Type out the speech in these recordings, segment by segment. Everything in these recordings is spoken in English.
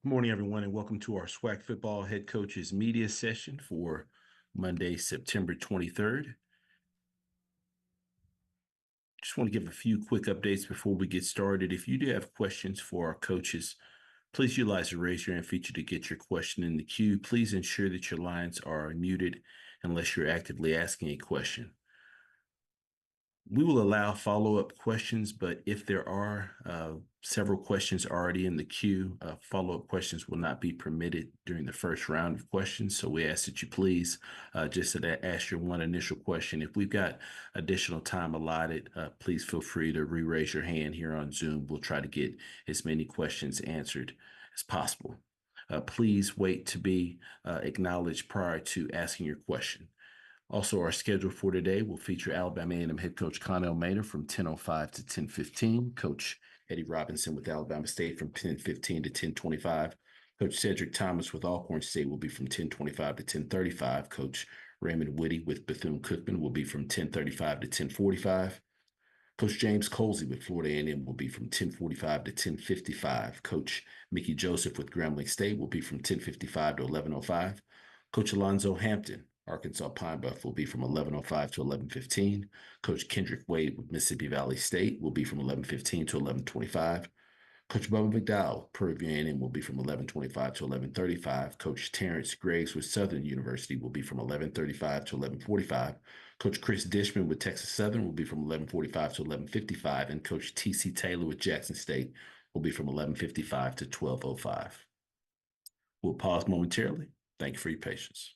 Good morning, everyone, and welcome to our SWAC football head coaches media session for Monday, September 23rd. Just want to give a few quick updates before we get started. If you do have questions for our coaches, please utilize the raise your hand feature to get your question in the queue. Please ensure that your lines are muted unless you're actively asking a question. We will allow follow-up questions, but if there are several questions already in the queue, follow-up questions will not be permitted during the first round of questions. So we ask that you please just ask your one initial question. If we've got additional time allotted, please feel free to re-raise your hand here on Zoom. We'll try to get as many questions answered as possible. Please wait to be acknowledged prior to asking your question. Also, our schedule for today will feature Alabama A&M head coach Connell Maynor from 10:05 to 10:15, Coach Eddie Robinson with Alabama State from 10:15 to 10:25. Coach Cedric Thomas with Alcorn State will be from 10:25 to 10:35. Coach Raymond Woodie with Bethune-Cookman will be from 10:35 to 10:45. Coach James Colzie with Florida A&M will be from 10:45 to 10:55. Coach Mickey Joseph with Grambling State will be from 10:55 to 11:05. Coach Alonzo Hampton, Arkansas Pine Bluff, will be from 11:05 to 11:15. Coach Kendrick Wade with Mississippi Valley State will be from 11:15 to 11:25. Coach Bubba McDowell, Prairie A&M, will be from 11:25 to 11:35. Coach Terrence Graves with Southern University will be from 11:35 to 11:45. Coach Cris Dishman with Texas Southern will be from 11:45 to 11:55. And Coach T.C. Taylor with Jackson State will be from 11:55 to 12:05. We'll pause momentarily. Thank you for your patience.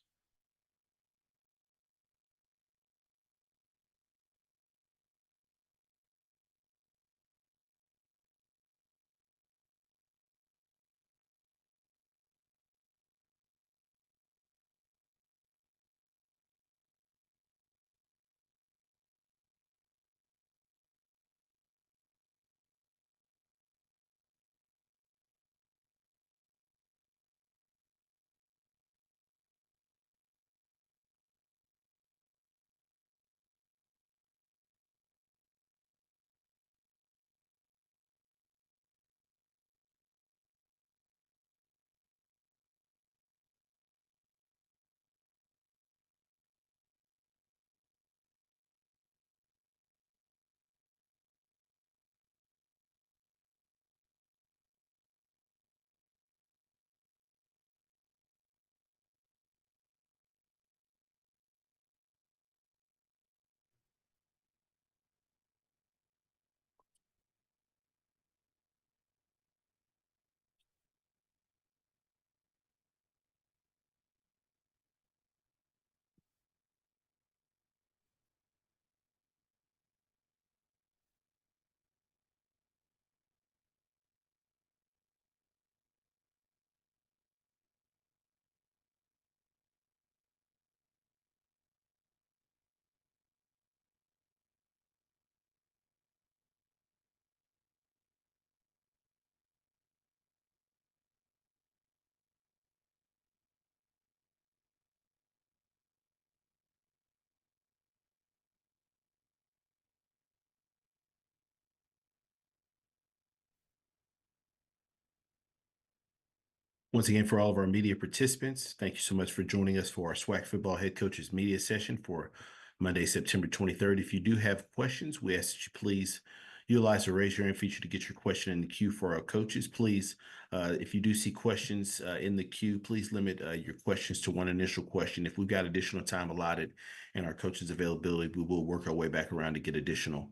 Once again, for all of our media participants, thank you so much for joining us for our SWAC football head coaches media session for Monday, September 23rd. If you do have questions, we ask that you please utilize the raise your hand feature to get your question in the queue for our coaches. Please, if you do see questions in the queue, please limit your questions to one initial question. If we've got additional time allotted and our coaches' availability, we will work our way back around to get additional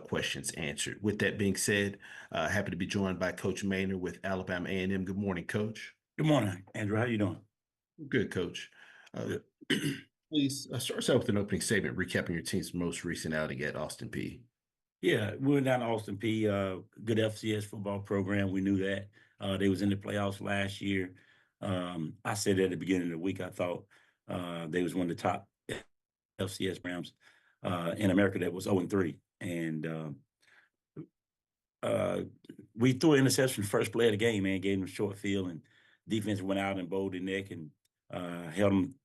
questions answered. With that being said, happy to be joined by Coach Maynor with Alabama A&M. Good morning, Coach. Good morning, Andrew. How you doing? Good, Coach. Please start us out with an opening statement recapping your team's most recent outing at Austin Peay. Yeah, we went down to Austin Peay, good FCS football program. We knew that. They was in the playoffs last year. I said at the beginning of the week, I thought they was one of the top FCS programs in America that was 0-3. And we threw an interception first play of the game, man, gave them a short field, and defense went out and bowled the neck and held them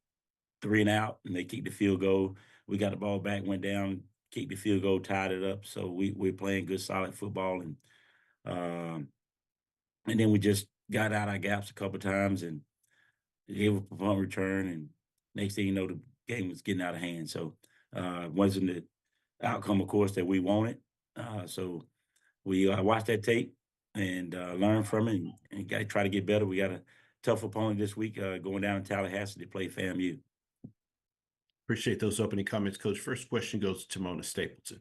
3 and out, and they kicked the field goal. We got the ball back, went down, kicked the field goal, tied it up. So we're playing good, solid football, and then we just got out our gaps a couple times and gave up a punt return. And next thing you know, the game was getting out of hand. So wasn't the outcome, of course, that we wanted. So we watched that tape and learned from it and got to try to get better. We got a tough opponent this week going down to Tallahassee to play FAMU. Appreciate those opening comments, Coach. First question goes to Mona Stapleton.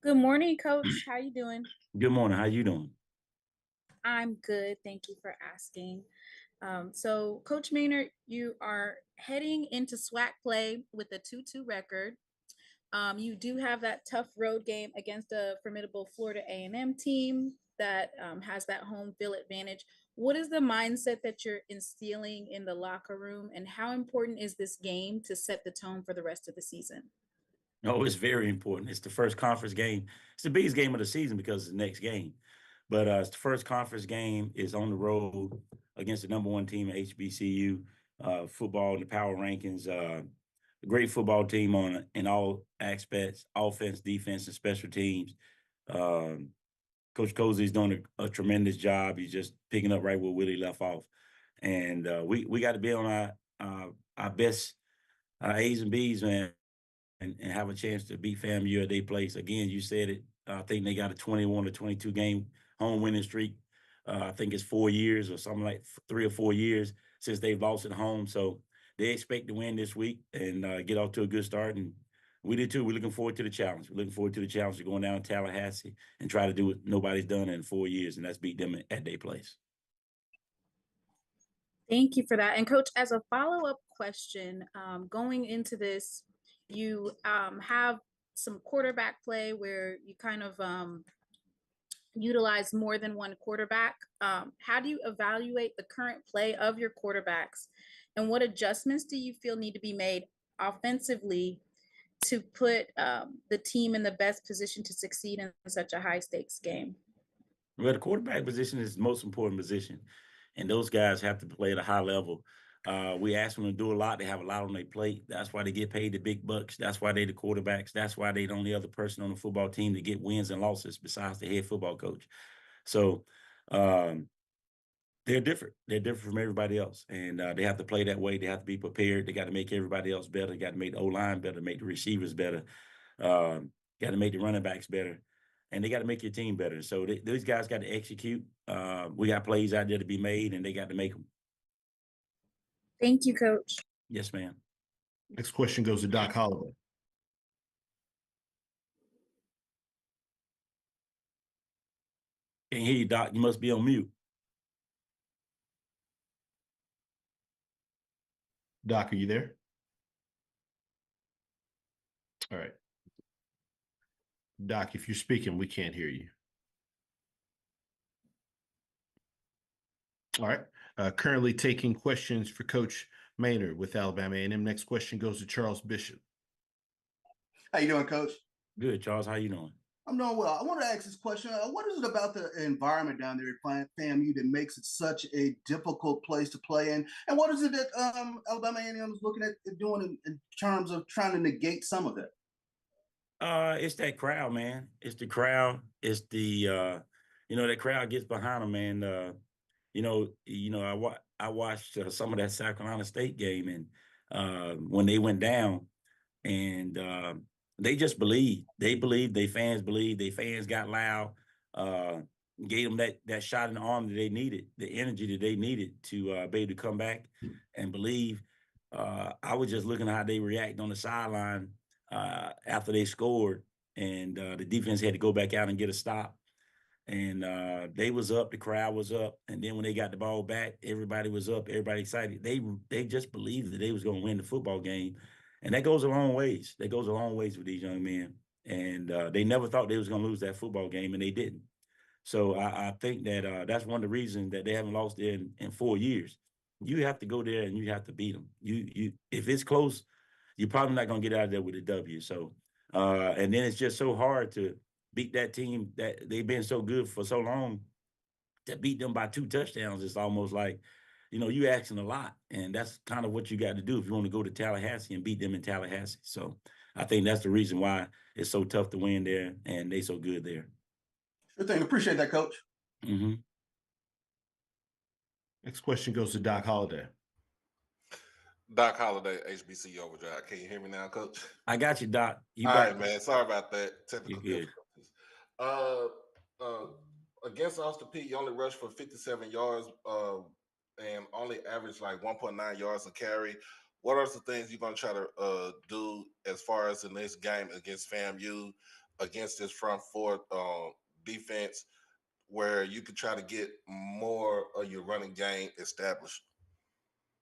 Good morning, Coach. How you doing? Good morning. How you doing? I'm good. Thank you for asking. So, Coach Maynor, you are heading into SWAC play with a 2-2 record. You do have that tough road game against a formidable Florida A&M team that has that home field advantage. What is the mindset that you're instilling in the locker room, and how important is this game to set the tone for the rest of the season? No, it's very important. It's the first conference game. It's the biggest game of the season because it's the next game. But it's the first conference game. Is on the road against the number one team at HBCU football in the power rankings. A great football team in all aspects: offense, defense, and special teams. Coach Colzie is doing a tremendous job. He's just picking up right where Woodie left off, and we got to be on our best A's and B's, man. And have a chance to beat FAMU at their place. Again, you said it. I think they got a 21 or 22 game home winning streak. I think it's 4 years or something like 3 or 4 years since they've lost at home. So they expect to win this week and get off to a good start. And we did too. We're looking forward to the challenge. We're looking forward to the challenge of going down to Tallahassee and try to do what nobody's done in 4 years, and that's beat them at their place. Thank you for that. And Coach, as a follow-up question, going into this, you have some quarterback play where you kind of utilize more than one quarterback. How do you evaluate the current play of your quarterbacks, and what adjustments do you feel need to be made offensively to put the team in the best position to succeed in such a high stakes game? Well, the quarterback position is the most important position, and those guys have to play at a high level. We ask them to do a lot. They have a lot on their plate. That's why they get paid the big bucks. That's why they're the quarterbacks. That's why they're the only other person on the football team to get wins and losses besides the head football coach. So they're different. They're different from everybody else, and they have to play that way. They have to be prepared. They got to make everybody else better. They got to make the O-line better, make the receivers better, got to make the running backs better, and they got to make your team better. So those guys got to execute. We got plays out there to be made, and they got to make them. Thank you, Coach. Yes, ma'am. Next question goes to Doc Holloway. Can't hear you, Doc. You must be on mute. Doc, are you there? All right. Doc, if you're speaking, we can't hear you. All right. Currently taking questions for Coach Maynor with Alabama A&M. Next question goes to Charles Bishop. How you doing, Coach? Good, Charles. How you doing? I'm doing well. I want to ask this question. What is it about the environment down there at FAMU that makes it such a difficult place to play in? And what is it that Alabama A&M is looking at doing in terms of trying to negate some of that? It's that crowd, man. It's the crowd. It's the that crowd gets behind them, man. I watched some of that South Carolina State game, and when they went down, and they just believed. They believed. They fans believed. They fans got loud. Gave them that shot in the arm that they needed, the energy that they needed to be able to come back and believe. I was just looking at how they react on the sideline after they scored, and the defense had to go back out and get a stop. And they was up, the crowd was up, and then when they got the ball back, everybody was up, everybody excited. They just believed that they was going to win the football game, and that goes a long ways. That goes a long ways with these young men, and they never thought they was going to lose that football game, and they didn't. So I think that that's one of the reasons that they haven't lost there in 4 years. You have to go there and you have to beat them. You if it's close, you're probably not going to get out of there with a W. So and then it's just so hard to beat that team that they've been so good for so long. To beat them by 2 touchdowns, it's almost like, you asking a lot. And that's kind of what you got to do if you want to go to Tallahassee and beat them in Tallahassee. So I think that's the reason why it's so tough to win there and they so good there. Good thing. Appreciate that, Coach. Mm-hmm. Next question goes to Doc Holliday. Doc Holliday, HBCU Overdrive. Can you hear me now, Coach? I got you, Doc. You All got right, man. Sorry about that. Technical You're good. difficulties. Against Austin P, you only rushed for 57 yards and only averaged like 1.9 yards a carry. What are some things you're going to try to do as far as the next game against FAMU, against this front four defense, where you could try to get more of your running game established?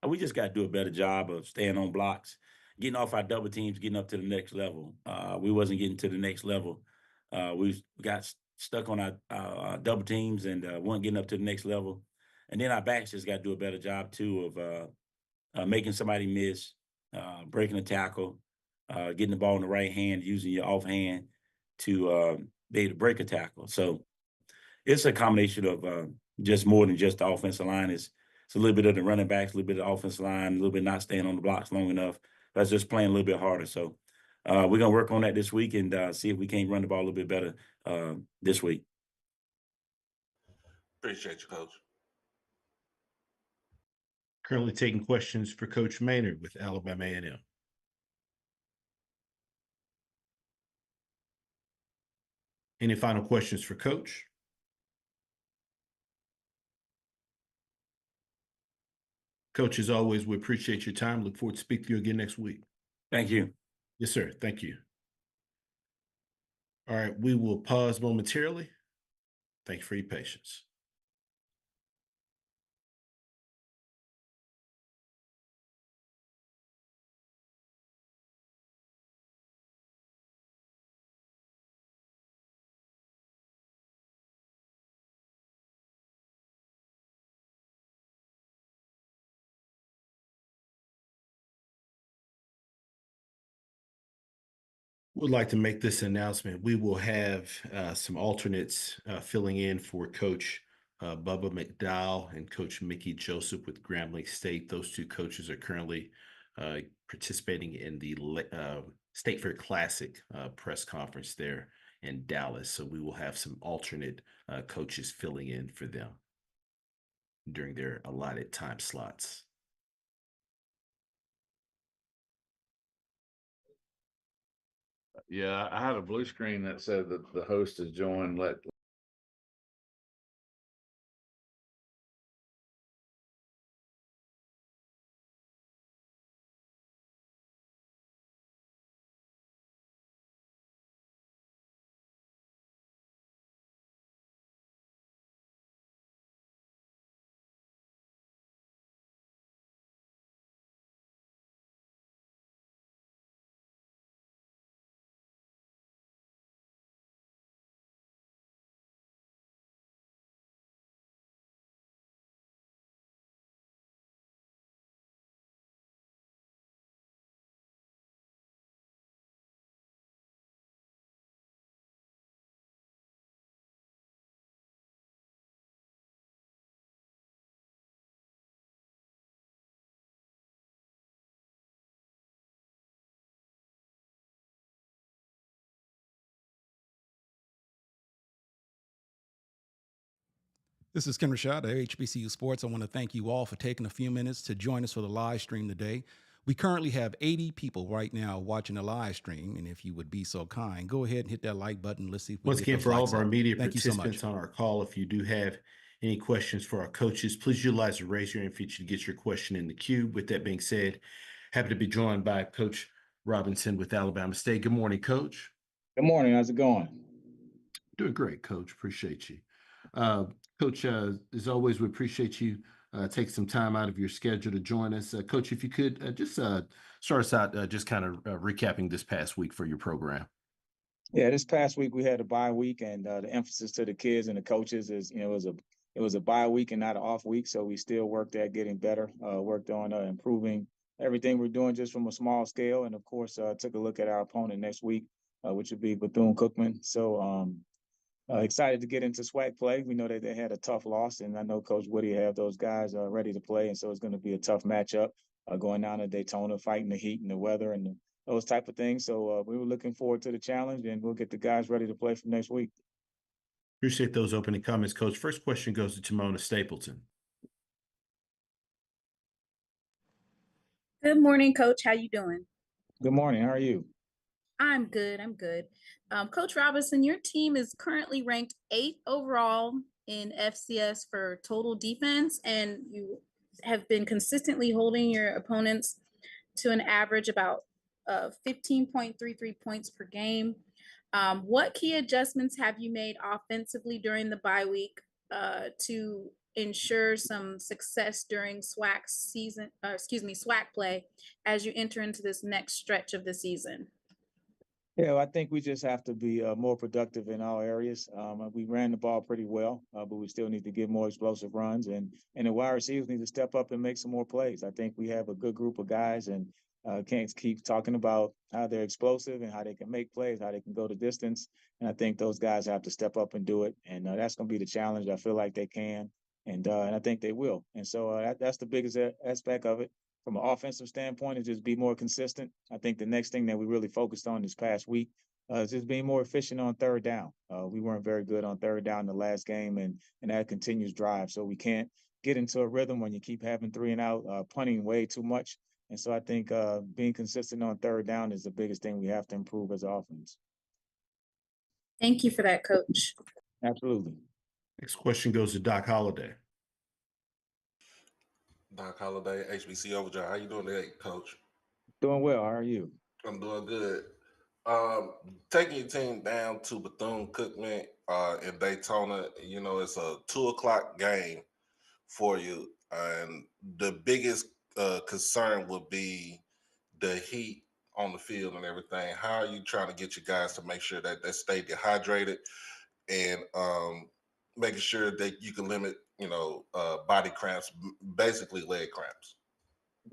We just got to do a better job of staying on blocks, getting off our double teams, getting up to the next level. We wasn't getting to the next level. We got stuck on our double teams and weren't getting up to the next level. And then our backs just got to do a better job too of making somebody miss, breaking a tackle, getting the ball in the right hand, using your offhand to be able to break a tackle. So it's a combination of just more than just the offensive line. It's a little bit of the running backs, a little bit of the offensive line, a little bit not staying on the blocks long enough. That's just playing a little bit harder. So we're going to work on that this week and see if we can't run the ball a little bit better this week. Appreciate you, Coach. Currently taking questions for Coach Maynor with Alabama A&M. Any final questions for Coach? Coach, as always, we appreciate your time. Look forward to speaking to you again next week. Thank you. Yes, sir. Thank you. All right, we will pause momentarily. Thank you for your patience. Would like to make this announcement. We will have some alternates filling in for Coach Bubba McDowell and Coach Mickey Joseph with Grambling State. Those two coaches are currently participating in the State Fair Classic press conference there in Dallas. So we will have some alternate coaches filling in for them during their allotted time slots. Yeah, I had a blue screen that said that the host has joined. This is Ken Rashad at HBCU Sports. I want to thank you all for taking a few minutes to join us for the live stream today. We currently have 80 people right now watching the live stream, and if you would be so kind, go ahead and hit that like button. Let's see if we Once can again, get for all likes of our up. media Thank you so participants much. on our call, if you do have any questions for our coaches, please utilize the raise your hand feature to get your question in the queue. With that being said, happy to be joined by Coach Robinson with Alabama State. Good morning, Coach. Good morning. How's it going? Doing great, Coach. Appreciate you. Coach, as always, we appreciate you taking some time out of your schedule to join us. Coach, if you could just start us out, just kind of recapping this past week for your program. Yeah, this past week we had a bye week, and the emphasis to the kids and the coaches is, it was a bye week and not an off week, so we still worked at getting better, worked on improving everything we're doing just from a small scale, and of course took a look at our opponent next week, which would be Bethune-Cookman. So excited to get into SWAC play. We know that they had a tough loss, and I know Coach Woodie have those guys ready to play, and so it's going to be a tough matchup going down to Daytona, fighting the heat and the weather and those type of things. So we were looking forward to the challenge, and we'll get the guys ready to play for next week. Appreciate those opening comments, Coach. First question goes to Timona Stapleton. Good morning, Coach. How you doing? Good morning. How are you? I'm good. I'm good. Coach Robinson, your team is currently ranked 8th overall in FCS for total defense, and you have been consistently holding your opponents to an average about 15.33 points per game. What key adjustments have you made offensively during the bye week to ensure some success during SWAC season, SWAC play as you enter into this next stretch of the season? Yeah, well, I think we just have to be more productive in all areas. We ran the ball pretty well, but we still need to get more explosive runs, and the wide receivers need to step up and make some more plays. I think we have a good group of guys, and can't keep talking about how they're explosive and how they can make plays, how they can go the distance. And I think those guys have to step up and do it, and that's going to be the challenge. I feel like they can, and I think they will. And so that's the biggest aspect of it. From an offensive standpoint, is just be more consistent. I think the next thing that we really focused on this past week is just being more efficient on third down. We weren't very good on third down in the last game, and that continues drive. So we can't get into a rhythm when you keep having 3 and out, punting way too much. And so I think being consistent on third down is the biggest thing we have to improve as offense. Thank you for that, Coach. Absolutely. Next question goes to Doc Holliday. Doc Holliday, HBCU Overdrive. How you doing today, Coach? Doing well. How are you? I'm doing good. Taking your team down to Bethune-Cookman in Daytona, you know, it's a 2:00 game for you. And the biggest concern would be the heat on the field and everything. How are you trying to get your guys to make sure that they stay dehydrated and making sure that you can limit, body cramps, basically leg cramps?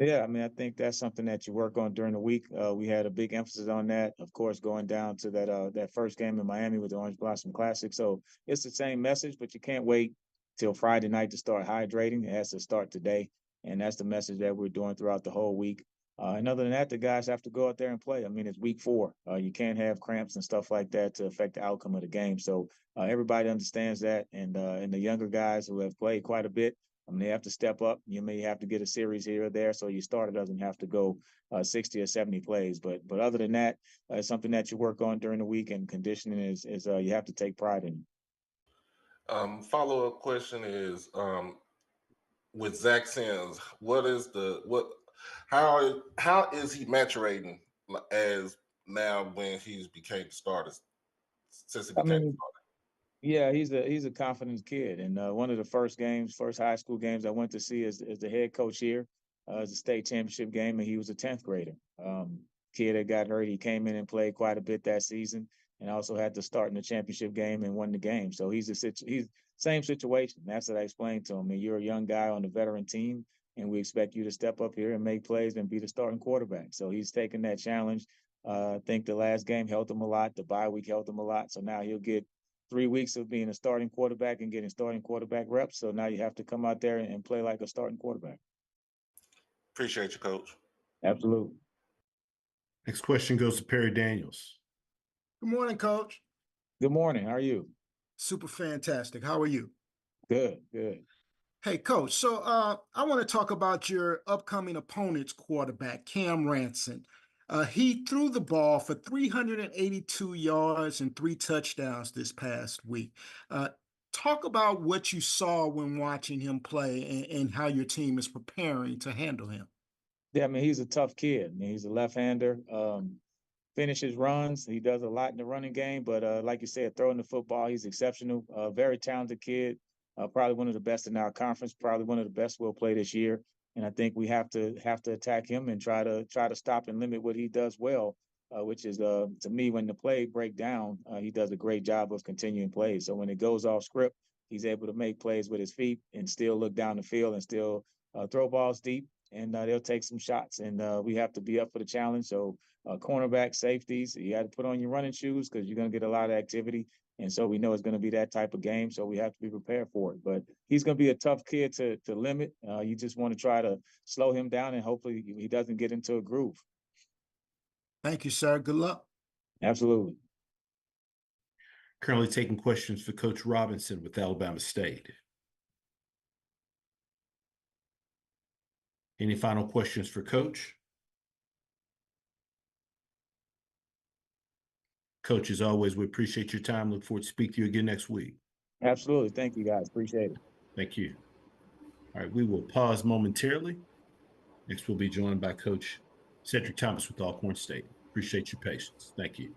Yeah, I mean, I think that's something that you work on during the week. We had a big emphasis on that, of course, going down to that first game in Miami with the Orange Blossom Classic. So it's the same message, but you can't wait till Friday night to start hydrating. It has to start today, and that's the message that we're doing throughout the whole week. And other than that, the guys have to go out there and play. I mean, it's week 4. You can't have cramps and stuff like that to affect the outcome of the game. So everybody understands that, and the younger guys who have played quite a bit, I mean, they have to step up. You may have to get a series here or there, so your starter doesn't have to go 60 or 70 plays. But other than that, it's something that you work on during the week, and conditioning is you have to take pride in. Follow-up question is with Zach Sims, how is he maturating as now when he's became the starter since he became the starter? Yeah, he's a confident kid, and one of the first high school games I went to see as the head coach here is a state championship game, and he was a 10th grader. Kid that got hurt, he came in and played quite a bit that season, and also had to start in the championship game and won the game. So he's same situation. That's what I explained to him. I mean, you're a young guy on the veteran team, and we expect you to step up here and make plays and be the starting quarterback. So he's taken that challenge. I think the last game helped him a lot. The bye week helped him a lot. So now he'll get 3 weeks of being a starting quarterback and getting starting quarterback reps. So now you have to come out there and play like a starting quarterback. Appreciate you, Coach. Absolutely. Next question goes to Perry Daniels. Good morning, Coach. Good morning. How are you? Super fantastic. How are you? Good, good. Hey, Coach. So I want to talk about your upcoming opponent's quarterback, Cam Ranson. He threw the ball for 382 yards and 3 touchdowns this past week. Talk about what you saw when watching him play and how your team is preparing to handle him. Yeah, I mean, he's a tough kid. I mean, he's a left-hander. Finishes runs. He does a lot in the running game, but like you said, throwing the football, he's exceptional. Very talented kid. Probably one of the best in our conference. Probably one of the best we'll play this year. And I think we have to attack him and try to stop and limit what he does well, which is to me, when the play break down, he does a great job of continuing plays. So when it goes off script, he's able to make plays with his feet and still look down the field and still throw balls deep, and they'll take some shots. And we have to be up for the challenge. So cornerback, safeties, you got to put on your running shoes because you're going to get a lot of activity. And so we know it's going to be that type of game, so we have to be prepared for it. But he's going to be a tough kid to limit. You just want to try to slow him down, and hopefully he doesn't get into a groove. Thank you, sir. Good luck. Absolutely. Currently taking questions for Coach Robinson with Alabama State. Any final questions for Coach? Coach, as always, we appreciate your time. Look forward to speaking to you again next week. Absolutely. Thank you, guys. Appreciate it. Thank you. All right, we will pause momentarily. Next, we'll be joined by Coach Cedric Thomas with Alcorn State. Appreciate your patience. Thank you.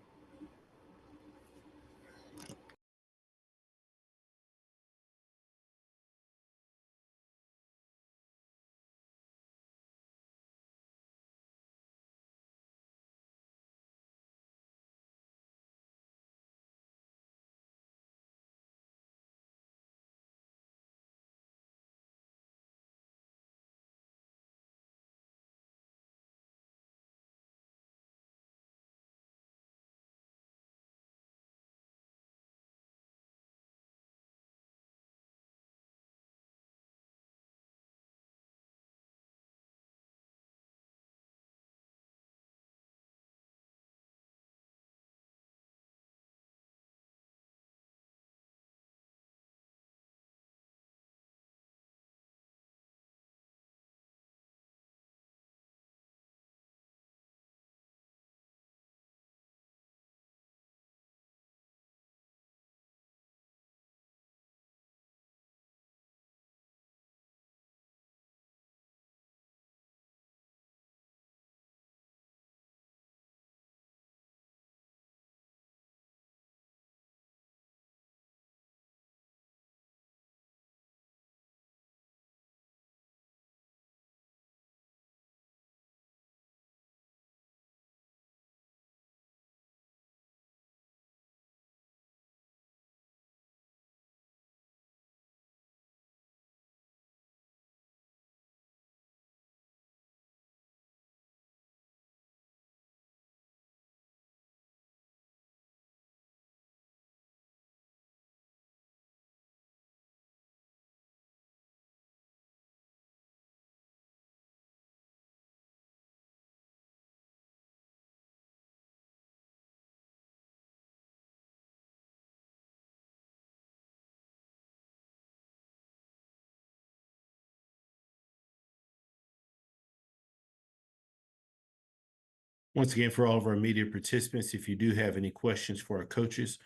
Once again, for all of our media participants, if you do have any questions for our coaches,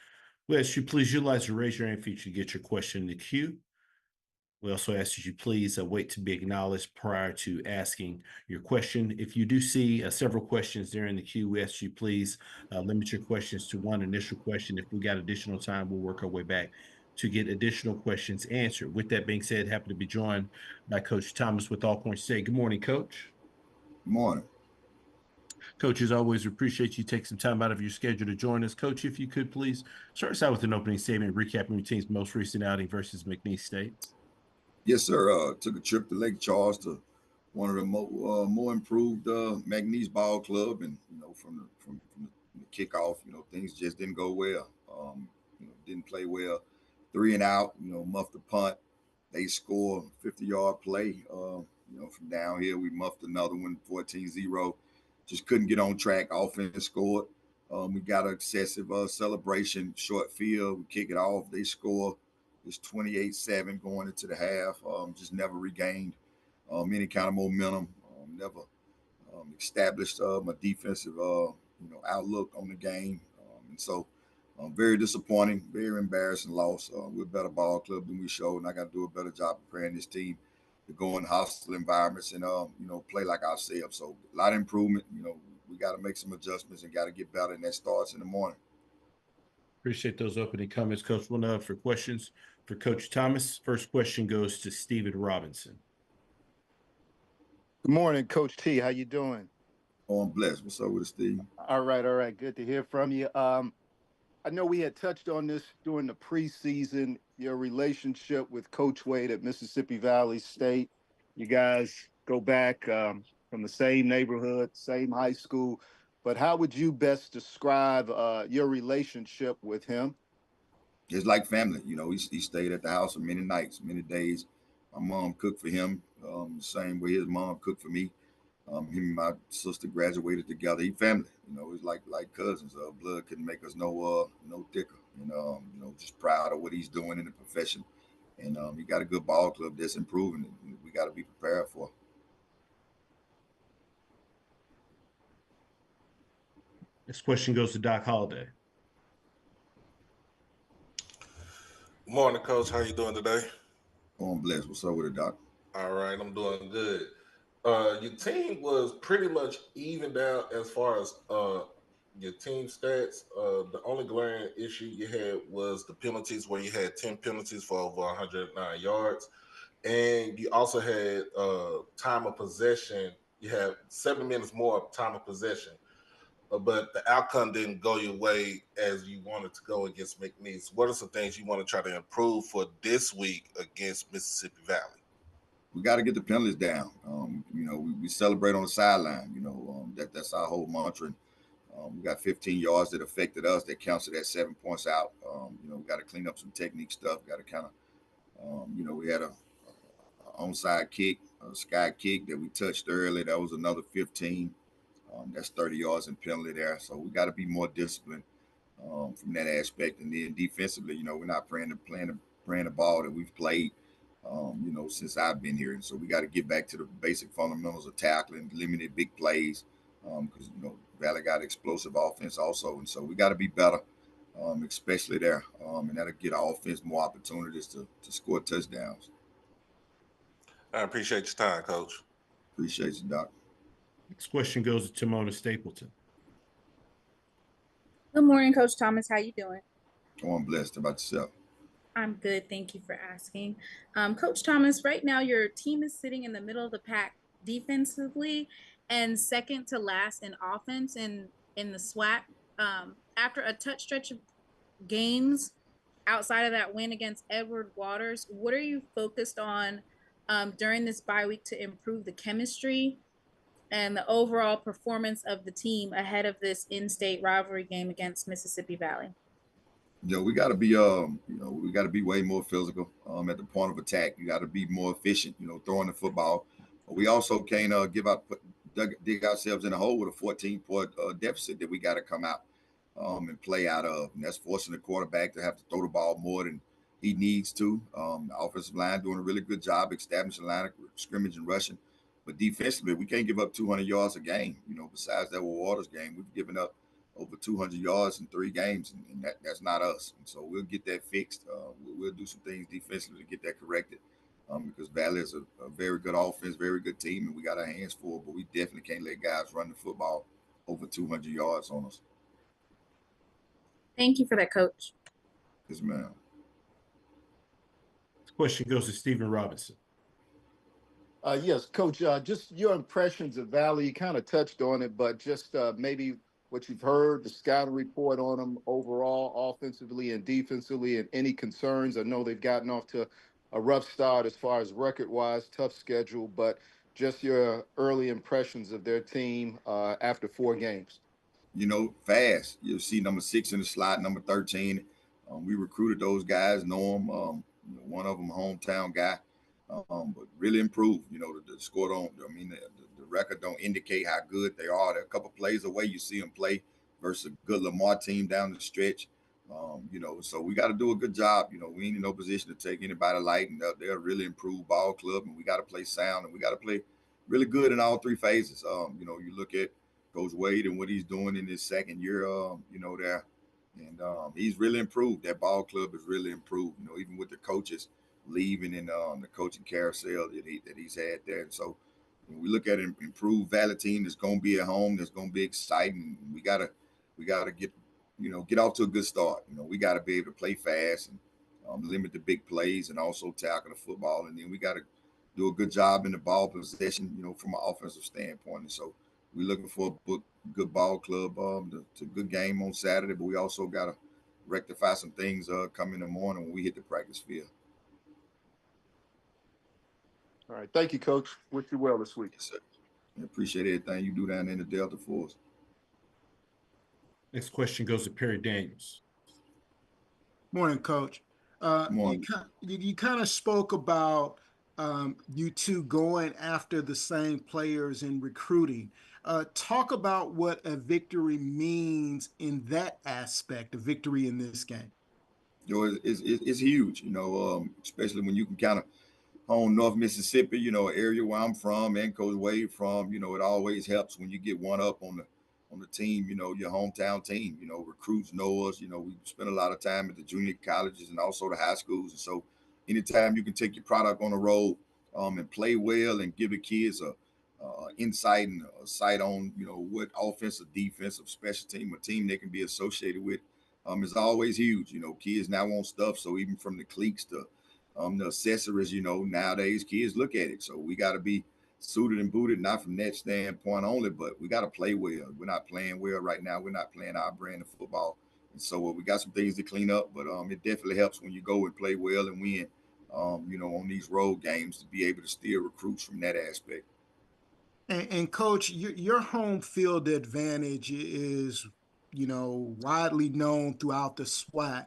we ask you please utilize the raise your hand feature to get your question in the queue. We also ask that you please wait to be acknowledged prior to asking your question. If you do see several questions there in the queue, we ask you please limit your questions to one initial question. If we got additional time, we'll work our way back to get additional questions answered. With that being said, happy to be joined by Coach Thomas with Alcorn State. Good morning, Coach. Good morning. Coach, as always, we appreciate you taking some time out of your schedule to join us. Coach, if you could please start us out with an opening statement, recapping your team's most recent outing versus McNeese State. Yes, sir. Took a trip to Lake Charles to one of the more improved McNeese ball club, and from the kickoff, things just didn't go well. Didn't play well. 3 and out. Muffed the punt. They score 50-yard play. From down here, we muffed another one, 14-0. Just couldn't get on track. Offense scored. We got an excessive celebration, short field. We kick it off. They score. It's 28-7 going into the half. Just never regained any kind of momentum. Never established my defensive outlook on the game. And so very disappointing, very embarrassing loss. We're a better ball club than we showed, and I got to do a better job preparing this team to go in hostile environments and play like ourselves. So a lot of improvement. We got to make some adjustments and got to get better, and that starts in the morning. Appreciate those opening comments, Coach. One for questions for Coach Thomas. First question goes to Steven Robinson. Good morning, Coach T. How you doing? Oh, I'm blessed. What's up with it, Steve? All right. Good to hear from you. I know we had touched on this during the preseason, your relationship with Coach Wade at Mississippi Valley State. You guys go back from the same neighborhood, same high school. But how would you best describe your relationship with him? It's like family. He stayed at the house for many nights, many days. My mom cooked for him the same way his mom cooked for me. Him and my sister graduated together. He family. It's like cousins. Blood couldn't make us no thicker. and just proud of what he's doing in the profession. And he got a good ball club that's improving, and we got to be prepared for. This question goes to Doc Holliday. Morning, Coach. How you doing today? Oh, I'm blessed. What's up with it, Doc? All right, I'm doing good. Your team was pretty much evened out as far as your team stats. The only glaring issue you had was the penalties, where you had 10 penalties for over 109 yards. And you also had time of possession. You had 7 minutes more time of possession. But the outcome didn't go your way as you wanted to go against McNeese. What are some things you want to try to improve for this week against Mississippi Valley? We got to get the penalties down. We celebrate on the sideline. That's our whole mantra. We got 15 yards that affected us that counted at 7 points out. We got to clean up some technique stuff. Got to kind of, we had a onside kick, a sky kick that we touched early. That was another 15. That's 30 yards in penalty there. So we got to be more disciplined from that aspect. And then defensively, we're not playing the ball that we've played, since I've been here. And so we got to get back to the basic fundamentals of tackling, limited big plays, because, Valley got explosive offense also. And so we got to be better, especially there. And that'll get our offense more opportunities to score touchdowns. I appreciate your time, Coach. Appreciate you, Doc. Next question goes to Timona Stapleton. Good morning, Coach Thomas. How you doing? Oh, I'm blessed. How about yourself? I'm good. Thank you for asking. Coach Thomas, right now your team is sitting in the middle of the pack defensively and second to last in offense in the SWAC. After a touch stretch of games outside of that win against Edward Waters, what are you focused on during this bye week to improve the chemistry and the overall performance of the team ahead of this in-state rivalry game against Mississippi Valley? We got to be, we got to be way more physical at the point of attack. You got to be more efficient, throwing the football. But we also can't dig ourselves in a hole with a 14-point deficit that we got to come out and play out of. And that's forcing the quarterback to have to throw the ball more than he needs to. The offensive line doing a really good job establishing line of scrimmage and rushing. But defensively, we can't give up 200 yards a game. Besides that Waters game, we've given up over 200 yards in 3 games, and that's not us. And so we'll get that fixed. We'll do some things defensively to get that corrected because Valley is a very good offense, very good team, and we got our hands full, but we definitely can't let guys run the football over 200 yards on us. Thank you for that, Coach. Yes, ma'am. This question goes to Stephen Robinson. Yes, Coach, just your impressions of Valley. You kind of touched on it, but just maybe what you've heard, the scouting report on them overall, offensively and defensively, and any concerns. I know they've gotten off to a rough start as far as record-wise, tough schedule, but just your early impressions of their team after 4 games. Fast. You'll see number 6 in the slot, number 13. We recruited those guys, know them. One of them, hometown guy. But really improved. The score don't. The record don't indicate how good they are. They're a couple plays away. You see them play versus a good Lamar team down the stretch. So we got to do a good job. We ain't in no position to take anybody light, and they're a really improved ball club, and we got to play sound, and we got to play really good in all 3 phases. You look at Coach Wade and what he's doing in his second year. There, and he's really improved. That ball club has really improved. Even with the coaches leaving in the coaching carousel that he's had there. And so when we look at an improved Valley team that's going to be at home, that's going to be exciting, we gotta get off to a good start. We got to be able to play fast and limit the big plays and also tackle the football. And then we got to do a good job in the ball possession, from an offensive standpoint. And so we're looking for a good ball club. It's a good game on Saturday, but we also got to rectify some things come in the morning when we hit the practice field. All right. Thank you, Coach. Wish you well this week. Yes, sir. I appreciate everything you do down in the Delta for us. Next question goes to Perry Daniels. Morning, Coach. Morning. You kind of spoke about you two going after the same players in recruiting. Talk about what a victory means in that aspect, a victory in this game. You know, it's huge, you know, especially when you can kind of on North Mississippi, you know, area where I'm from and Coach Wade from, you know, it always helps when you get one up on the team, you know, your hometown team. You know, recruits know us. You know, we spend a lot of time at the junior colleges and also the high schools. And so anytime you can take your product on the road and play well and give the kids a insight and a sight on, you know, what offensive, defensive, special team, or team they can be associated with is always huge. You know, kids now want stuff. So even from the cliques to the accessories, you know, nowadays kids look at it. So we got to be suited and booted, not from that standpoint only, but we got to play well. We're not playing well right now. We're not playing our brand of football. And so we got some things to clean up, but it definitely helps when you go and play well and win, you know, on these road games to be able to steer recruits from that aspect. And Coach, your home field advantage is, you know, widely known throughout the SWAC.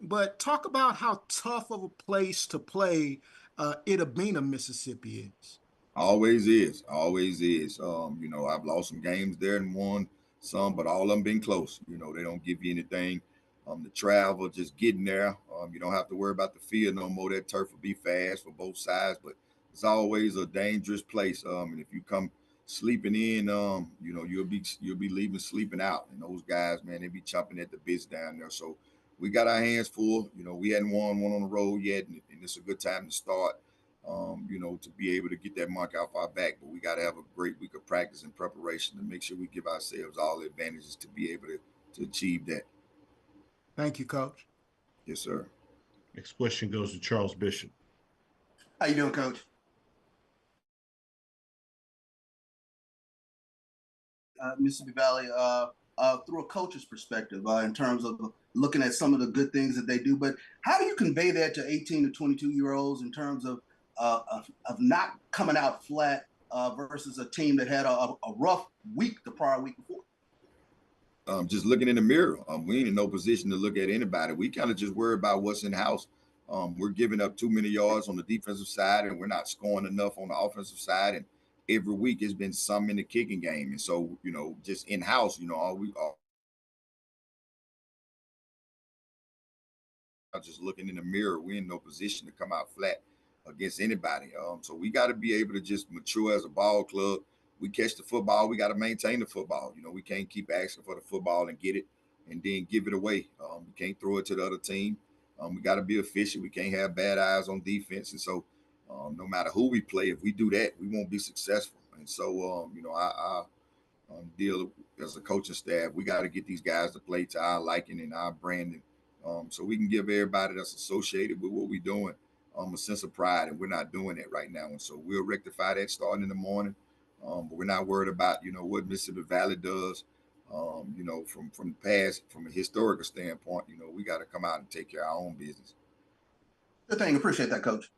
But talk about how tough of a place to play Itta, Mississippi is. Always is, always is. You know, I've lost some games there and won some, but all of them been close. You know, they don't give you anything. The travel, just getting there. You don't have to worry about the field no more. That turf will be fast for both sides, but it's always a dangerous place. And if you come sleeping in, you know, you'll be leaving sleeping out. And those guys, man, they be chomping at the bits down there. So we got our hands full. You know, we hadn't won one on the road yet, and it's a good time to start. You know, to be able to get that mark off our back. But we got to have a great week of practice and preparation to make sure we give ourselves all the advantages to be able to achieve that. Thank you, Coach. Yes, sir. Next question goes to Charles Bishop. How you doing, Coach? Mississippi Valley through a coach's perspective in terms of looking at some of the good things that they do. But how do you convey that to 18 to 22-year-olds in terms of not coming out flat versus a team that had a rough week the prior week before? Just looking in the mirror. We ain't in no position to look at anybody. We kind of just worry about what's in house. We're giving up too many yards on the defensive side, and we're not scoring enough on the offensive side. And every week it's been some in the kicking game. And so, you know, just in house, you know, all just looking in the mirror, we're in no position to come out flat against anybody. So we got to be able to just mature as a ball club. We catch the football, we got to maintain the football. You know, we can't keep asking for the football and get it and then give it away. We can't throw it to the other team. We got to be efficient. We can't have bad eyes on defense. And so no matter who we play, if we do that, we won't be successful. And so, you know, I deal as a coaching staff, we got to get these guys to play to our liking and our branding. So we can give everybody that's associated with what we're doing a sense of pride, and we're not doing that right now. And so we'll rectify that starting in the morning. But we're not worried about, you know, what Mississippi Valley does, you know, from the past, from a historical standpoint. You know, we got to come out and take care of our own business. Good thing. Appreciate that, Coach.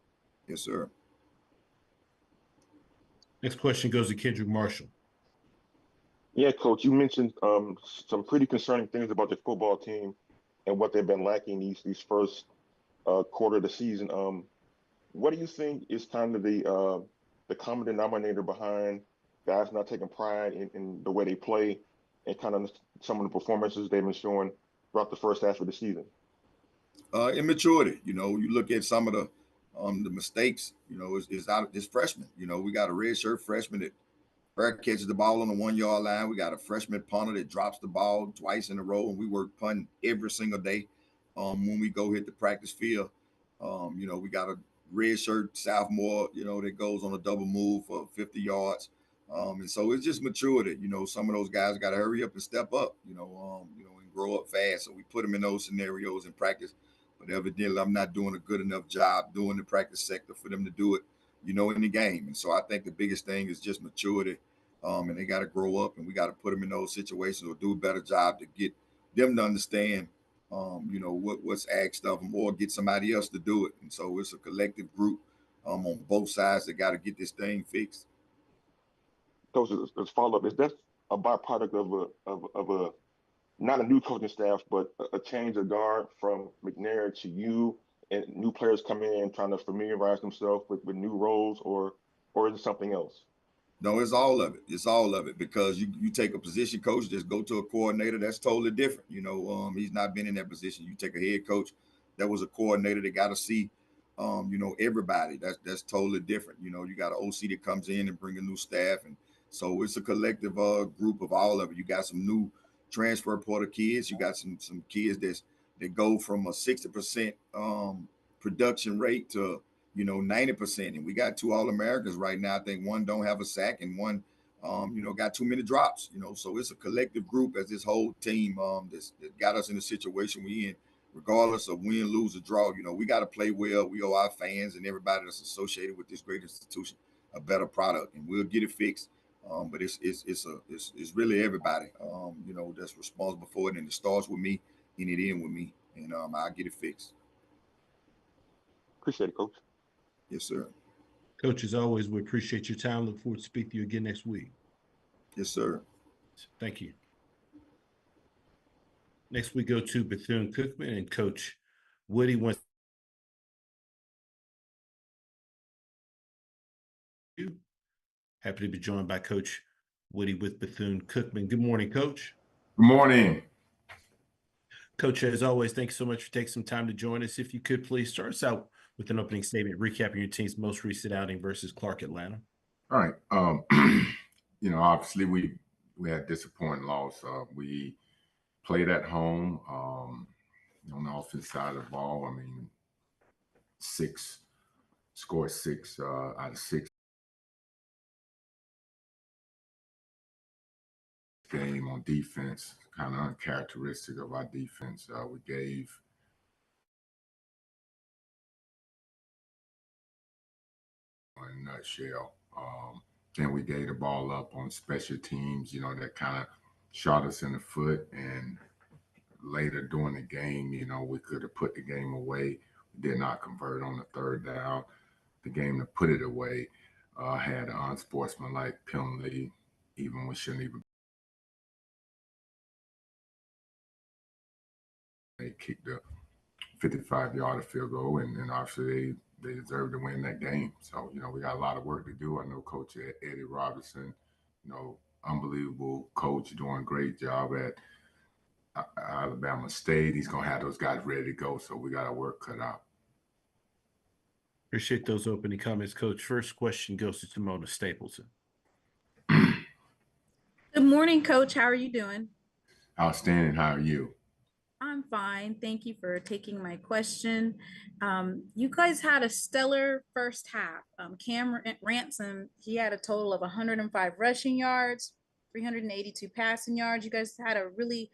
Yes, sir. Next question goes to Kendrick Marshall. Yeah, Coach, you mentioned some pretty concerning things about the football team and what they've been lacking these first quarter of the season. What do you think is kind of the common denominator behind guys not taking pride in the way they play and kind of some of the performances they've been showing throughout the first half of the season? Immaturity. You know, you look at some of the mistakes. You know, is out this freshman. You know, we got a redshirt freshman that catches the ball on the 1 yard line. We got a freshman punter that drops the ball twice in a row, and we work punting every single day. When we go hit the practice field, you know, we got a redshirt sophomore, you know, that goes on a double move for 50 yards. And so it's just maturity. You know, some of those guys got to hurry up and step up, you know, and grow up fast. So we put them in those scenarios in practice. But evidently, I'm not doing a good enough job doing the practice sector for them to do it, you know, in the game. And so I think the biggest thing is just maturity. And they got to grow up, and we got to put them in those situations or do a better job to get them to understand, you know, what's asked of them, or get somebody else to do it. And so it's a collective group on both sides that got to get this thing fixed. Coach, as follow-up, is that a byproduct of a not a new coaching staff, but a change of guard from McNair to you, and new players coming in trying to familiarize themselves with new roles, or is it something else? No, it's all of it. It's all of it, because you take a position coach, just go to a coordinator. That's totally different. He's not been in that position. You take a head coach that was a coordinator that got to see, everybody. That's totally different. You got an OC that comes in and bring a new staff, and so it's a collective group of all of it. You got some new transfer portal kids. You got some kids that go from a 60% production rate to 90%. And we got 2 All-Americans right now. I think one don't have a sack and one, got too many drops, so it's a collective group as this whole team that got us in the situation we in, regardless of win, lose, or draw. We got to play well. We owe our fans and everybody that's associated with this great institution a better product, and we'll get it fixed. But it's really everybody, that's responsible for it. And it starts with me and it ends with me, and I'll get it fixed. Appreciate it, Coach. Yes, sir. Coach, as always, we appreciate your time. Look forward to speaking to you again next week. Yes, sir. Thank you. Next, we go to Bethune-Cookman, and Coach Woodie wants you. Happy to be joined by Coach Woodie with Bethune-Cookman. Good morning, Coach. Good morning. Coach, as always, thanks so much for taking some time to join us. If you could please start us out with an opening statement, recapping your team's most recent outing versus Clark Atlanta. All right. Obviously we had disappointing loss. We played at home on the offensive side of the ball. I mean, scored 6 out of 6 game on defense, kind of uncharacteristic of our defense. We gave in a nutshell. Then we gave the ball up on special teams, that kind of shot us in the foot. And later during the game, we could have put the game away. We did not convert on the 3rd down. The game to put it away had an unsportsmanlike penalty, even we shouldn't even. They kicked a 55-yard field goal, and obviously they deserve to win that game. So, we got a lot of work to do. I know Coach Eddie Robinson, unbelievable coach, doing a great job at Alabama State. He's going to have those guys ready to go. So we got our work cut out. Appreciate those opening comments, Coach. First question goes to Timona Stapleton. Good morning, Coach. How are you doing? Outstanding. How are you? I'm fine. Thank you for taking my question. You guys had a stellar first half. Cam Ransom, he had a total of 105 rushing yards, 382 passing yards. You guys had a really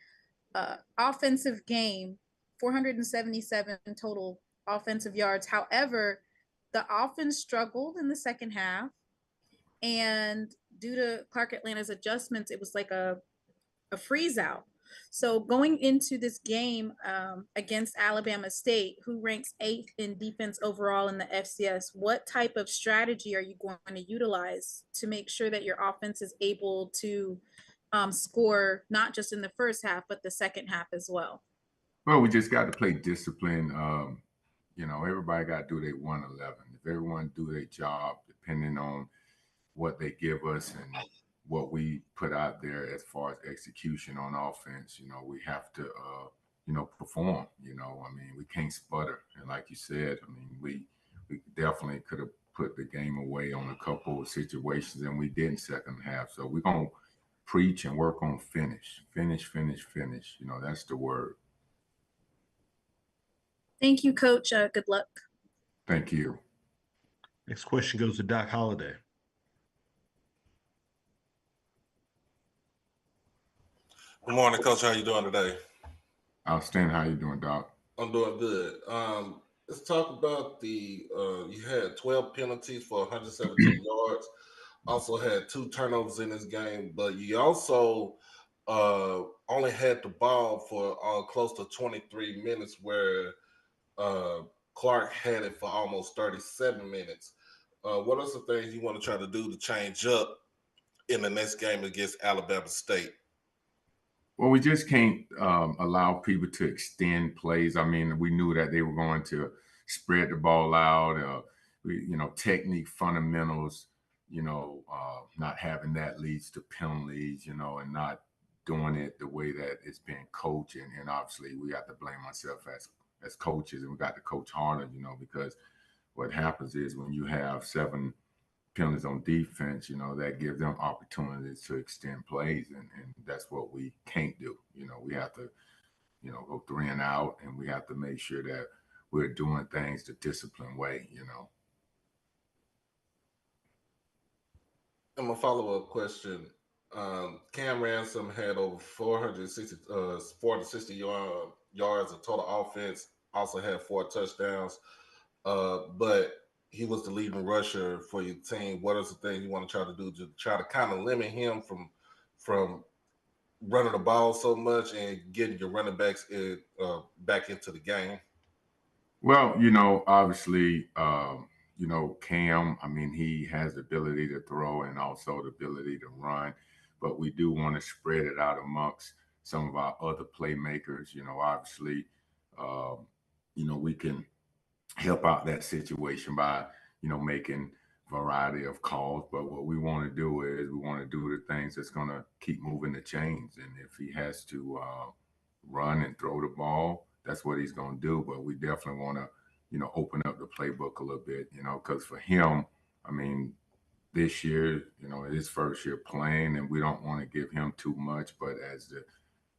offensive game, 477 total offensive yards. However, the offense struggled in the second half. And due to Clark Atlanta's adjustments, it was like a freeze out. So going into this game against Alabama State, who ranks 8th in defense overall in the FCS, what type of strategy are you going to utilize to make sure that your offense is able to score not just in the first half, but the second half as well? Well, we just got to play discipline. Everybody got to do their 111. If everyone do their job, depending on what they give us and what we put out there as far as execution on offense, we have to, perform. We can't sputter. And like you said, we definitely could have put the game away on a couple of situations, and we didn't second half. So we're going to preach and work on finish. That's the word. Thank you, Coach. Good luck. Thank you. Next question goes to Doc Holliday. Good morning, Coach. How you doing today? Outstanding. How you doing, Doc? I'm doing good. Let's talk about you had 12 penalties for 117 yards. Also had 2 turnovers in this game, but you also only had the ball for close to 23 minutes, where Clark had it for almost 37 minutes. What are some things you want to try to do to change up in the next game against Alabama State? Well, we just can't allow people to extend plays. We knew that they were going to spread the ball out. Technique fundamentals not having that leads to penalties, and not doing it the way that it's being coached. And obviously we have to blame ourselves as coaches, and we got to coach harder, because what happens is when you have 7 penalties on defense, that gives them opportunities to extend plays. And that's what we can't do. We have to, go 3 and out, and we have to make sure that we're doing things the disciplined way, And my follow-up question. Cam Ransom had over 460 yards of total offense, also had 4 touchdowns, but he was the leading rusher for your team. What are the things you want to try to do to try to kind of limit him from running the ball so much and getting your running backs back into the game? Well, obviously, Cam, he has the ability to throw and also the ability to run, but we do want to spread it out amongst some of our other playmakers. Obviously, we can help out that situation by, making variety of calls. But what we want to do is we want to do the things that's going to keep moving the chains. And if he has to run and throw the ball, that's what he's going to do. But we definitely want to, open up the playbook a little bit, because for him, this year, his first year playing, and we don't want to give him too much. But as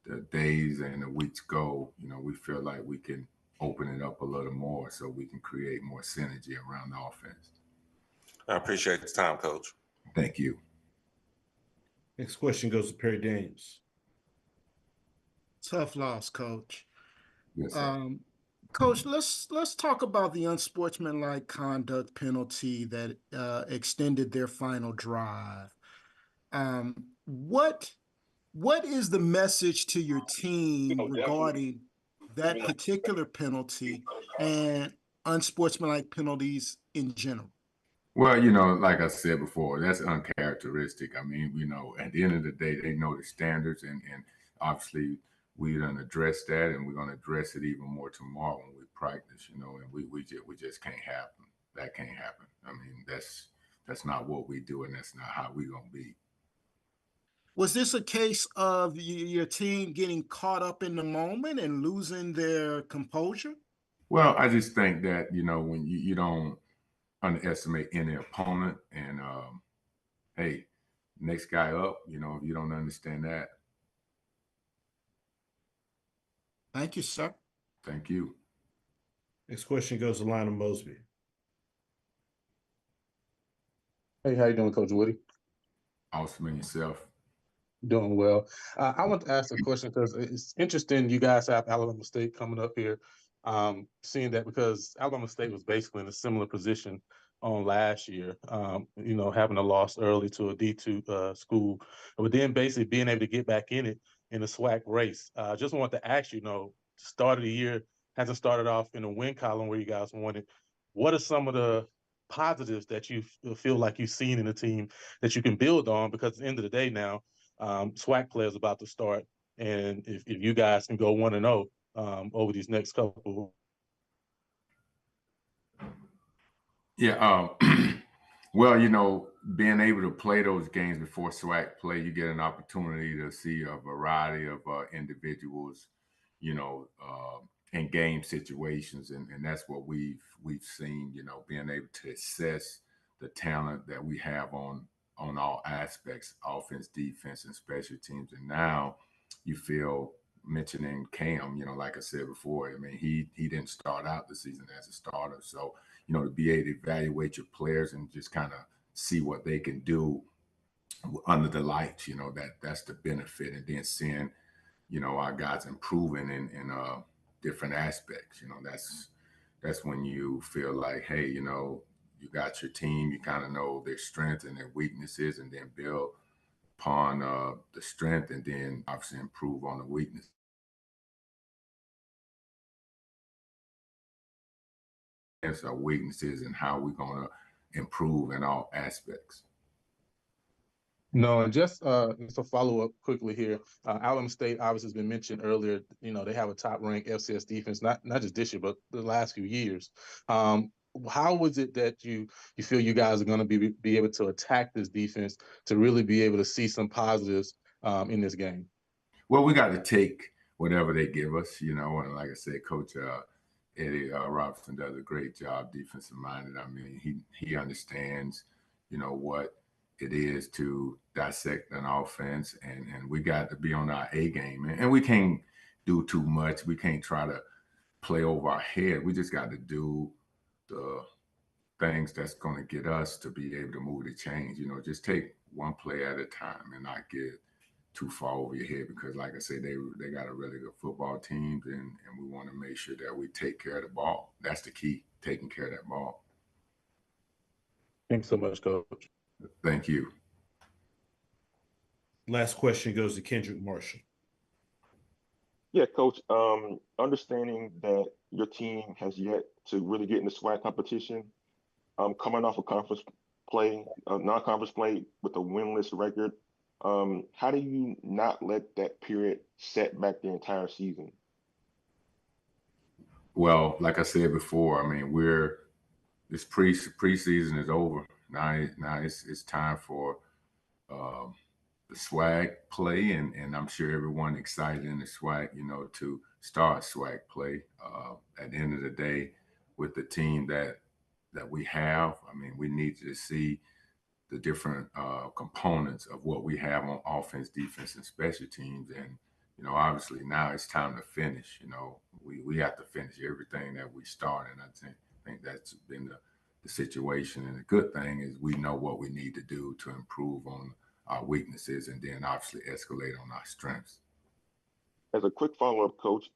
the days and the weeks go, we feel like we can open it up a little more so we can create more synergy around the offense. I appreciate the time, Coach. Thank you. Next question goes to Perry Daniels. Tough loss, Coach. Yes, sir. Coach, let's talk about the unsportsmanlike conduct penalty that extended their final drive. What is the message to your team regarding that particular penalty and unsportsmanlike penalties in general? Well, like I said before, that's uncharacteristic. at the end of the day, they know the standards, and obviously we done address that, and we're going to address it even more tomorrow when we practice, and we just can't happen. That can't happen. That's not what we do, and that's not how we're going to be. Was this a case of your team getting caught up in the moment and losing their composure? Well, I just think that, when you don't underestimate any opponent, and hey, next guy up, if you don't understand that. Thank you, sir. Thank you. Next question goes to Lionel Mosby. Hey, how you doing, Coach Woodie? Awesome. And yourself? Doing well. I want to ask a question because it's interesting you guys have Alabama State coming up here, seeing that because Alabama State was basically in a similar position on last year, having a loss early to a D2 school, but then basically being able to get back in it in the SWAC race. Just wanted to ask you, start of the year hasn't started off in a win column where you guys wanted. What are some of the positives that you feel like you've seen in the team that you can build on? Because at the end of the day now, SWAC play is about to start, and if you guys can go 1-0 over these next couple. Yeah. Well, being able to play those games before SWAC play, you get an opportunity to see a variety of individuals, in game situations, and that's what we've seen. Being able to assess the talent that we have on all aspects, offense, defense, and special teams. And now you feel, mentioning Cam, like I said before, he didn't start out the season as a starter. So, to be able to evaluate your players and just kind of see what they can do under the lights, that's the benefit. And then seeing, our guys improving in different aspects, that's when you feel like, hey, you got your team, you kind of know their strengths and their weaknesses, and then build upon the strength, and then obviously improve on the weakness. It's our weaknesses and how we're going to improve in all aspects. No, and just a follow-up quickly here. Alabama State obviously has been mentioned earlier. They have a top-ranked FCS defense, not just this year, but the last few years. how was it that you feel you guys are going to be able to attack this defense to really be able to see some positives in this game? Well, we got to take whatever they give us, you know, and like I said, Coach Eddie Robinson does a great job defensive minded. I mean, he understands, you know, what it is to dissect an offense, and we got to be on our A game, and we can't do too much. We can't try to play over our head. We just got to do the things that's going to get us to be able to move the chains. You know, just take one play at a time and not get too far over your head, because like I said, they got a really good football team, and we want to make sure that we take care of the ball. That's the key, taking care of that ball. Thanks so much, Coach. Thank you. Last question goes to Kendrick Marshall. Yeah, Coach. Understanding that your team has yet to really get in the SWAC competition, coming off a conference play, non-conference play with a winless record, how do you not let that period set back the entire season? Well, like I said before, I mean, this preseason is over. Now it's time for the SWAC play, and I'm sure everyone excited in the SWAC, you know, to start SWAC play. At the end of the day, with the team that we have, I mean, we need to see the different components of what we have on offense, defense, and special teams. And, you know, obviously now it's time to finish. You know, we have to finish everything that we started. And I think that's been the situation. And the good thing is we know what we need to do to improve on our weaknesses, and then obviously escalate on our strengths. As a quick follow-up, Coach,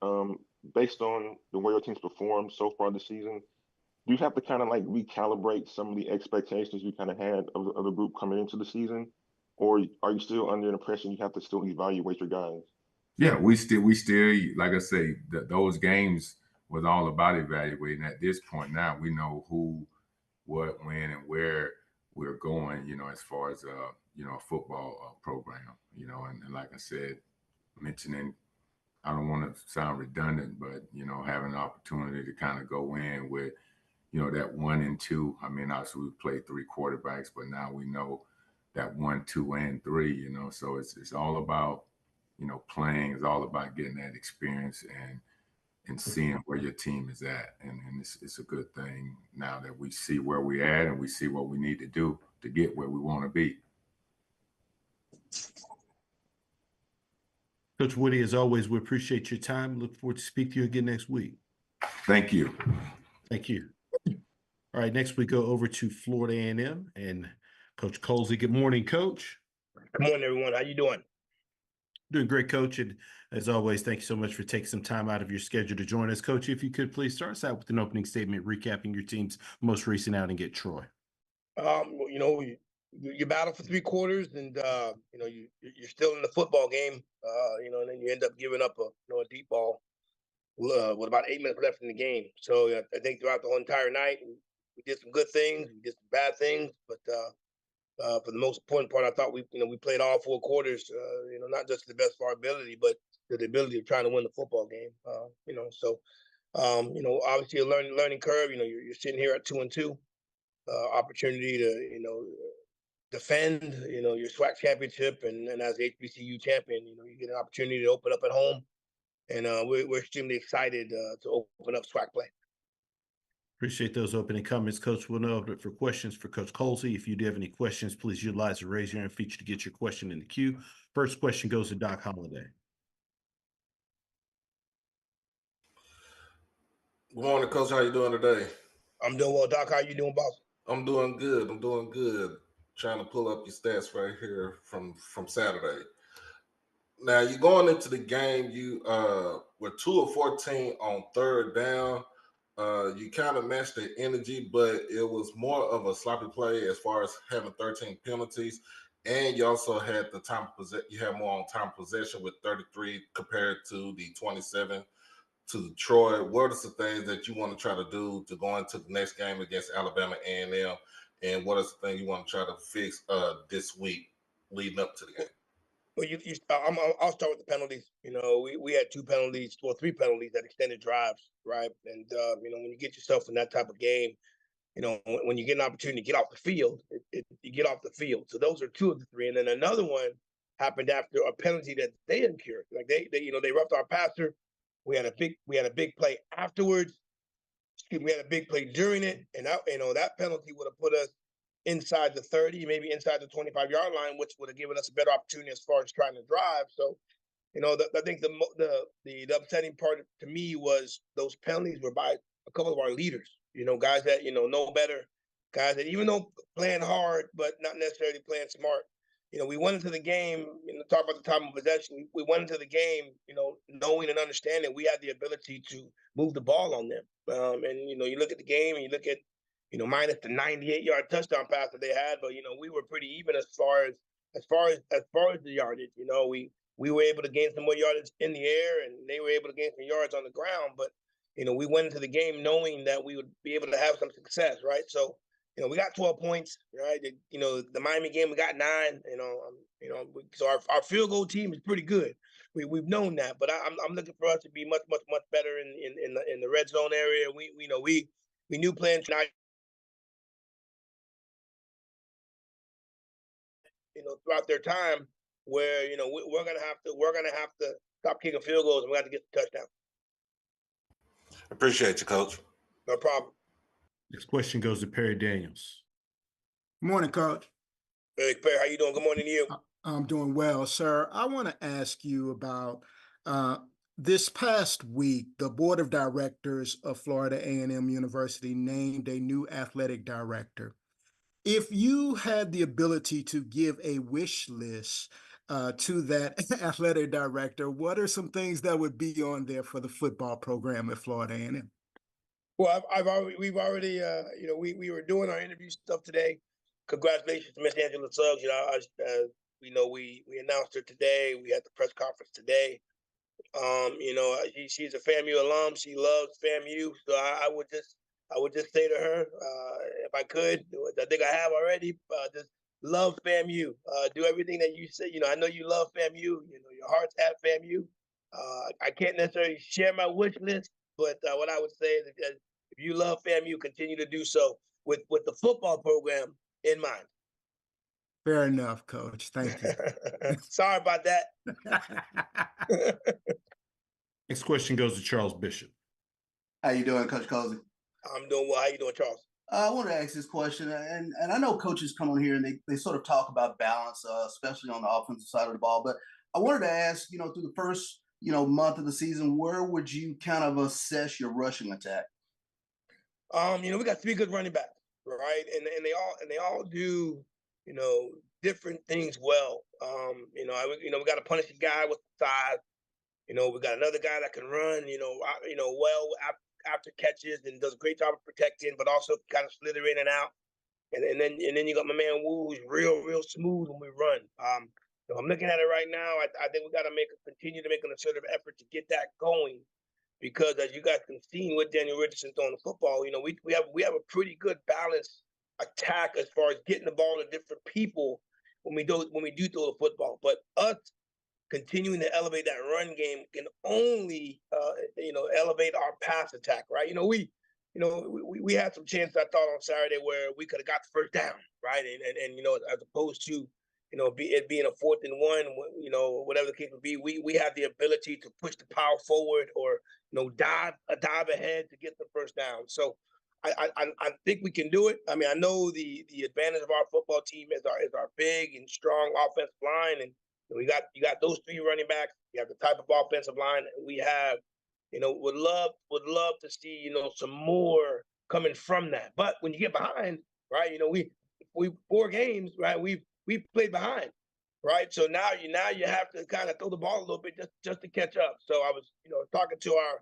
based on the way your team's performed so far this season, do you have to kind of like recalibrate some of the expectations you kind of had of the group coming into the season, or are you still under the impression you have to still evaluate your guys? Yeah, we still, like I say, those games was all about evaluating. At this point now, we know who, what, when, and where we're going, you know, as far as you know, a football program, you know, and like I said, mentioning, I don't want to sound redundant, but, you know, having an opportunity to kind of go in with, you know, that 1 and 2. I mean, obviously we played 3 quarterbacks, but now we know that 1, 2, and 3, you know, so it's all about, you know, playing. It's all about getting that experience and seeing where your team is at. And it's a good thing now that we see where we're at and we see what we need to do to get where we want to be. Coach Woodie, as always, we appreciate your time. Look forward to speak to you again next week. Thank you. Thank you. All right, next we go over to Florida A&M and Coach Colzie. Good morning, Coach. Good morning, everyone. How you doing? Doing great, Coach. And as always, thank you so much for taking some time out of your schedule to join us. Coach, if you could please start us out with an opening statement recapping your team's most recent outing at Troy. You know, you battle for 3 quarters, and you know you're still in the football game. You know, and then you end up giving up a deep ball with about 8 minutes left in the game. So I think throughout the whole entire night, we did some good things, we did some bad things, but for the most important part, I thought we played all 4 quarters. You know, not just to the best of our ability, but to the ability of trying to win the football game. You know, so you know, obviously a learning curve. You know, you're sitting here at 2-2. Opportunity to defend your SWAC championship, and as the HBCU champion, you get an opportunity to open up at home, and we're extremely excited to open up SWAC play. Appreciate those opening comments, Coach. We'll now open it for questions for Coach Colzie. If you do have any questions, please utilize the raise your hand feature to get your question in the queue. First question goes to Doc Holliday. Good morning, Coach. How you doing today? I'm doing well, Doc. How you doing, boss? I'm doing good. I'm doing good. Trying to pull up your stats right here from Saturday. Now you're going into the game. You were 2 of 14 on 3rd down. You kind of matched the energy, but it was more of a sloppy play as far as having 13 penalties, and you also had the time possession. You had more on time possession with 33 compared to the 27 to Troy. What are some things that you want to try to do to go into the next game against Alabama A&M, and what are some things you want to try to fix this week leading up to the game? Well, I'll start with the penalties. We had 2 penalties or 3 penalties that extended drives, right? And when you get yourself in that type of game, when you get an opportunity to get off the field, you get off the field. So those are two of the three. And then another one happened after a penalty that they incurred. Like they roughed our passer. We had a big play afterwards. We had a big play during it, and that penalty would have put us inside the 30, maybe inside the 25-yard line, which would have given us a better opportunity as far as trying to drive. So, I think the upsetting part to me was those penalties were by a couple of our leaders. Guys that know better, guys that even though playing hard but not necessarily playing smart. We went into the game. Talk about the time of possession. We went into the game, knowing and understanding we had the ability to move the ball on them. And you look at the game and you look at, minus the 98-yard touchdown pass that they had, but we were pretty even as far as the yardage. We were able to gain some more yardage in the air, and they were able to gain some yards on the ground. But we went into the game knowing that we would be able to have some success, right? So. We got 12 points, right? The Miami game, we got 9. So our field goal team is pretty good. We've known that, but I'm looking for us to be much better in the red zone area. We knew playing tonight. Throughout their time, where we're gonna have to stop kicking field goals and we have to get the touchdown. Appreciate you, Coach. No problem. Next question goes to Perry Daniels. Morning, Coach. Hey, Perry, how you doing? Good morning to you. I'm doing well, sir. I want to ask you about this past week. The board of directors of Florida A&M University named a new athletic director. If you had the ability to give a wish list to that athletic director, what are some things that would be on there for the football program at Florida A&M? Well, we were doing our interview stuff today. Congratulations to Miss Angela Suggs. We announced her today. We had the press conference today. She's a FAMU alum. She loves FAMU. So I would just say to her, if I could, I think I have already, just love FAMU. Do everything that you say. I know you love FAMU. Your heart's at FAMU. I can't necessarily share my wish list, but what I would say is that if you love FAMU, continue to do so with the football program in mind. Fair enough, Coach. Thank you. Sorry about that. Next question goes to Charles Bishop. How you doing, Coach Colzie? I'm doing well. How you doing, Charles? I want to ask this question, and I know coaches come on here and they sort of talk about balance, especially on the offensive side of the ball. But I wanted to ask, through the first, month of the season, where would you kind of assess your rushing attack? We got 3 good running backs, right? And they all do, different things well. We got to punish a guy with size. We got another guy that can run, well after catches and does a great job of protecting, but also kind of slither in and out. And then you got my man Wu, who's real smooth when we run. I'm looking at it right now. I think we got to continue to make an assertive effort to get that going, because as you guys can see with Daniel Richardson throwing the football, we have a pretty good balanced attack as far as getting the ball to different people when we do throw the football. But us continuing to elevate that run game can only elevate our pass attack, right? We had some chances, I thought, on Saturday where we could have got the first down, right? And as opposed to it being a 4th and 1, whatever the case would be, we have the ability to push the power forward or dive ahead to get the first down. So I think we can do it. I mean, I know the advantage of our football team is our big and strong offensive line, and you got those 3 running backs. You have the type of offensive line that we have. Would love to see some more coming from that. But when you get behind, right? We 4 games, right? We've played behind, right? So now you have to kind of throw the ball a little bit just to catch up. So I was talking to our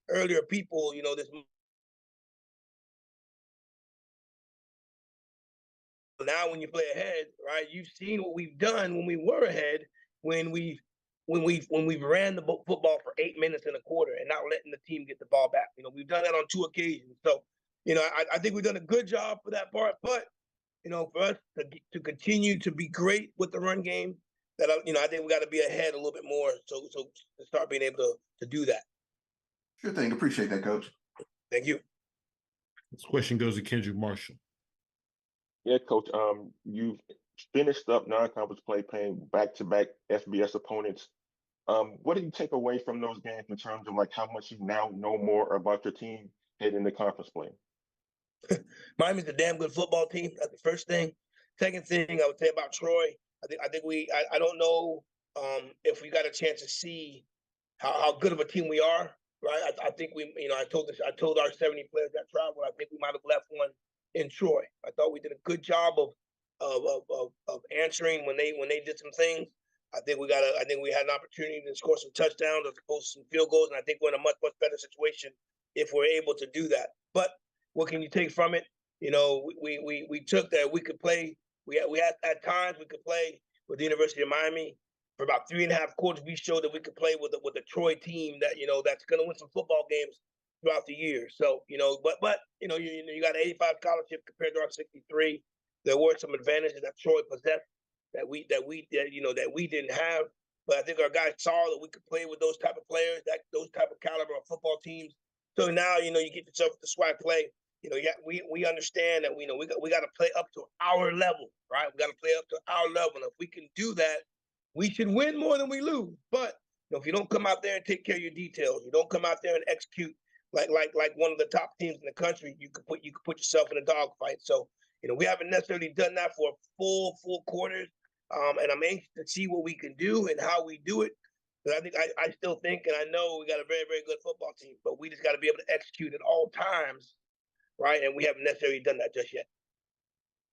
earlier people, this. Now, when you play ahead, right? You've seen what we've done when we were ahead, when we've ran the football for 8 minutes in a quarter and not letting the team get the ball back. We've done that on 2 occasions. So, I think we've done a good job for that part. But, for us to continue to be great with the run game, that I think we got to be ahead a little bit more. So to start being able to do that. Sure thing. Appreciate that, Coach. Thank you. This question goes to Kendrick Marshall. Yeah, Coach. You've finished up non-conference play, playing back-to-back FBS opponents. What did you take away from those games in terms of like how much you now know more about your team heading into conference play? Miami's a damn good football team. That's the first thing. Second thing I would say about Troy, I don't know if we got a chance to see how good of a team we are. Right. I think I told our 70 players that traveled, I think we might have left one in Troy. I thought we did a good job of answering when they did some things. I think we had an opportunity to score some touchdowns as opposed to some field goals, and I think we're in a much better situation if we're able to do that. But what can you take from it? We took that we could play. We had at times we could play with the University of Miami. For about 3.5 quarters, we showed that we could play with a Troy team that that's going to win some football games throughout the year. So you got an 85 scholarship compared to our 63. There were some advantages that Troy possessed that we didn't have. But I think our guys saw that we could play with those type of players, those type of caliber of football teams. So now you get yourself to SWAC play. We understand that we got to play up to our level, right? We got to play up to our level. And if we can do that, we should win more than we lose. But if you don't come out there and take care of your details, you don't come out there and execute like one of the top teams in the country, you could put yourself in a dogfight. So we haven't necessarily done that for full quarters, and I'm anxious to see what we can do and how we do it. But I still think, and I know we got a very, very good football team, but we just got to be able to execute at all times, right? And we haven't necessarily done that just yet.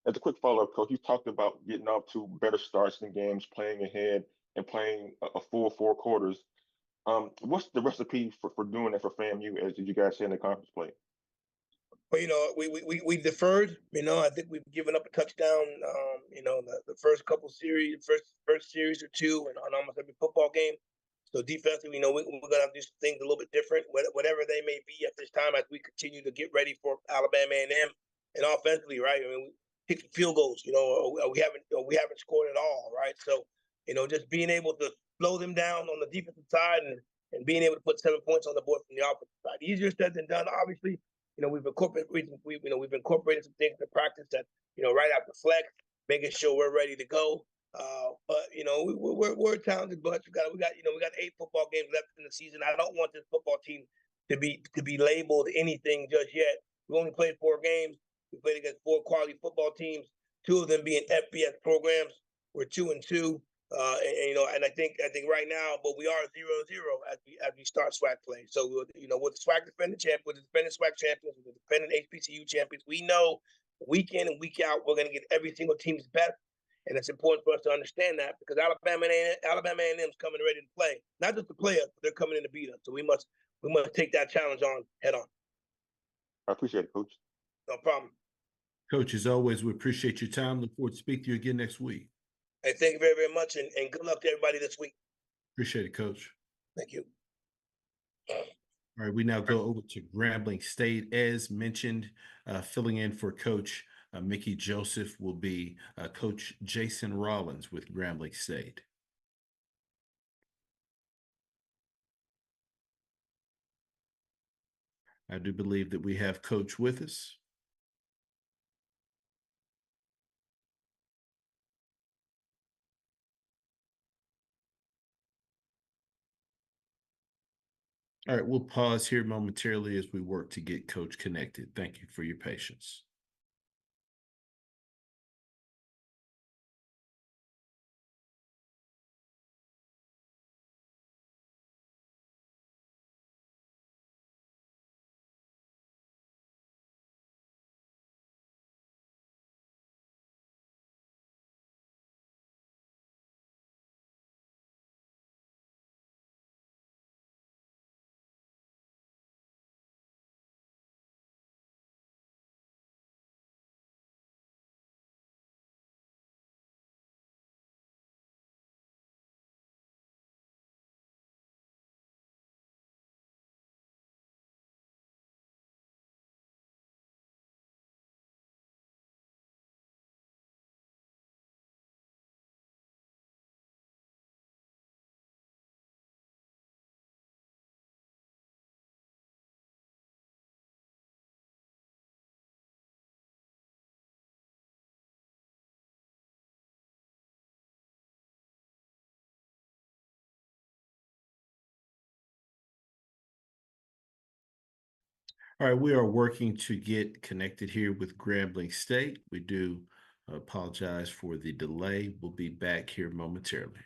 As a quick follow-up, Coach, you talked about getting off to better starts in games, playing ahead, and playing a full 4 quarters. What's the recipe for doing that for FAMU, as you guys say in the conference play? Well, we deferred. I think we've given up a touchdown. The first couple series, first series or two, and on almost every football game. So defensively, we're gonna have to do some things a little bit different, whatever they may be at this time, as we continue to get ready for Alabama A&M. And offensively, right? I mean, we kick some field goals. We haven't scored at all, right? So, just being able to slow them down on the defensive side and being able to put 7 points on the board from the offensive side. Easier said than done, obviously. We've incorporated some things to practice that, right after flex, making sure we're ready to go. But we're a talented bunch. We got 8 football games left in the season. I don't want this football team to be labeled anything just yet. We only played 4 games. We played against 4 quality football teams, 2 of them being FBS programs. We're 2-2. And I think right now, but we are 0-0 as we start SWAC play. So with the SWAC defending champ, with the defending SWAC champions, with the defending HBCU champions, we know week in and week out we're going to get every single team's best, and it's important for us to understand that because Alabama A&M's coming ready to play, not just to play us, but they're coming in to beat us. So we must take that challenge on head on. I appreciate it, Coach. No problem. Coach, as always, we appreciate your time. Look forward to speaking to you again next week. Hey, thank you very, very much, and good luck to everybody this week. Appreciate it, Coach. Thank you. All right, we now go over to Grambling State. As mentioned, filling in for Coach Mickey Joseph will be Coach Jason Rollins with Grambling State. I do believe that we have Coach with us. All right, we'll pause here momentarily as we work to get Coach connected. Thank you for your patience. All right, we are working to get connected here with Grambling State. We do apologize for the delay. We'll be back here momentarily.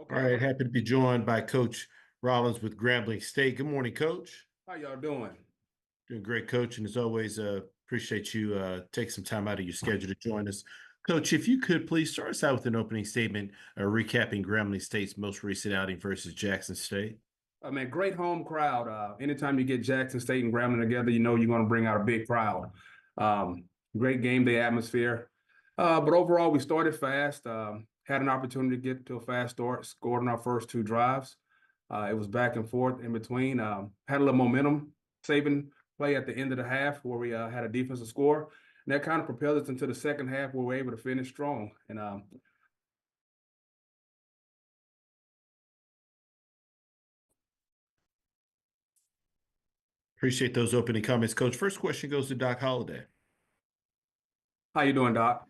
Okay. All right, happy to be joined by Coach Rollins with Grambling State. Good morning, Coach. How y'all doing? Doing great, Coach, and as always, appreciate you taking some time out of your schedule to join us. Coach, if you could please start us out with an opening statement, recapping Grambling State's most recent outing versus Jackson State. I mean, great home crowd. Anytime you get Jackson State and Grambling together, you know you're going to bring out a big crowd. Great game day atmosphere. But overall, we started fast. Had an opportunity to get to a fast start, scored on our first two drives. It was back and forth in between. Had a little momentum, saving play at the end of the half where we had a defensive score. And that kind of propelled us into the second half where we were able to finish strong. And Appreciate those opening comments, Coach. First question goes to Doc Holliday. How you doing, Doc?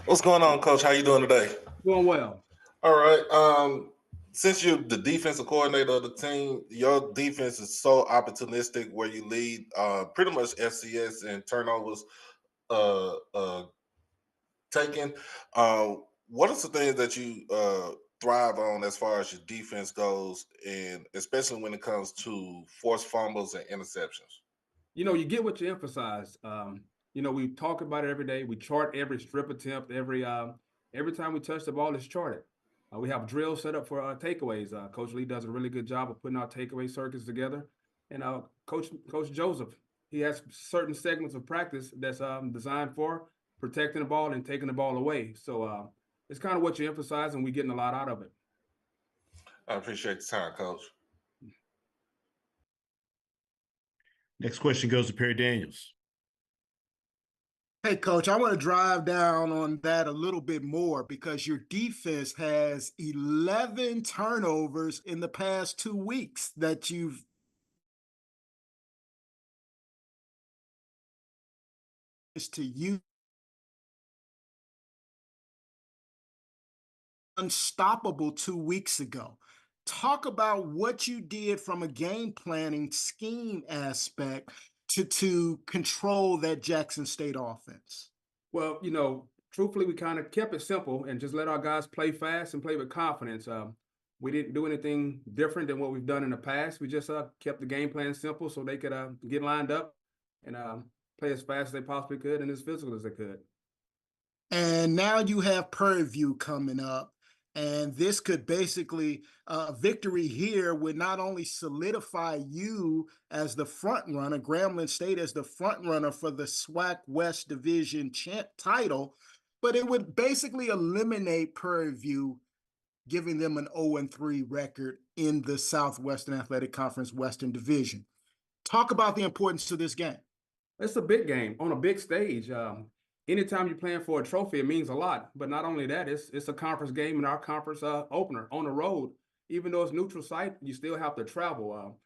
What's going on, Coach? How you doing today? Doing well. All right. Since you're the defensive coordinator of the team, your defense is so opportunistic where you lead pretty much FCS and turnovers taken. What are some things that you thrive on as far as your defense goes, and especially when it comes to forced fumbles and interceptions? You know, you get what you emphasize. You know, we talk about it every day. We chart every strip attempt, every time we touch the ball, it's charted. We have drills set up for takeaways. Coach Lee does a really good job of putting our takeaway circuits together. And Coach Joseph, he has certain segments of practice that's designed for protecting the ball and taking the ball away. So it's kind of what you emphasize, and we're getting a lot out of it. I appreciate the time, Coach. Next question goes to Perry Daniels. Hey, Coach, I want to drive down on that a little bit more because your defense has 11 turnovers in the past 2 weeks that you've to use. Unstoppable 2 weeks ago. Talk about what you did from a game planning scheme aspect to control that Jackson State offense. Well, you know, truthfully, we kind of kept it simple and just let our guys play fast and play with confidence. We didn't do anything different than what we've done in the past. We just kept the game plan simple so they could get lined up and play as fast as they possibly could and as physical as they could. And now you have Prairie View coming up. And this could basically, victory here would not only solidify you as the front runner, Grambling State as the front runner for the SWAC West Division title, but it would basically eliminate Prairie View, giving them an 0-3 record in the Southwestern Athletic Conference Western Division. Talk about the importance of this game. It's a big game on a big stage. anytime you're playing for a trophy, it means a lot. But not only that, it's a conference game in our conference opener on the road. Even though it's neutral site, you still have to travel.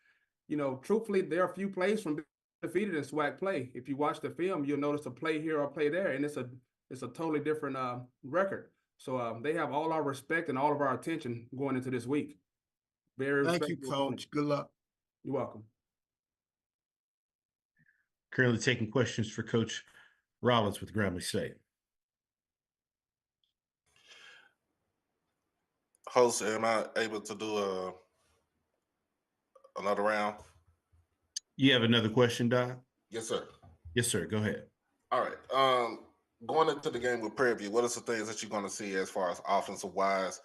Truthfully, there are a few plays from being defeated in SWAC play. If you watch the film, you'll notice a play here or a play there, and it's a totally different record. So they have all our respect and all of our attention going into this week. Very Thank you, respectful opponent. Coach. Good luck. You're welcome. Currently taking questions for Coach Rollins with Grambling State. Host, am I able to do another round? You have another question, Doc? Yes, sir. Yes, sir. Go ahead. All right. Going into the game with Prairie, what are some things that you're going to see as far as offensive wise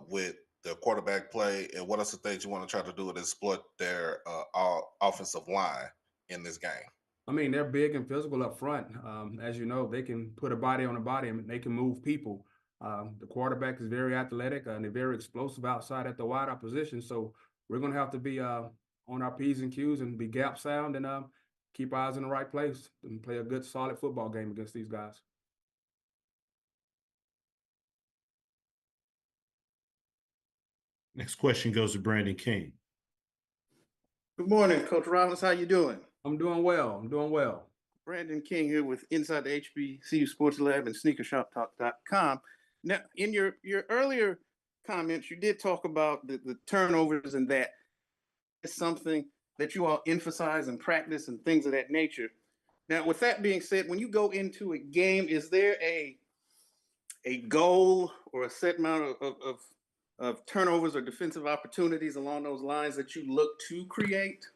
with the quarterback play, and what are some things you want to try to do to exploit their offensive line in this game? I mean, they're big and physical up front. As you know, they can put a body on a body and they can move people. The quarterback is very athletic and they're very explosive outside at the wideout position. So we're going to have to be on our P's and Q's and be gap sound and keep eyes in the right place and play a good, solid football game against these guys. Next question goes to Brandon King. Good morning, Coach Rollins. How you doing? I'm doing well. I'm doing well. Brandon King here with Inside the HBCU Sports Lab and SneakerShopTalk.com. Now, in your earlier comments, you did talk about the turnovers and that is something that you all emphasize and practice and things of that nature. Now, with that being said, when you go into a game, is there a goal or a set amount of turnovers or defensive opportunities along those lines that you look to create?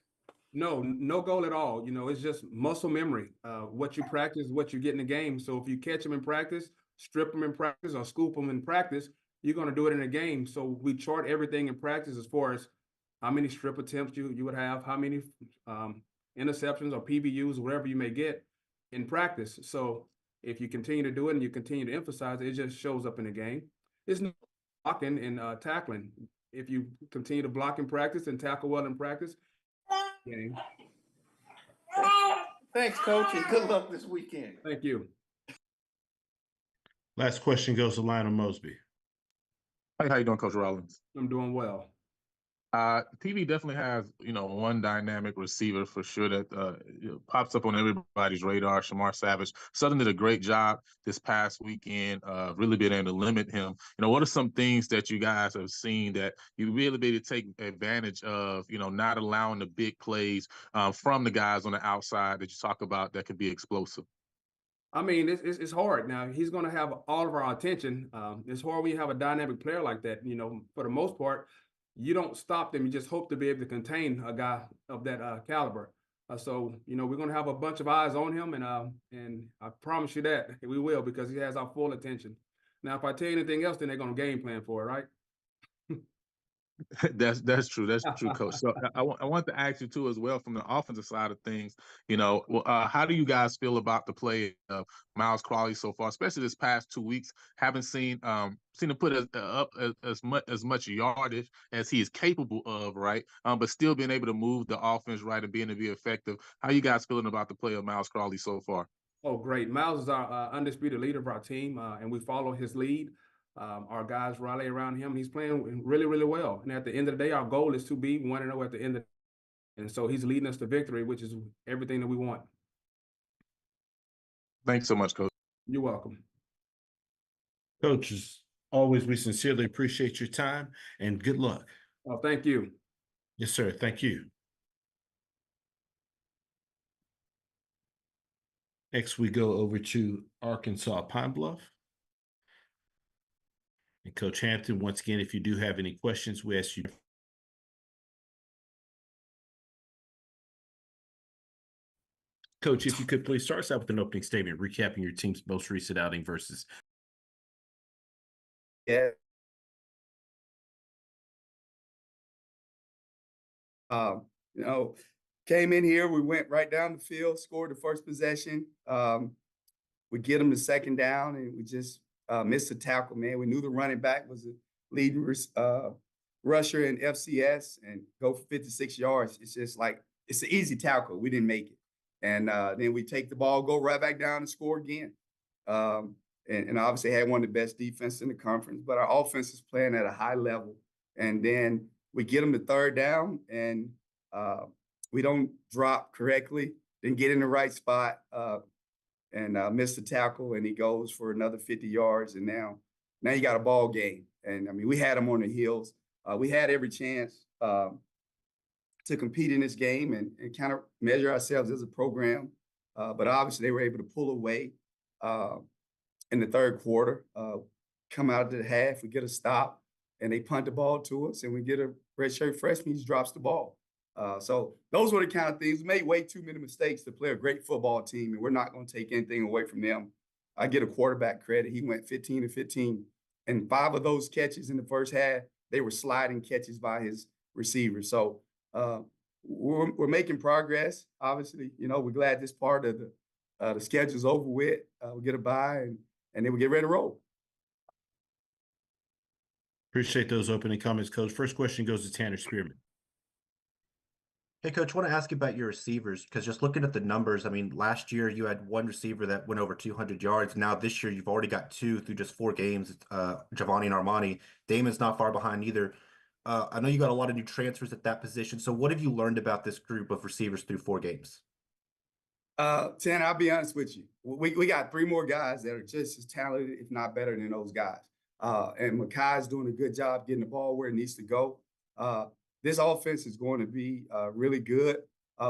No goal at all. It's just muscle memory. What you practice, what you get in the game. So if you catch them in practice, strip them in practice, or scoop them in practice, you're going to do it in a game. So we chart everything in practice as far as how many strip attempts you would have, how many interceptions or PBUs, whatever you may get in practice. So if you continue to do it and you continue to emphasize it, it just shows up in the game. It's not blocking and tackling. If you continue to block in practice and tackle well in practice, game. Thanks, Coach, and good luck this weekend. Thank you. Last question goes to Lionel Mosby. Hey, how you doing, Coach Rollins? I'm doing well. TV definitely has, one dynamic receiver for sure that pops up on everybody's radar, Shamar Savage. Southern did a great job this past weekend, really being able to limit him. What are some things that you guys have seen that you really be able to take advantage of, not allowing the big plays from the guys on the outside that you talk about that could be explosive? I mean, it's hard. Now, he's going to have all of our attention. It's hard when you have a dynamic player like that. For the most part, you don't stop them. You just hope to be able to contain a guy of that caliber. So, we're going to have a bunch of eyes on him, and I promise you that we will, because he has our full attention. Now, if I tell you anything else, then they're going to game plan for it, right? That's true. That's true, Coach. So I want to ask you too, as well, from the offensive side of things. How do you guys feel about the play of Miles Crawley so far, especially this past 2 weeks? Haven't seen him put up as much yardage as he is capable of, right? But still being able to move the offense right and being able to be effective. How you guys feeling about the play of Miles Crawley so far? Oh, great. Miles is our undisputed leader of our team, and we follow his lead. Our guys rally around him. He's playing really, really well. And at the end of the day, our goal is to be 1-0 at the end of the And so he's leading us to victory, which is everything that we want. Thanks so much, Coach. You're welcome. Coach, as always, we sincerely appreciate your time and good luck. Oh, thank you. Yes, sir. Thank you. Next, we go over to Arkansas Pine Bluff. And Coach Hampton, once again, if you do have any questions, we ask you. Coach, if you could please start us out with an opening statement, recapping your team's most recent outing versus. Yeah. Came in here, we went right down the field, scored the first possession. We get them the second down, and we just missed a tackle, man. We knew the running back was a leading rusher in FCS and go for 56 yards. It's just like, it's an easy tackle. We didn't make it. And then we take the ball, go right back down and score again. and obviously had one of the best defenses in the conference, but our offense is playing at a high level. And then we get them to third down, and we don't drop correctly, then get in the right spot and miss the tackle, and he goes for another 50 yards. And now you got a ball game. And I mean, we had them on the heels. We had every chance to compete in this game and kind of measure ourselves as a program. But obviously they were able to pull away in the third quarter, come out of the half, we get a stop, and they punt the ball to us, and we get a redshirt freshman, he just drops the ball. So those were the kind of things. We made way too many mistakes to play a great football team, and we're not going to take anything away from them. I get a quarterback credit. He went 15 of 15, and 5 of those catches in the first half, they were sliding catches by his receivers. So we're making progress. Obviously, we're glad this part of the schedule's over with. We get a bye, and then we get ready to roll. Appreciate those opening comments, Coach. First question goes to Tanner Spearman. Hey, Coach, I want to ask you about your receivers, because just looking at the numbers, I mean, last year you had one receiver that went over 200 yards. Now this year you've already got 2 through just 4 games, Giovanni and Armani. Damon's not far behind either. I know you got a lot of new transfers at that position. So what have you learned about this group of receivers through 4 games? Tanner, I'll be honest with you. We got 3 more guys that are just as talented, if not better than those guys. And Makai's doing a good job getting the ball where it needs to go. This offense is going to be really good.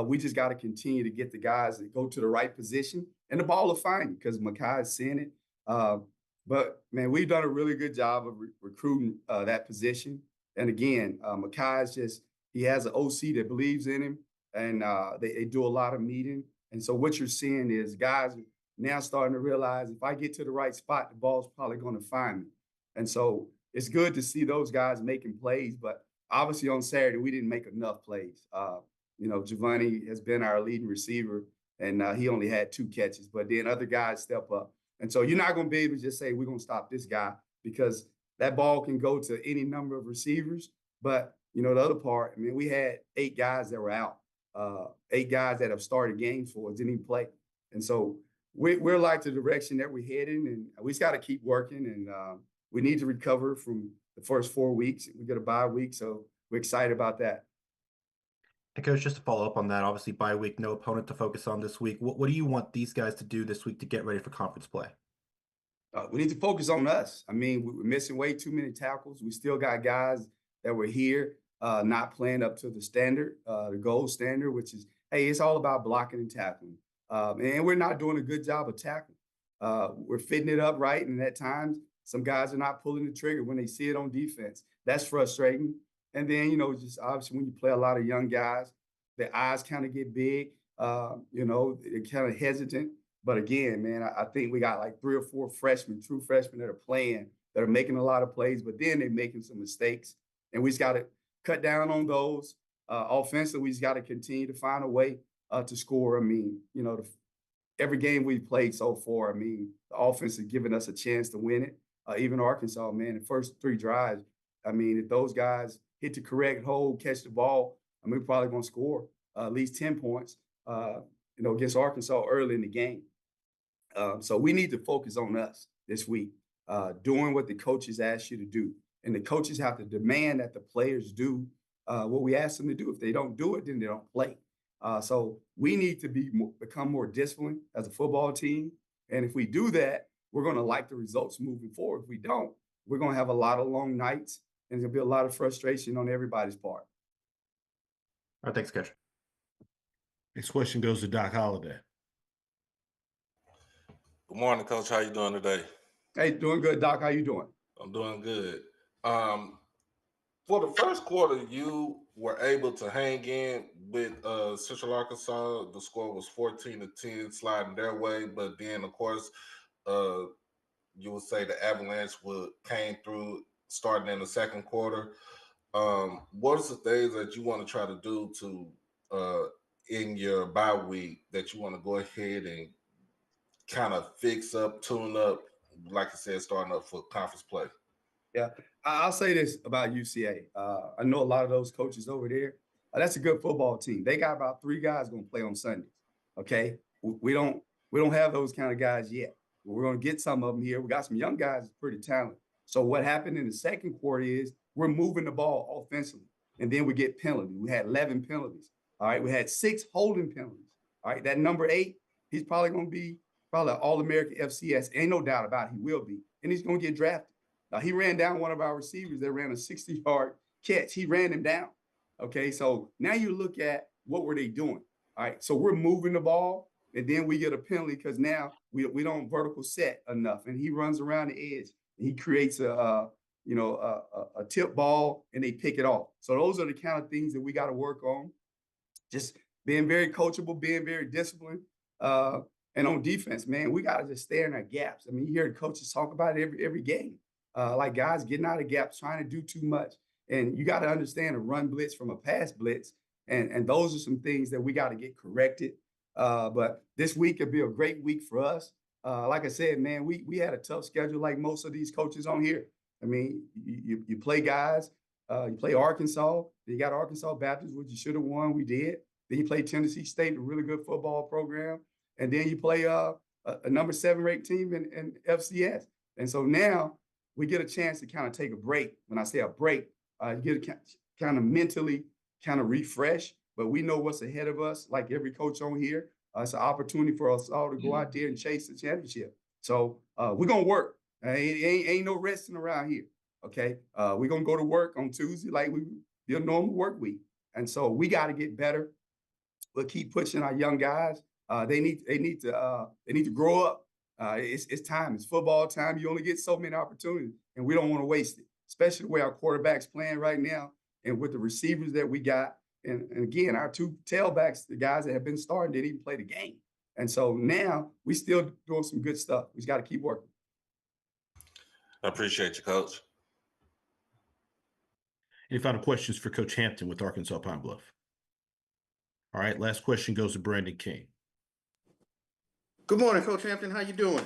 We just got to continue to get the guys that go to the right position, and the ball will find you because Makai is seeing it. But, man, we've done a really good job of recruiting that position. And, again, Makai he has an OC that believes in him, and they do a lot of meeting. And so what you're seeing is guys now starting to realize if I get to the right spot, the ball's probably going to find me. And so it's good to see those guys making plays, but obviously on Saturday, we didn't make enough plays. Giovanni has been our leading receiver, and he only had 2 catches, but then other guys step up. And so you're not going to be able to just say, we're going to stop this guy, because that ball can go to any number of receivers. But, the other part, I mean, we had 8 guys that were out, 8 guys that have started games for us, didn't even play. And so we're like the direction that we're heading, and we just got to keep working, and we need to recover from the first 4 weeks. We get a bye week, so we're excited about that. And Coach, just to follow up on that, obviously bye week, no opponent to focus on this week. What do you want these guys to do this week to get ready for conference play? We need to focus on us. I mean, we're missing way too many tackles. We still got guys that were here not playing up to the standard, the gold standard, which is, hey, it's all about blocking and tackling. And we're not doing a good job of tackling. We're fitting it up right, and at times some guys are not pulling the trigger when they see it on defense. That's frustrating. And then, just obviously when you play a lot of young guys, their eyes kind of get big, they're kind of hesitant. But again, man, I think we got like 3 or 4 true freshmen that are playing, that are making a lot of plays, but then they're making some mistakes. And we just got to cut down on those. Offensively, we just got to continue to find a way to score. I mean, every game we've played so far, I mean, the offense has given us a chance to win it. Even Arkansas, man, the first 3 drives, I mean, if those guys hit the correct hole, catch the ball, I mean, we're probably going to score at least 10 points, against Arkansas early in the game. So we need to focus on us this week, doing what the coaches ask you to do. And the coaches have to demand that the players do what we ask them to do. If they don't do it, then they don't play. So we need to become more disciplined as a football team. And if we do that, we're going to like the results moving forward. If we don't, we're going to have a lot of long nights, and there's going to be a lot of frustration on everybody's part. All right, thanks, Coach. Next question goes to Doc Holliday. Good morning, Coach. How you doing today? Hey, doing good, Doc. How you doing? I'm doing good. For the first quarter, you were able to hang in with Central Arkansas. The score was 14-10, sliding their way. But then, of course, you would say the Avalanche came through starting in the second quarter. What are the things that you want to try to do to in your bye week that you want to go ahead and kind of fix up, tune up, like I said, starting up for conference play? Yeah, I'll say this about UCA. I know a lot of those coaches over there. That's a good football team. They got about 3 guys going to play on Sundays. Okay, we don't have those kind of guys yet. We're going to get some of them here. We got some young guys pretty talented. So what happened in the second quarter is we're moving the ball offensively, and then we get penalties. We had 11 penalties. All right, we had 6 holding penalties. All right, that number 8, he's probably going to be probably an All-American FCS. Ain't no doubt about it, he will be, and he's going to get drafted. He ran down one of our receivers that ran a 60-yard catch. He ran him down. Okay, so now you look at what were they doing. All right, so we're moving the ball, and then we get a penalty because now we don't vertical set enough, and he runs around the edge. And he creates a tip ball, and they pick it off. So those are the kind of things that we got to work on. Just being very coachable, being very disciplined. And on defense, man, we got to just stay in our gaps. I mean, you hear the coaches talk about it every game. Like guys getting out of gaps, trying to do too much. And you got to understand a run blitz from a pass blitz. And those are some things that we got to get corrected. But this week could be a great week for us. Like I said, man, we had a tough schedule like most of these coaches on here. I mean, you play guys, you play Arkansas, you got Arkansas Baptist, which you should have won. We did. Then you play Tennessee State, a really good football program. And then you play a number 7 ranked team in FCS. And so now we get a chance to kind of take a break. When I say a break, you get a kind of mentally kind of refresh, but we know what's ahead of us, like every coach on here. It's an opportunity for us all to go out there and chase the championship. So we're going to work. Ain't no resting around here, okay? We're going to go to work on Tuesday like we do a normal work week. And so we got to get better. We'll keep pushing our young guys. They need to grow up. It's time. It's football time. You only get so many opportunities, and we don't want to waste it, especially the way our quarterback's playing right now and with the receivers that we got. And again, our 2 tailbacks, the guys that have been starting, didn't even play the game. And so now we still doing some good stuff. We just got to keep working. I appreciate you, Coach. Any final questions for Coach Hampton with Arkansas Pine Bluff? All right, last question goes to Brandon King. Good morning, Coach Hampton. How you doing?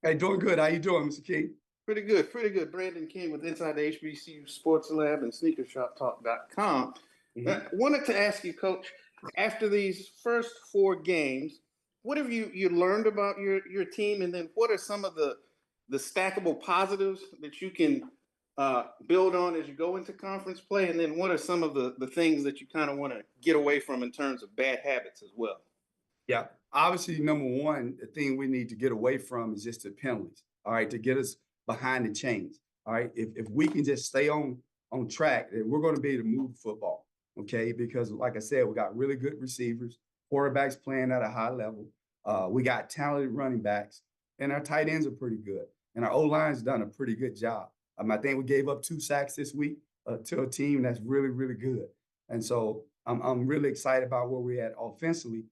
Hey, doing good. How you doing, Mr. King? Pretty good, pretty good. Brandon King with Inside the HBCU Sports Lab and SneakerShopTalk.com. I wanted to ask you, Coach, after these first 4 games, what have you learned about your team, and then what are some of the stackable positives that you can build on as you go into conference play, and then what are some of the things that you kind of want to get away from in terms of bad habits as well? Yeah, obviously, number one, the thing we need to get away from is just the penalties, all right, to get us behind the chains, all right? If we can just stay on track, then we're going to be able to move football, okay? Because like I said, we got really good receivers, quarterbacks playing at a high level. We got talented running backs, and our tight ends are pretty good. And our O-line's done a pretty good job. I think we gave up 2 sacks this week to a team that's really, really good. And so I'm really excited about where we're at offensively.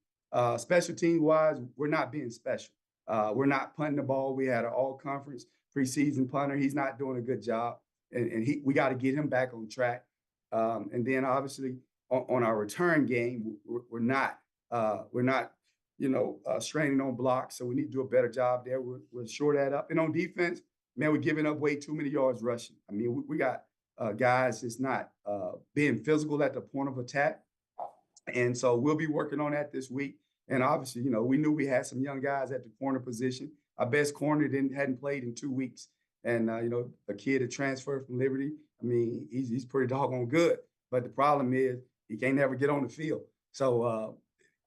Special team wise, we're not being special. We're not punting the ball. We had an all-conference preseason punter. He's not doing a good job, and we got to get him back on track. And then obviously on our return game, we're not straining on blocks. So we need to do a better job there. We'll shore that up. And on defense, man, we're giving up way too many yards rushing. I mean, we got guys that's not being physical at the point of attack. And so we'll be working on that this week. And obviously, we knew we had some young guys at the corner position. Our best corner hadn't played in 2 weeks. And, a kid that transferred from Liberty, I mean, he's pretty doggone good. But the problem is he can't never get on the field. So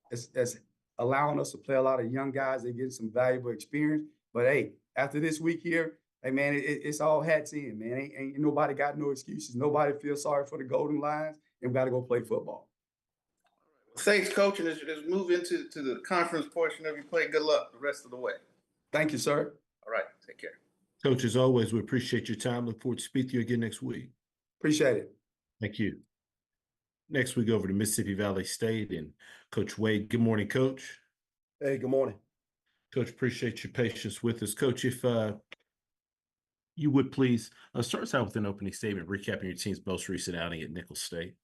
it's allowing us to play a lot of young guys that get some valuable experience. But, hey, after this week here, hey, man, it's all hats in, man. Ain't nobody got no excuses. Nobody feels sorry for the Golden Lions, and we got to go play football. Thanks, Coach. And let's move into the conference portion of your play. Good luck the rest of the way. Thank you, sir. All right. Take care. Coach, as always, we appreciate your time. Look forward to speaking to you again next week. Appreciate it. Thank you. Next, we go over to Mississippi Valley State and Coach Wade. Good morning, Coach. Hey, good morning. Coach, appreciate your patience with us. Coach, if you would please start us out with an opening statement, recapping your team's most recent outing at Nicholls State.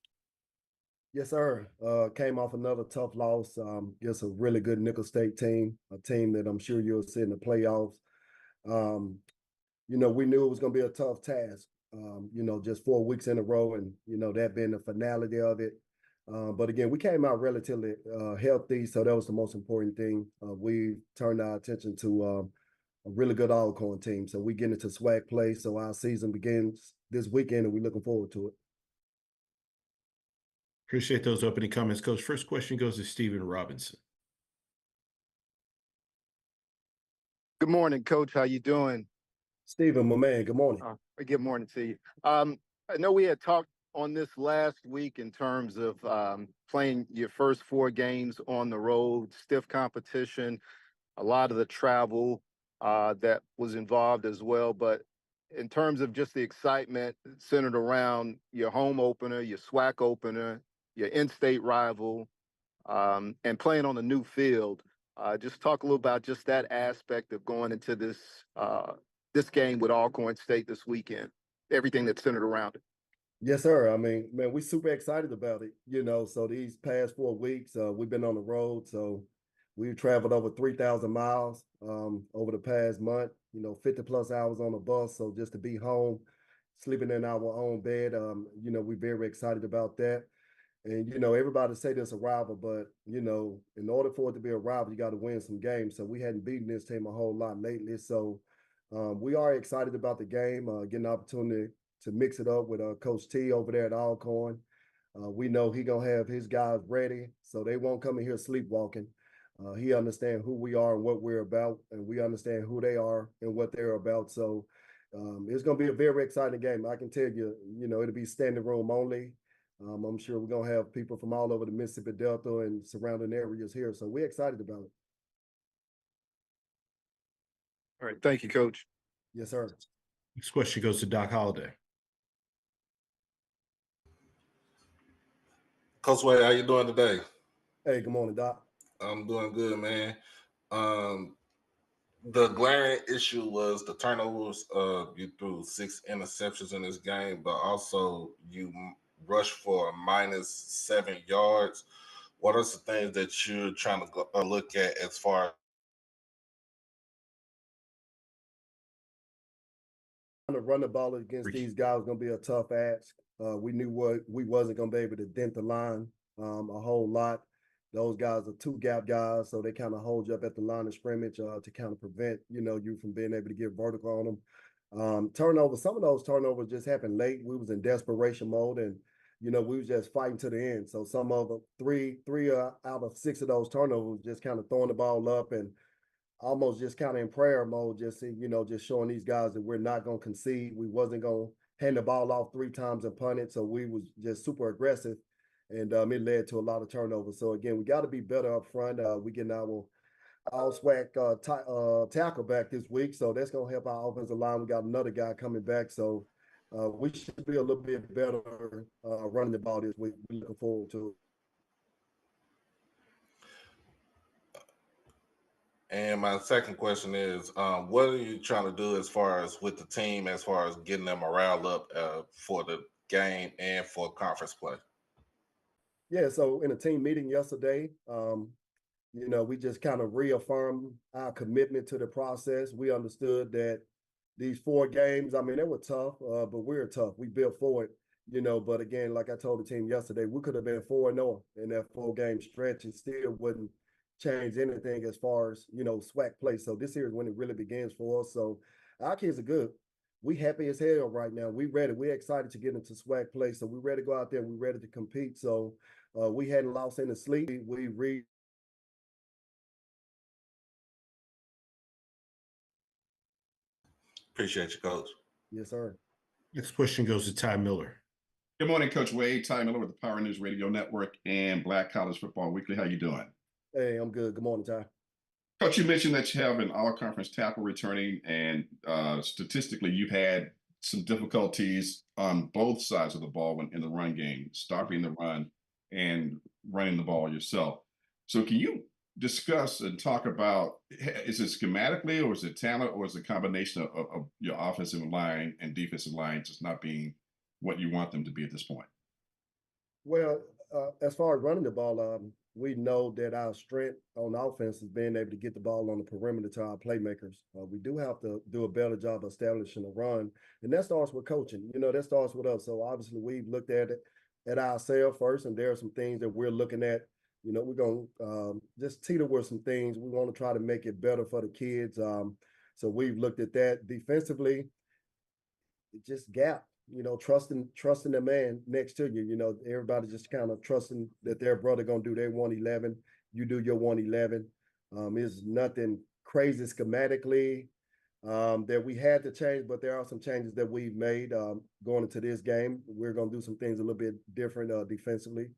Yes, sir. Came off another tough loss. Just a really good Nicholls State team, a team that I'm sure you'll see in the playoffs. We knew it was going to be a tough task, just 4 weeks in a row and, that being the finality of it. But again, we came out relatively healthy, so that was the most important thing. We turned our attention to a really good Alcorn team. So we get into SWAC play. So our season begins this weekend, and we're looking forward to it. Appreciate those opening comments, Coach. First question goes to Stephen Robinson. Good morning, Coach. How you doing? Stephen, my man, good morning. Good morning to you. I know we had talked on this last week in terms of playing your first 4 games on the road, stiff competition, a lot of the travel that was involved as well. But in terms of just the excitement centered around your home opener, your SWAC opener, your in-state rival, and playing on a new field, just talk a little about just that aspect of going into this this game with Alcorn State this weekend, everything that's centered around it. Yes, sir. I mean, man, we're super excited about it. So these past 4 weeks, we've been on the road. So we've traveled over 3,000 miles over the past month, 50 plus hours on the bus. So just to be home, sleeping in our own bed, we're very excited about that. And, everybody say this a rival, but, in order for it to be a rival, you got to win some games. So we hadn't beaten this team a whole lot lately. So we are excited about the game, getting an opportunity to mix it up with Coach T over there at Alcorn. We know he going to have his guys ready, so they won't come in here sleepwalking. He understands who we are and what we're about, and we understand who they are and what they're about. So it's going to be a very exciting game. I can tell you, it'll be standing room only. I'm sure we're going to have people from all over the Mississippi Delta and surrounding areas here. So we're excited about it. All right. Thank you, Coach. Yes, sir. Next question goes to Doc Holliday. Coach Wade, how you doing today? Hey, good morning, Doc. I'm doing good, man. The glaring issue was the turnovers. You threw 6 interceptions in this game, but also you rushed for -7 yards. What are some things that you're trying to look at as far to run the ball against these guys was going to be a tough ask. We knew we wasn't going to be able to dent the line a whole lot. Those guys are 2 gap guys, so they kind of hold you up at the line of scrimmage to kind of prevent, you from being able to get vertical on them. Turnovers, some of those turnovers just happened late. We was in desperation mode, and, we was just fighting to the end. So some of them, three out of 6 of those turnovers, just kind of throwing the ball up and almost just kind of in prayer mode, just showing these guys that we're not going to concede. We wasn't going to hand the ball off 3 times and punt it. So we was just super aggressive, and it led to a lot of turnovers. So again, we got to be better up front. We getting our SWAC tackle back this week, so that's going to help our offensive line. We got another guy coming back, so we should be a little bit better running the ball this week. We're looking forward to it. And my second question is, what are you trying to do as far as with the team, as far as getting them morale up for the game and for conference play? Yeah, so in a team meeting yesterday, we just kind of reaffirmed our commitment to the process. We understood that these 4 games, I mean, they were tough, but we're tough. We built for it, but again, like I told the team yesterday, we could have been 4-0 in that 4-game stretch and still wouldn't change anything as far as, SWAC play. So this year is when it really begins for us. So our kids are good. We happy as hell right now. We ready. We're excited to get into SWAC play. So we're ready to go out there. We're ready to compete. So we hadn't lost any sleep. We Appreciate you, Coach. Yes, sir. Next question goes to Ty Miller. Good morning, Coach Wade. Ty Miller with the Power News Radio Network and Black College Football Weekly. How you doing? Hey, I'm good. Good morning, Ty. Coach, you mentioned that you have an all-conference tackle returning, and statistically, you've had some difficulties on both sides of the ball in the run game, stopping the run and running the ball yourself. So can you discuss and talk about, is it schematically, or is it talent, or is it a combination of your offensive line and defensive line just not being what you want them to be at this point? Well, as far as running the ball, we know that our strength on offense is being able to get the ball on the perimeter to our playmakers. We do have to do a better job of establishing a run, and that starts with coaching. That starts with us. So obviously we've looked at it at ourselves first, and there are some things that we're looking at. We're going to just teeter with some things. We want to try to make it better for the kids. So we've looked at that defensively. It just gap, trusting the man next to you. Everybody just kind of trusting that their brother gonna do their 111. You do your 111. It's nothing crazy schematically that we had to change, but there are some changes that we've made going into this game. We're gonna do some things a little bit different defensively.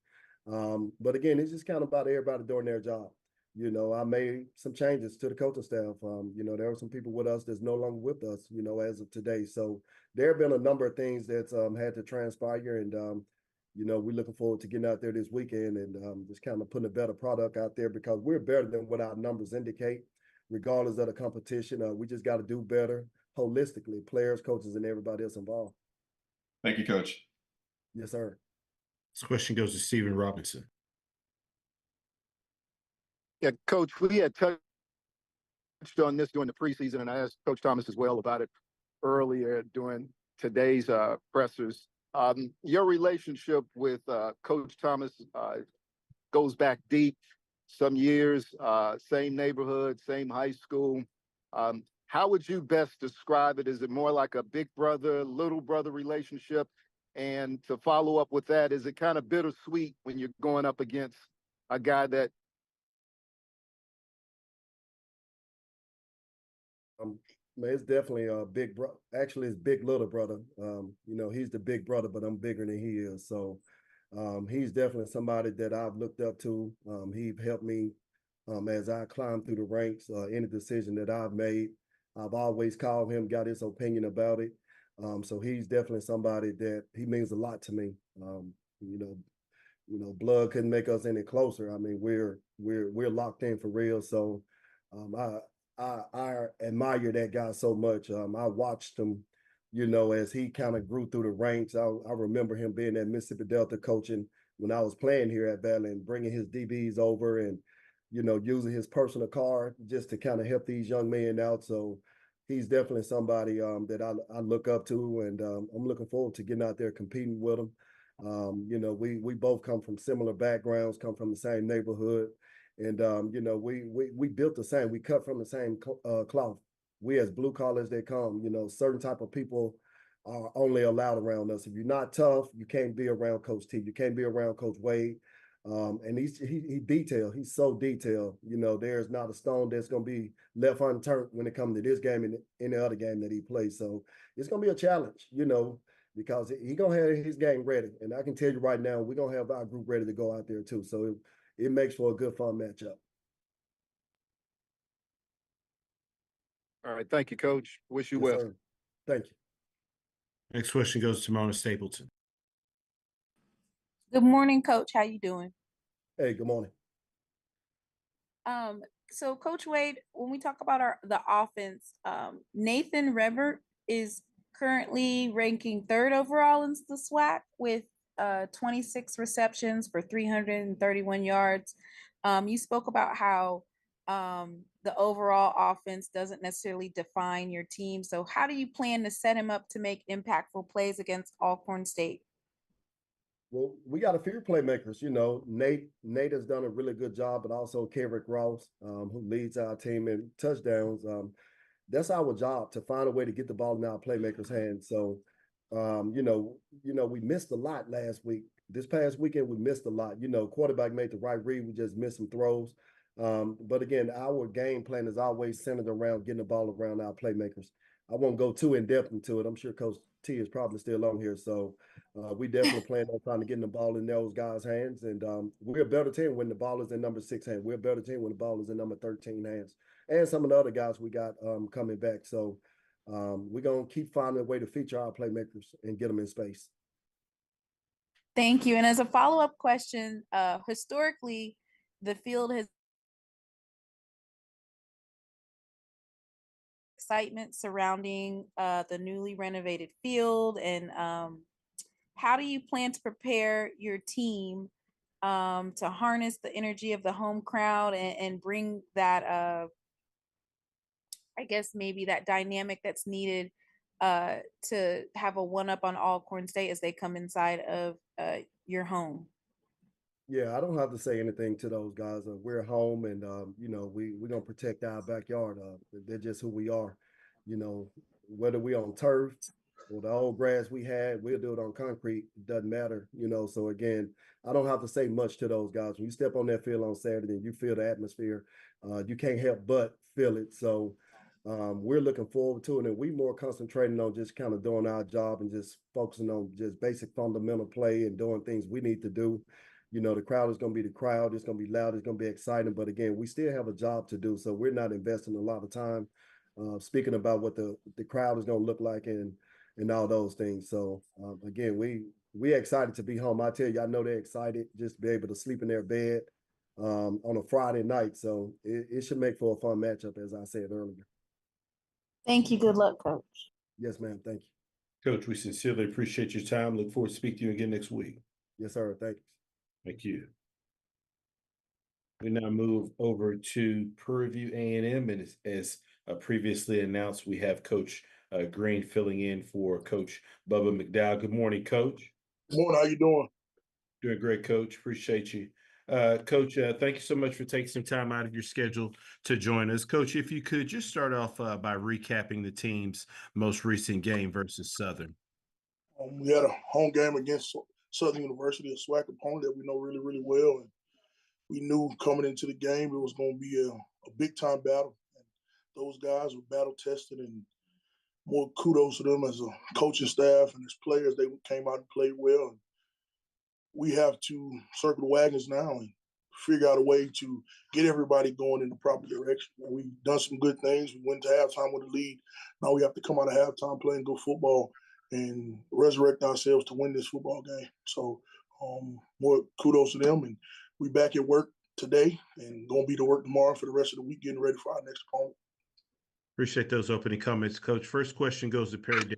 But again, it's just kind of about everybody doing their job. I made some changes to the coaching staff. There were some people with us that's no longer with us, as of today. So there have been a number of things that's had to transpire, and we're looking forward to getting out there this weekend and just kind of putting a better product out there, because we're better than what our numbers indicate, regardless of the competition. We just got to do better holistically, players, coaches, and everybody else involved. Thank you, Coach. Yes, sir. This question goes to Stephen Robinson. Yeah, Coach, we had touched on this during the preseason, and I asked Coach Thomas as well about it earlier during today's pressers. Your relationship with Coach Thomas goes back deep, some years, same neighborhood, same high school. How would you best describe it? Is it more like a big brother, little brother relationship? And to follow up with that, is it kind of bittersweet when you're going up against a guy that Man, it's definitely a big brother. Actually, it's big little brother. He's the big brother, but I'm bigger than he is. So he's definitely somebody that I've looked up to. He helped me as I climbed through the ranks. Any decision that I've made, I've always called him, got his opinion about it. So he's definitely somebody that he means a lot to me. Blood couldn't make us any closer. I mean, we're locked in for real. So I admire that guy so much. I watched him, as he kind of grew through the ranks. I remember him being at Mississippi Delta coaching when I was playing here at Valley, and bringing his DBs over and, using his personal car just to kind of help these young men out. So he's definitely somebody that I look up to, and I'm looking forward to getting out there competing with him. We both come from similar backgrounds, come from the same neighborhood. And, we built the same, we cut from the same cloth. We as blue collars, they come, certain type of people are only allowed around us. If you're not tough, you can't be around Coach T. You can't be around Coach Wade. And he's detailed. He's so detailed. There's not a stone that's going to be left unturned when it comes to this game and any other game that he plays. So it's going to be a challenge, because he's going to have his game ready. And I can tell you right now, we're going to have our group ready to go out there too. So it makes for a good, fun matchup. All right. Thank you, Coach. Wish you well. Sir. Thank you. Next question goes to Mona Stapleton. Good morning, Coach. How you doing? Hey, good morning. So Coach Wade, when we talk about the offense, Nathan Revert is currently ranking 3rd overall in the SWAC with 26 receptions for 331 yards. You spoke about how the overall offense doesn't necessarily define your team. So how do you plan to set him up to make impactful plays against Alcorn State? Well, we got a few playmakers. Nate has done a really good job, but also Cedric Ross, who leads our team in touchdowns. That's our job, to find a way to get the ball in our playmakers' hands. So, we missed a lot last week. This past weekend, we missed a lot. Quarterback made the right read. We just missed some throws. But again, our game plan is always centered around getting the ball around our playmakers. I won't go too in depth into it. I'm sure Coach T is probably still on here. So we definitely plan on trying to get the ball in those guys' hands. And we're a better team when the ball is in number 6 hands. We're a better team when the ball is in number 13 hands. And some of the other guys we got coming back. So we're going to keep finding a way to feature our playmakers and get them in space. Thank you. And as a follow-up question, historically, the field has excitement surrounding the newly renovated field, and how do you plan to prepare your team to harness the energy of the home crowd and bring that I guess maybe that dynamic that's needed to have a one-up on Alcorn State as they come inside of your home? Yeah, I don't have to say anything to those guys. We're home, and we're gonna protect our backyard. They're just who we are. You know, whether we on turf or the old grass we had, we'll do it on concrete. It doesn't matter, you know. So again, I don't have to say much to those guys. When you step on that field on Saturday and you feel the atmosphere, you can't help but feel it. So we're looking forward to it, and we more concentrating on just kind of doing our job and just focusing on just basic fundamental play and doing things we need to do. You know, the crowd is going to be the crowd. It's going to be loud. It's going to be exciting. But again, we still have a job to do. So we're not investing a lot of time speaking about what the crowd is going to look like and all those things. So again, we excited to be home. I tell you, I know they're excited just to be able to sleep in their bed on a Friday night. So it should make for a fun matchup, as I said earlier. Thank you. Good luck, Coach. Yes, ma'am. Thank you. Coach, we sincerely appreciate your time. Look forward to speaking to you again next week. Yes, sir. Thank you. Thank you. We now move over to Prairie A&M, and as previously announced, we have Coach Green filling in for Coach Bubba McDowell. Good morning, Coach. Good morning. How you doing? Doing great, Coach. Appreciate you. Coach, thank you so much for taking some time out of your schedule to join us. Coach, if you could just start off by recapping the team's most recent game versus Southern. We had a home game against Southern University, a SWAC opponent that we know really, really well. And we knew coming into the game it was going to be a big-time battle. And those guys were battle-tested, and more kudos to them as a coaching staff and as players. They came out and played well. And we have to circle the wagons now and figure out a way to get everybody going in the proper direction. And we've done some good things. We went to halftime with a lead. Now we have to come out of halftime playing good football and resurrect ourselves to win this football game. So more kudos to them. And we back at work today and going to be to work tomorrow for the rest of the week, getting ready for our next opponent. Appreciate those opening comments, Coach. First question goes to Perry.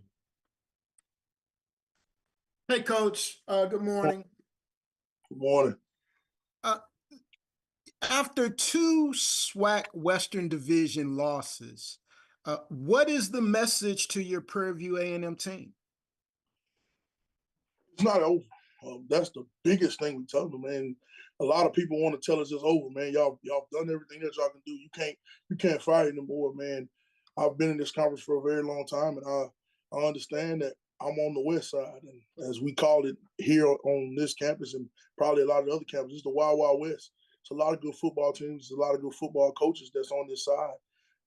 Hey, Coach. Good morning. Good morning. After 2 SWAC Western Division losses, what is the message to your Prairie A&M team? It's not over. That's the biggest thing we tell them, man. A lot of people want to tell us it's over, man. Y'all done everything that y'all can do. You can't fight anymore, man. I've been in this conference for a very long time, and I understand that I'm on the west side, and as we call it here on this campus and probably a lot of other campuses, it's the Wild Wild West. It's a lot of good football teams, a lot of good football coaches that's on this side,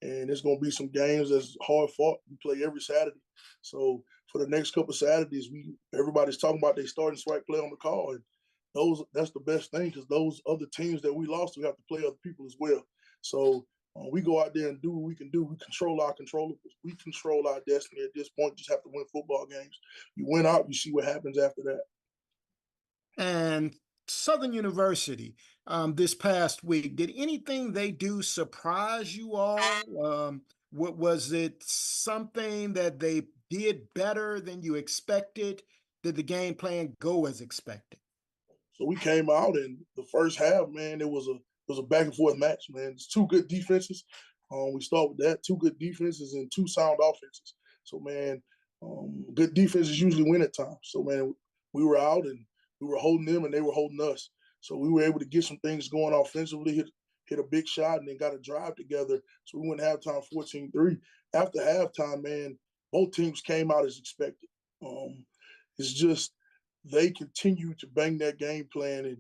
and it's going to be some games that's hard fought. We play every Saturday, so for the next couple of Saturdays, everybody's talking about they starting SWAC play on the call, and that's the best thing because those other teams that we lost, we have to play other people as well. So we go out there and do what we can do. We control our controllables. We control our destiny at this point. Just have to win football games. You win out, you see what happens after that. And Southern University, this past week, did anything they do surprise you all? What was it something that they did better than you expected? Did the game plan go as expected? So we came out, and the first half, man, it was a back and forth match, man. It's 2 good defenses. We start with that, 2 good defenses and 2 sound offenses. So, man, good defenses usually win at times. So, man, we were out and we were holding them and they were holding us. So we were able to get some things going offensively, hit a big shot, and then got a drive together. So we went halftime 14-3. After halftime, man, both teams came out as expected. It's just they continue to bang that game plan, and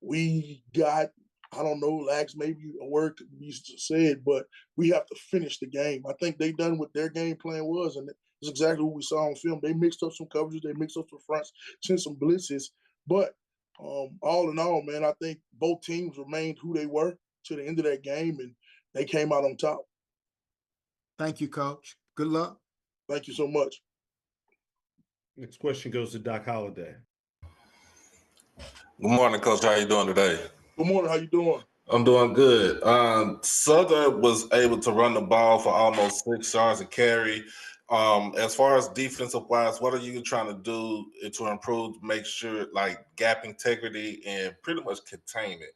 we got, I don't know, lax maybe a word to be said, but we have to finish the game. I think they done what their game plan was, and it's exactly what we saw on film. They mixed up some coverages, they mixed up some fronts, sent some blitzes, but all in all, man, I think both teams remained who they were to the end of that game, and they came out on top. Thank you, Coach. Good luck. Thank you so much. Next question goes to Doc Holliday. Good morning, Coach. How you doing today? Good morning. How you doing? I'm doing good. Southern was able to run the ball for almost 6 yards a carry. As far as defensive wise, what are you trying to do to improve, make sure like gap integrity and pretty much contain it?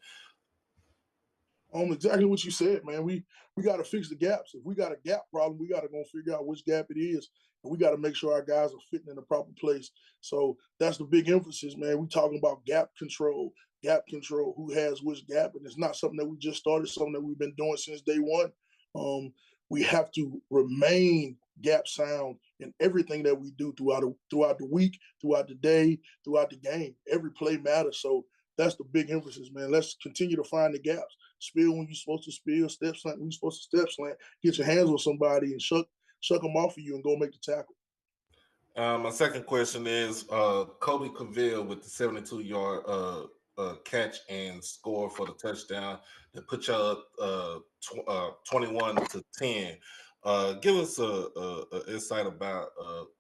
Exactly what you said, man. We got to fix the gaps. If we got a gap problem, we got to go figure out which gap it is, and we got to make sure our guys are fitting in the proper place. So that's the big emphasis, man. We talking about gap control, who has which gap, and it's not something that we just started, something that we've been doing since day one. We have to remain gap sound in everything that we do throughout the week, throughout the day, throughout the game. Every play matters. So that's the big emphasis, man. Let's continue to find the gaps. Spill when you're supposed to spill, step slant when you're supposed to step slant. Get your hands on somebody and shuck them off of you and go make the tackle. My second question is Kobe Cavill with the 72-yard catch and score for the touchdown that put y'all up 21-10. Give us a insight about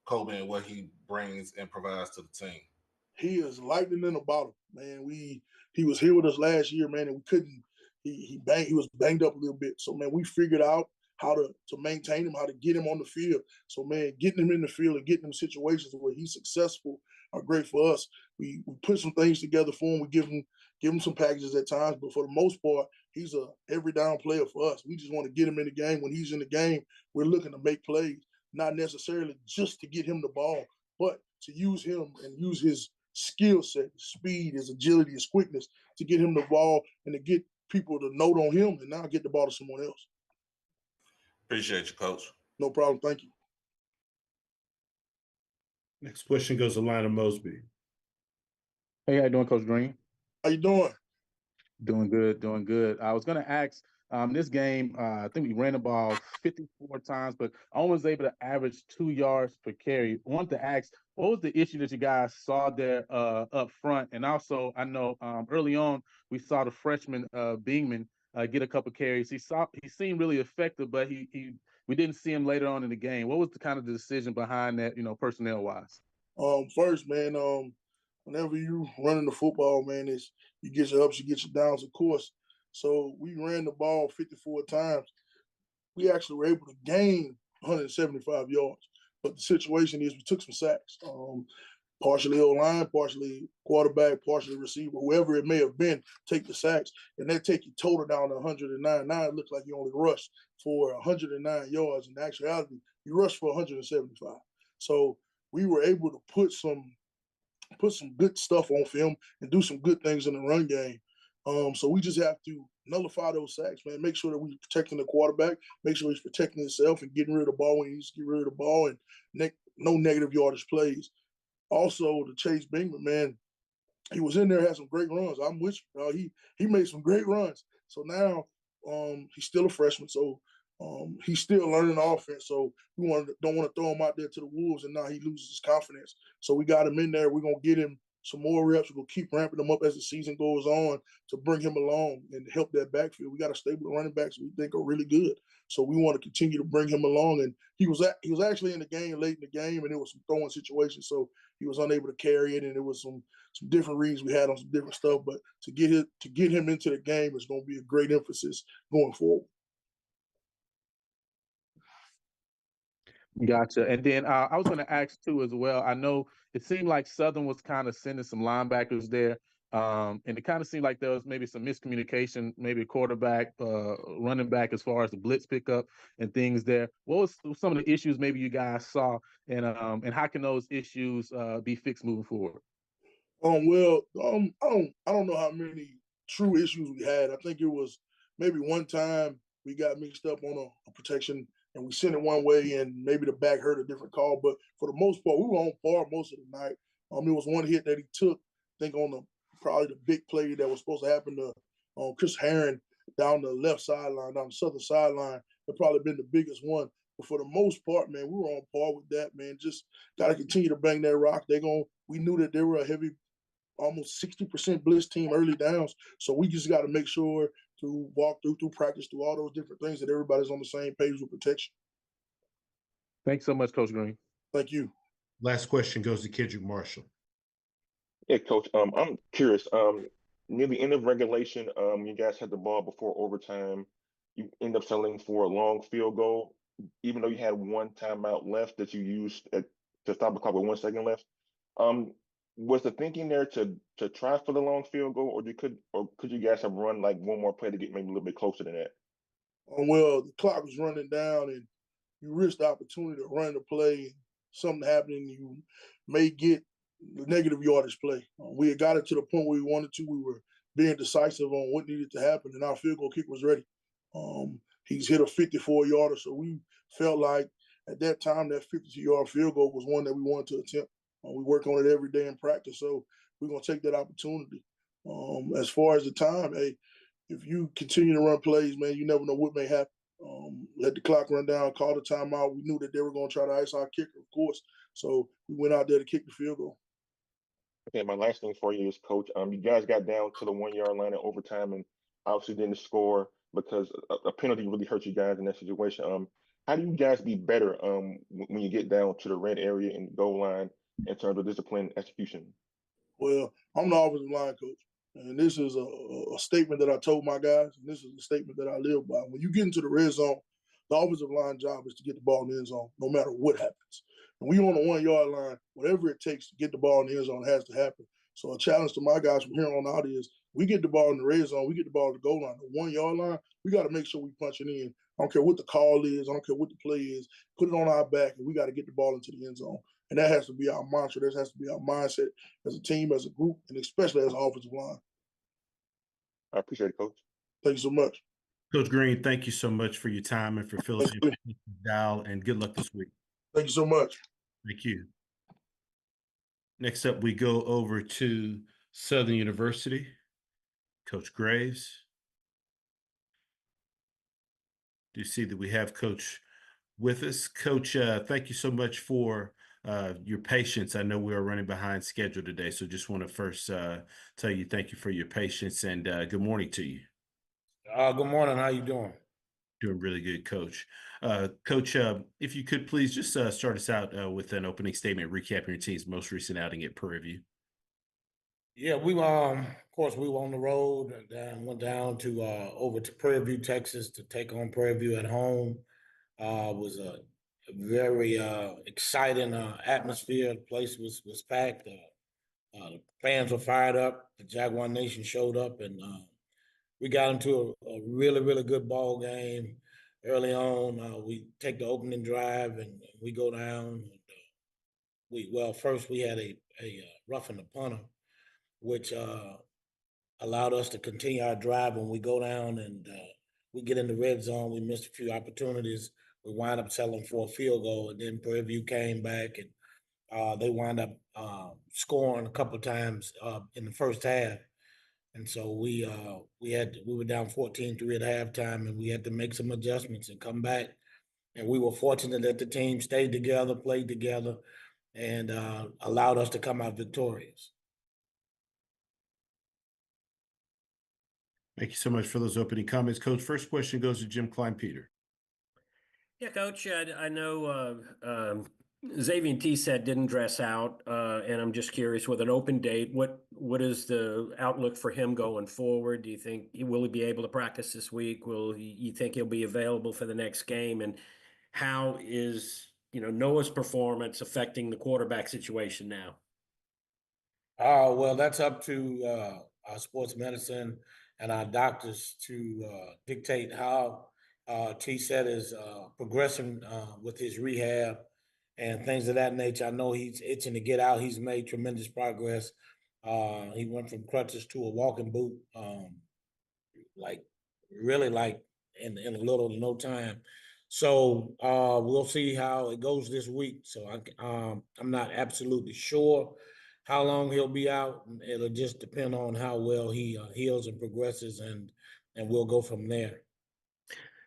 Kobe and what he brings and provides to the team. He is lightning in a bottle, man. He was here with us last year, man, and we couldn't. He was banged up a little bit, so man, we figured out how to maintain him, how to get him on the field. So man, getting him in the field and getting him situations where he's successful are great for us. We put some things together for him. We give him some packages at times, but for the most part, he's a every down player for us. We just want to get him in the game. When he's in the game, we're looking to make plays, not necessarily just to get him the ball, but to use him and use his skill set, his speed, his agility, his quickness to get him the ball and to get people to note on him and now get the ball to someone else. Appreciate you, Coach. No problem. Thank you. Next question goes to Lionel Mosby. Hey, how you doing, Coach Green? How you doing? Doing good, doing good. I was going to ask, this game, I think we ran the ball 54 times, but only was able to average 2 yards per carry. I wanted to ask, what was the issue that you guys saw there up front? And also, I know early on, we saw the freshman Bingman get a couple carries. He seemed really effective, but we didn't see him later on in the game. What was the kind of the decision behind that, personnel-wise? First, man, whenever you running the football, man, you get your ups, you get your downs, of course. So we ran the ball 54 times. We actually were able to gain 175 yards. But the situation is we took some sacks. Partially O-line, partially quarterback, partially receiver, whoever it may have been, take the sacks. And that take your total down to 109. Now it looks like you only rushed for 109 yards. In actuality, you rushed for 175. So we were able to put some good stuff on film and do some good things in the run game. So we just have to nullify those sacks, man. Make sure that we're protecting the quarterback, make sure he's protecting himself and getting rid of the ball when he needs to get rid of the ball, and no negative yardage plays. Also, the Chase Bingman, man, he was in there, had some great runs. I'm with you. He made some great runs. So now he's still a freshman, so he's still learning the offense. So we don't want to throw him out there to the wolves, and now he loses his confidence. So we got him in there. We're gonna get him some more reps. We're gonna keep ramping him up as the season goes on to bring him along and help that backfield. We got a stable running backs we think are really good. So we want to continue to bring him along. And he was actually in the game late in the game, and it was some throwing situations, so he was unable to carry it, and it was some different reads we had on some different stuff. But to get him into the game is going to be a great emphasis going forward. Gotcha. And then I was going to ask too as well. I know it seemed like Southern was kind of sending some linebackers there, and it kind of seemed like there was maybe some miscommunication, maybe quarterback, running back as far as the blitz pickup and things there. What was some of the issues maybe you guys saw, and how can those issues be fixed moving forward? I don't know how many true issues we had. I think it was maybe one time we got mixed up on a protection and we sent it one way and maybe the back heard a different call. But for the most part, we were on par most of the night. It was one hit that he took, I think on probably the big play that was supposed to happen to Chris Herron down the left sideline, down the southern sideline. That probably been the biggest one. But for the most part, man, we were on par with that, man. Just got to continue to bang that rock. We knew that they were a heavy, almost 60% blitz team early downs. So we just got to make sure to walk through practice, through all those different things that everybody's on the same page with protection. Thanks so much, Coach Green. Thank you. Last question goes to Kendrick Marshall. Yeah, Coach. I'm curious. Near the end of regulation, you guys had the ball before overtime. You end up settling for a long field goal, even though you had one timeout left that you used to stop the clock with 1 second left. Was the thinking there to try for the long field goal, or could you guys have run like one more play to get maybe a little bit closer than that? Well, the clock was running down, and you risked the opportunity to run the play. Something happened, you may get the negative yardage play. We had got it to the point where we wanted to. We were being decisive on what needed to happen, and our field goal kick was ready. He's hit a 54-yarder, so we felt like at that time, that 52-yard field goal was one that we wanted to attempt. We work on it every day in practice, so we're going to take that opportunity. As far as the time, hey, if you continue to run plays, man, you never know what may happen. Let the clock run down, call the timeout. We knew that they were going to try to ice our kicker, of course. So we went out there to kick the field goal. Okay, my last thing for you is, Coach. You guys got down to the 1 yard line in overtime and obviously didn't score because a penalty really hurt you guys in that situation. How do you guys be better when you get down to the red area and goal line in terms of discipline execution? Well, I'm the offensive line coach, and this is a statement that I told my guys, and this is a statement that I live by. When you get into the red zone, the offensive line job is to get the ball in the end zone, no matter what happens. And we on the 1 yard line, whatever it takes to get the ball in the end zone has to happen. So a challenge to my guys from here on out is we get the ball in the red zone, we get the ball at the goal line, the 1 yard line, we got to make sure we punch it in. I don't care what the call is, I don't care what the play is, put it on our back, and we got to get the ball into the end zone. And that has to be our mantra. That has to be our mindset as a team, as a group, and especially as an offensive line. I appreciate it, Coach. Thank you so much. Coach Green, thank you so much for your time and for filling in Dial, and good luck this week. Thank you so much. Thank you. Next up, we go over to Southern University. Coach Graves. Do you see that we have Coach with us? Coach, thank you so much for your patience. I know we are running behind schedule today, so just want to first tell you thank you for your patience, and good morning to you. Good morning. How you doing? Doing really good, Coach. Coach, if you could please just start us out with an opening statement recapping your team's most recent outing at Prairie View. Yeah, we of course we were on the road and went down to over to Prairie View, Texas, to take on Prairie View at home. Was a very exciting atmosphere. The place was packed. The fans were fired up. The Jaguar Nation showed up, and we got into a really good ball game early on. We take the opening drive and we go down. And, first we had a roughing the punter, which allowed us to continue our drive. When we go down and we get in the red zone, we missed a few opportunities. We wind up settling for a field goal, and then Prairie View came back and they wind up scoring a couple of times in the first half. And so we were down 14-3 at halftime, and we had to make some adjustments and come back. And we were fortunate that the team stayed together, played together, and allowed us to come out victorious. Thank you so much for those opening comments, Coach. First question goes to Jim Klein-Peter. Yeah, Coach, I know Xavier T-Set didn't dress out, and I'm just curious, with an open date, what is the outlook for him going forward? Do you think will he be able to practice this week? Will you think he'll be available for the next game? And how is Noah's performance affecting the quarterback situation now? Well, that's up to our sports medicine and our doctors to dictate how T-Set is progressing with his rehab and things of that nature. I know he's itching to get out. He's made tremendous progress. He went from crutches to a walking boot, really in a little to no time. So we'll see how it goes this week. So I'm not absolutely sure how long he'll be out. It'll just depend on how well he heals and progresses, and we'll go from there.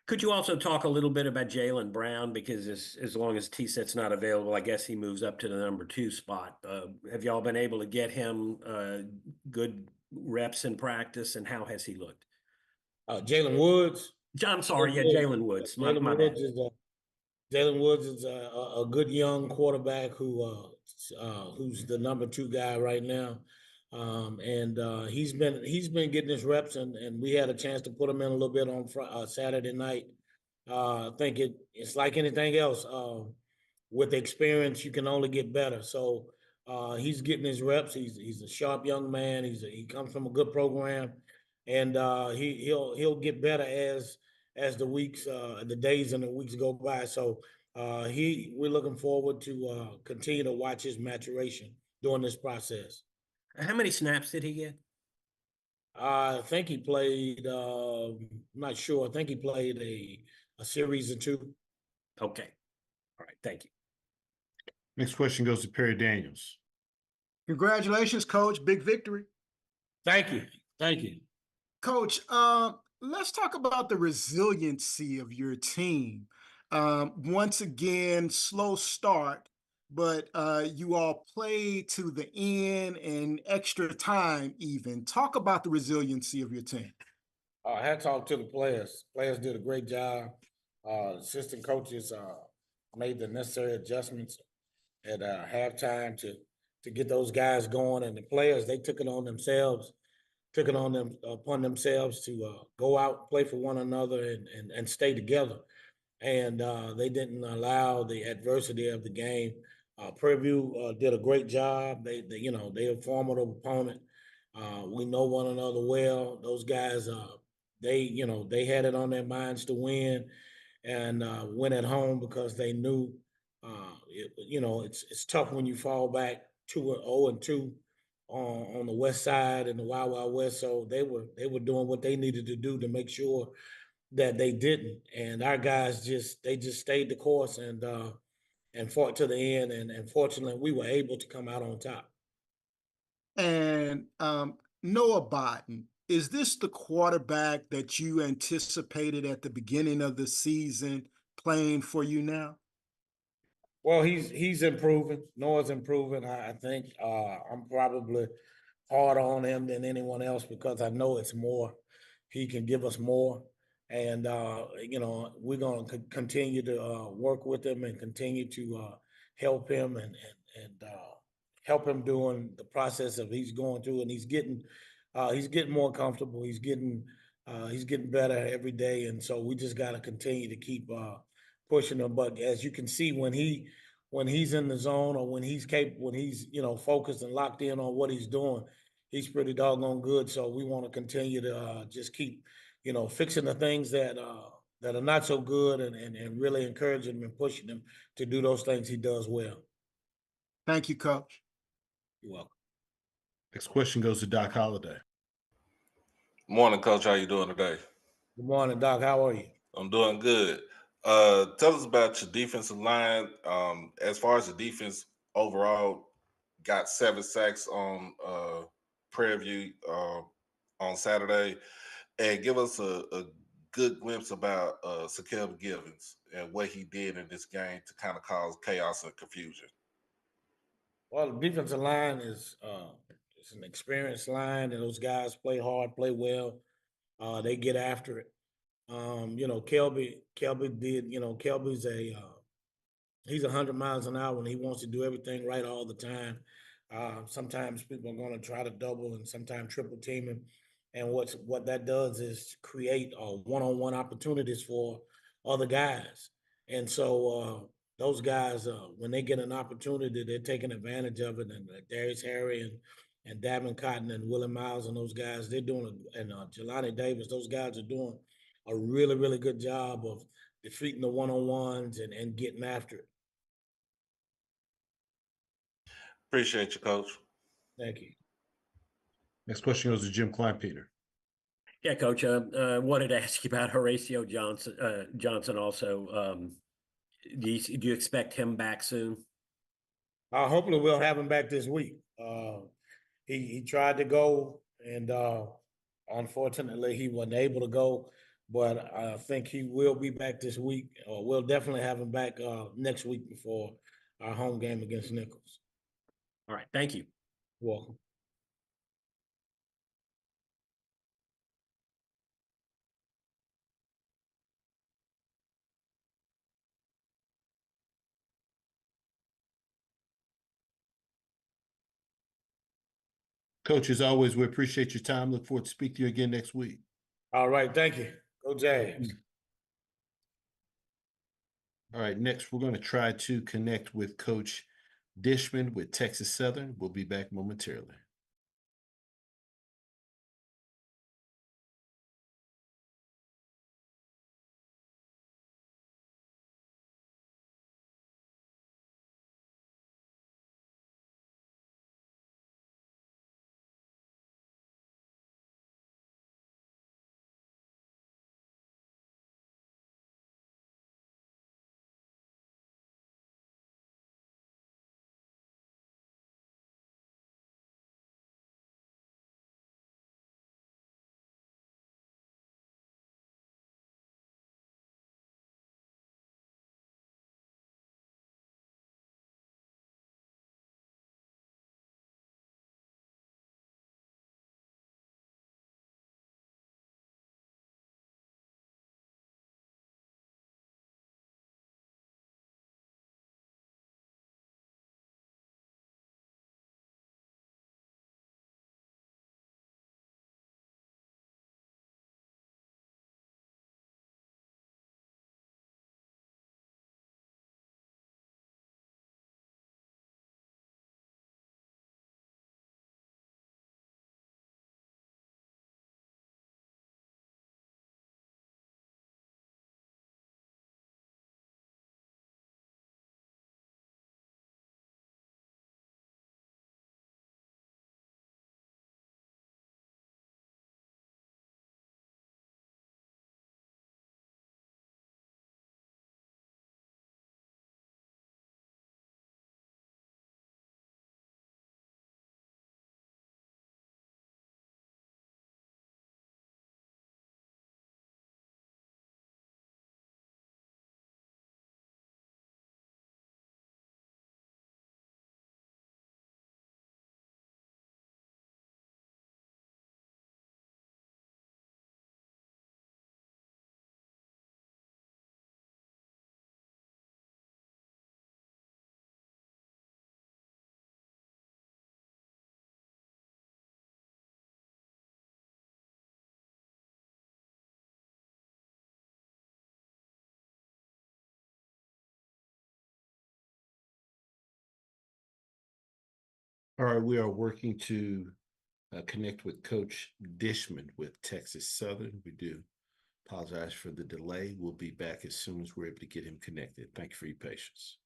Could you also talk a little bit about Jalen Brown? Because as long as T-Set's not available, I guess he moves up to the number 2 spot. Have y'all been able to get him good reps in practice, and how has he looked? Jalen Woods? I'm sorry, Jalen Woods. Jalen Woods is a good young quarterback who's the number 2 guy right now. And he's been getting his reps, and we had a chance to put him in a little bit on Saturday night. I think it's like anything else. With experience, you can only get better. So he's getting his reps. He's a sharp young man. He comes from a good program, and he'll get better as the weeks, the days and the weeks go by. So we're looking forward to continue to watch his maturation during this process. How many snaps did he get? I think he played, I'm not sure. I think he played a series or 2. Okay. All right. Thank you. Next question goes to Perry Daniels. Congratulations, Coach. Big victory. Thank you. Thank you. Coach, let's talk about the resiliency of your team. Once again, slow start, but you all played to the end and extra time even. Talk about the resiliency of your team. Hats off to the players. Players did a great job. Assistant coaches made the necessary adjustments at halftime to get those guys going. And the players, they took it on themselves, upon themselves to go out, play for one another, and stay together. And they didn't allow the adversity of the game. Prairie View did a great job. They're a formidable opponent. We know one another well. Those guys, they had it on their minds to win, and win at home because they knew, it's tough when you fall back 0-2 on the west side and the Wild Wild West. So they were doing what they needed to do to make sure that they didn't. And our guys just stayed the course and fought to the end. And fortunately, we were able to come out on top. And Noah Biden, is this the quarterback that you anticipated at the beginning of the season playing for you now? Well, he's improving. Noah's improving. I think I'm probably harder on him than anyone else because I know it's more. He can give us more. And, we're going to continue to work with him and continue to help him and help him during the process of he's going through. And he's getting more comfortable. He's getting better every day. And so we just got to continue to keep pushing him. But as you can see, when he's in the zone or when he's focused and locked in on what he's doing, he's pretty doggone good. So we want to continue to just keep, fixing the things that are not so good and really encouraging him and pushing him to do those things he does well. Thank you, Coach. You're welcome. Next question goes to Doc Holliday. Morning, Coach. How you doing today? Good morning, Doc. How are you? I'm doing good. Tell us about your defensive line. As far as the defense overall, got 7 sacks on Prairie View on Saturday, and give us a good glimpse about Sakel Givens and what he did in this game to kind of cause chaos and confusion. Well, the defensive line is it's an experienced line, and those guys play hard, play well. They get after it. Kelby did. Kelby's he's 100 miles an hour, and he wants to do everything right all the time. Sometimes people are going to try to double and sometimes triple team him, and what that does is create one-on-one opportunities for other guys. And so those guys, when they get an opportunity, they're taking advantage of it. And Darius Harry and Davin Cotton and Willie Miles and those guys, they're doing, and Jelani Davis, those guys are doing a really, really good job of defeating the one-on-ones and getting after it. Appreciate you, Coach. Thank you. Next question goes to Jim Kleinpeter. Yeah, Coach. I wanted to ask you about Horatio Johnson also. Do you expect him back soon? Hopefully we'll have him back this week. He tried to go, and unfortunately he wasn't able to go. But I think he will be back this week. We'll definitely have him back next week before our home game against Nichols. All right. Thank you. You're welcome. Coach, as always, we appreciate your time. Look forward to speak to you again next week. All right. Thank you. Go Jags. All right. Next, we're going to try to connect with Coach Dishman with Texas Southern. We'll be back momentarily. All right, we are working to connect with Coach Dishman with Texas Southern. We do apologize for the delay. We'll be back as soon as we're able to get him connected. Thank you for your patience.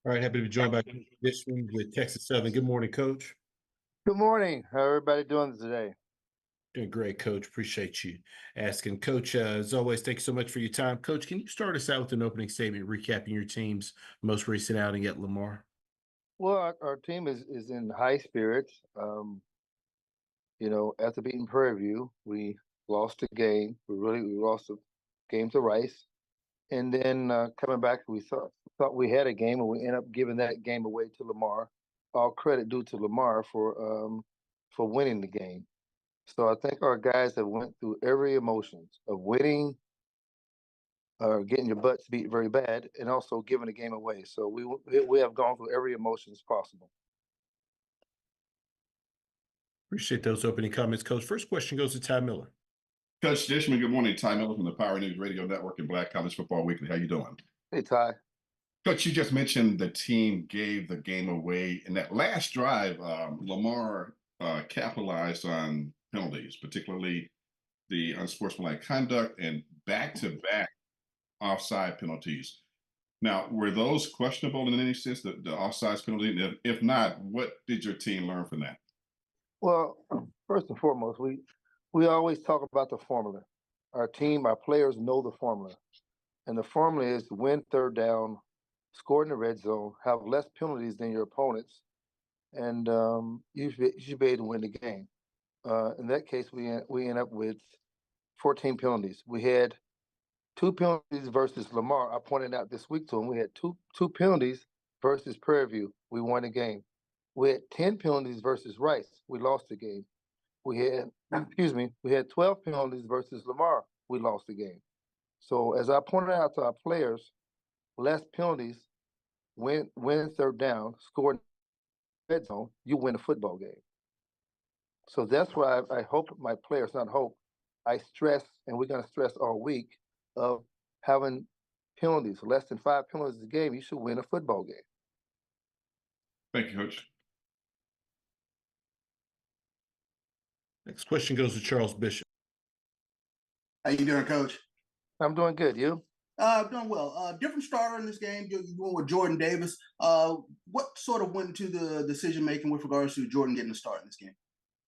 All right, happy to be joined by Dishman with Texas Southern. Good morning, Coach. Good morning. How everybody doing today? Doing great, Coach. Appreciate you asking. Coach, as always, thank you so much for your time. Coach, can you start us out with an opening statement recapping your team's most recent outing at Lamar? Well, our team is in high spirits. After beating Prairie View, we lost a game. We lost a game to Rice, and then coming back, we thought we had a game, and we ended up giving that game away to Lamar. All credit due to Lamar for winning the game. So I think our guys have went through every emotions of winning, getting your butts beat very bad, and also giving the game away. So we have gone through every emotions possible. Appreciate those opening comments, Coach. First question goes to Ty Miller. Coach Dishman, good morning. Ty Miller from the Power News Radio Network and Black College Football Weekly. How you doing? Hey, Ty. Coach, you just mentioned the team gave the game away. In that last drive, Lamar capitalized on penalties, particularly the unsportsmanlike conduct and back-to-back offside penalties. Now, were those questionable in any sense, the offside penalty? And if not, what did your team learn from that? Well, first and foremost, we always talk about the formula. Our team, our players know the formula. And the formula is to win third down, score in the red zone, have less penalties than your opponents, and you should be able to win the game. In that case, we end up with 14 penalties. We had 2 penalties versus Lamar. I pointed out this week to him, we had two penalties versus Prairie View. We won the game. We had 10 penalties versus Rice. We lost the game. We had 12 penalties versus Lamar. We lost the game. So as I pointed out to our players, less penalties, win third down, score in the red zone, you win a football game. So that's why I hope my players, not hope, I stress, and we're going to stress all week, of having penalties. Less than 5 penalties a game, you should win a football game. Thank you, Coach. Next question goes to Charles Bishop. How you doing, Coach? I'm doing good. You? Doing well. Different starter in this game. You're going with Jordan Davis. What sort of went into the decision making with regards to Jordan getting a start in this game?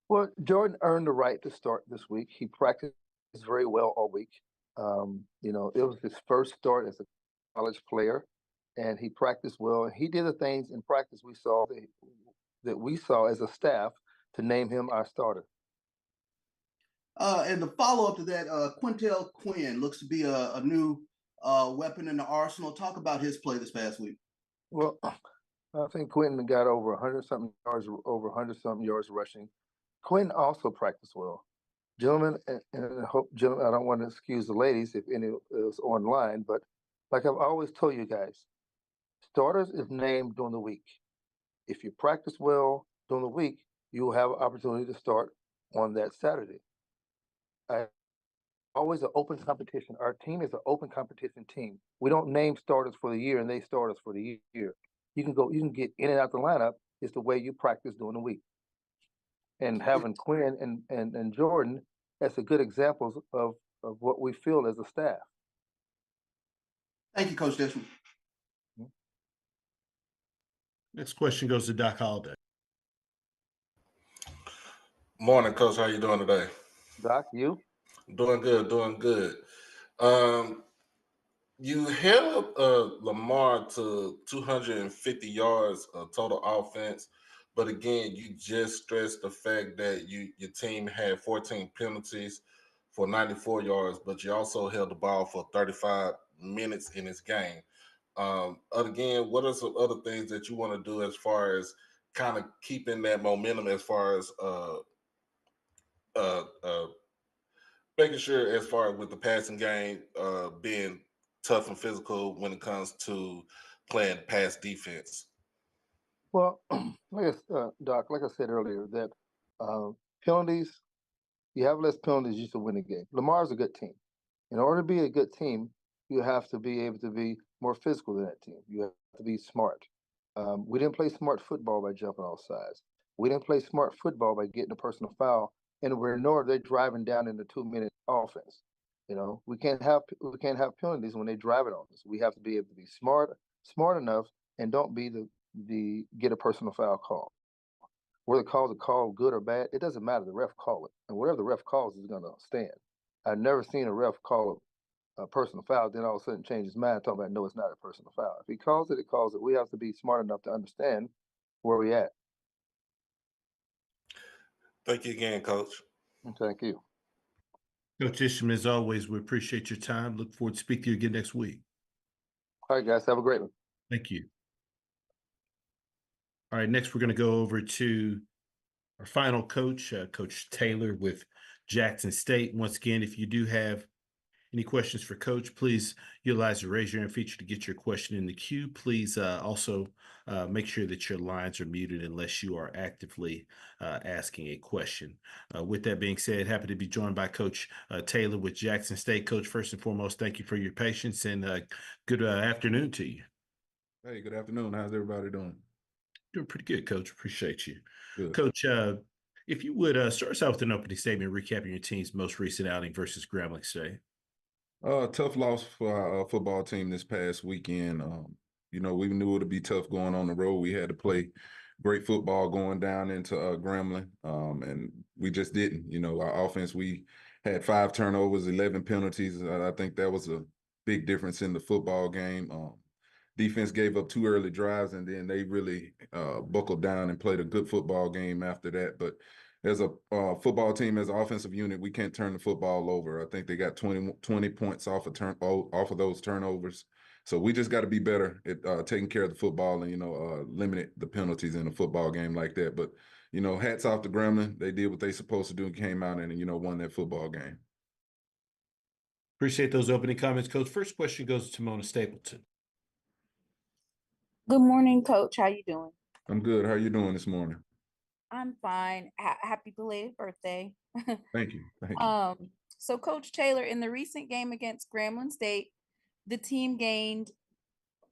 Well, Jordan earned the right to start this week. He practiced very well all week. It was his first start as a college player, and he practiced well. He did the things in practice we saw that we saw as a staff to name him our starter. And the follow-up to that, Quintel Quinn looks to be a new weapon in the arsenal. Talk about his play this past week. Well, I think Quentin got over 100-something yards rushing. Quinn also practiced well. Gentlemen, and I hope, gentlemen, I don't want to excuse the ladies if any is online, but like I've always told you guys, starters is named during the week. If you practice well during the week, you will have an opportunity to start on that Saturday. Always an open competition. Our team is an open competition team. We don't name starters for the year and they starters for the year. You can get in and out the lineup. It's the way you practice during the week. And having Quinn and Jordan, that's a good example of what we feel as a staff. Thank you, Coach Dishman. Next question goes to Doc Holliday. Morning, Coach. How you doing today? Doc, you? Doing good, doing good. Um, you held Lamar to 250 yards total offense, but again, you just stressed the fact that your team had 14 penalties for 94 yards, but you also held the ball for 35 minutes in this game. Again, what are some other things that you want to do as far as kind of keeping that momentum as far as uh, uh, making sure as far as with the passing game being tough and physical when it comes to playing pass defense? Well, Doc, like I said earlier, that uh, penalties, you have less penalties, you should win the game. Lamar's a good team. In order to be a good team, you have to be able to be more physical than that team. You have to be smart. We didn't play smart football by jumping off sides. We didn't play smart football by getting a personal foul. And we're nor they're driving down in the 2 minute offense. You know, we can't have penalties when they drive it on us. We have to be able to be smart enough, and don't be the get a personal foul call. Whether the call's a call good or bad, it doesn't matter. The ref call it, and whatever the ref calls is gonna stand. I've never seen a ref call a personal foul, then all of a sudden change his mind, talking about no, it's not a personal foul. If he calls it, it calls it. We have to be smart enough to understand where we at. Thank you again, Coach. Thank you. Coach Dishman, as always, we appreciate your time. Look forward to speaking to you again next week. All right, guys, have a great one. Thank you. All right, next we're going to go over to our final coach, Coach Taylor with Jackson State. Once again, if you do have any questions for Coach, please utilize the raise your hand feature to get your question in the queue. Please also make sure that your lines are muted unless you are actively asking a question. With that being said, happy to be joined by Coach Taylor with Jackson State. Coach, first and foremost, thank you for your patience and good afternoon to you. Hey, good afternoon. How's everybody doing? Doing pretty good, Coach. Appreciate you. Good. Coach, if you would start us out with an opening statement recapping your team's most recent outing versus Grambling State. Tough loss for our football team this past weekend. You know, we knew it'd be tough going on the road. We had to play great football going down into Grambling, and we just didn't. You know, our offense, we had 5 turnovers, 11 penalties. I think that was a big difference in the football game. Defense gave up 2 early drives, and then they really buckled down and played a good football game after that. But as a football team, as an offensive unit, we can't turn the football over. I think they got 20 points off of those turnovers. So we just got to be better at taking care of the football and, you know, limit the penalties in a football game like that. But, you know, hats off to Grambling. They did what they supposed to do and came out and, you know, won that football game. Appreciate those opening comments, Coach. First question goes to Mona Stapleton. Good morning, Coach. How you doing? I'm good. How are you doing this morning? I'm fine. Happy belated birthday. Thank you. Thank you. So Coach Taylor, in the recent game against Grambling State, the team gained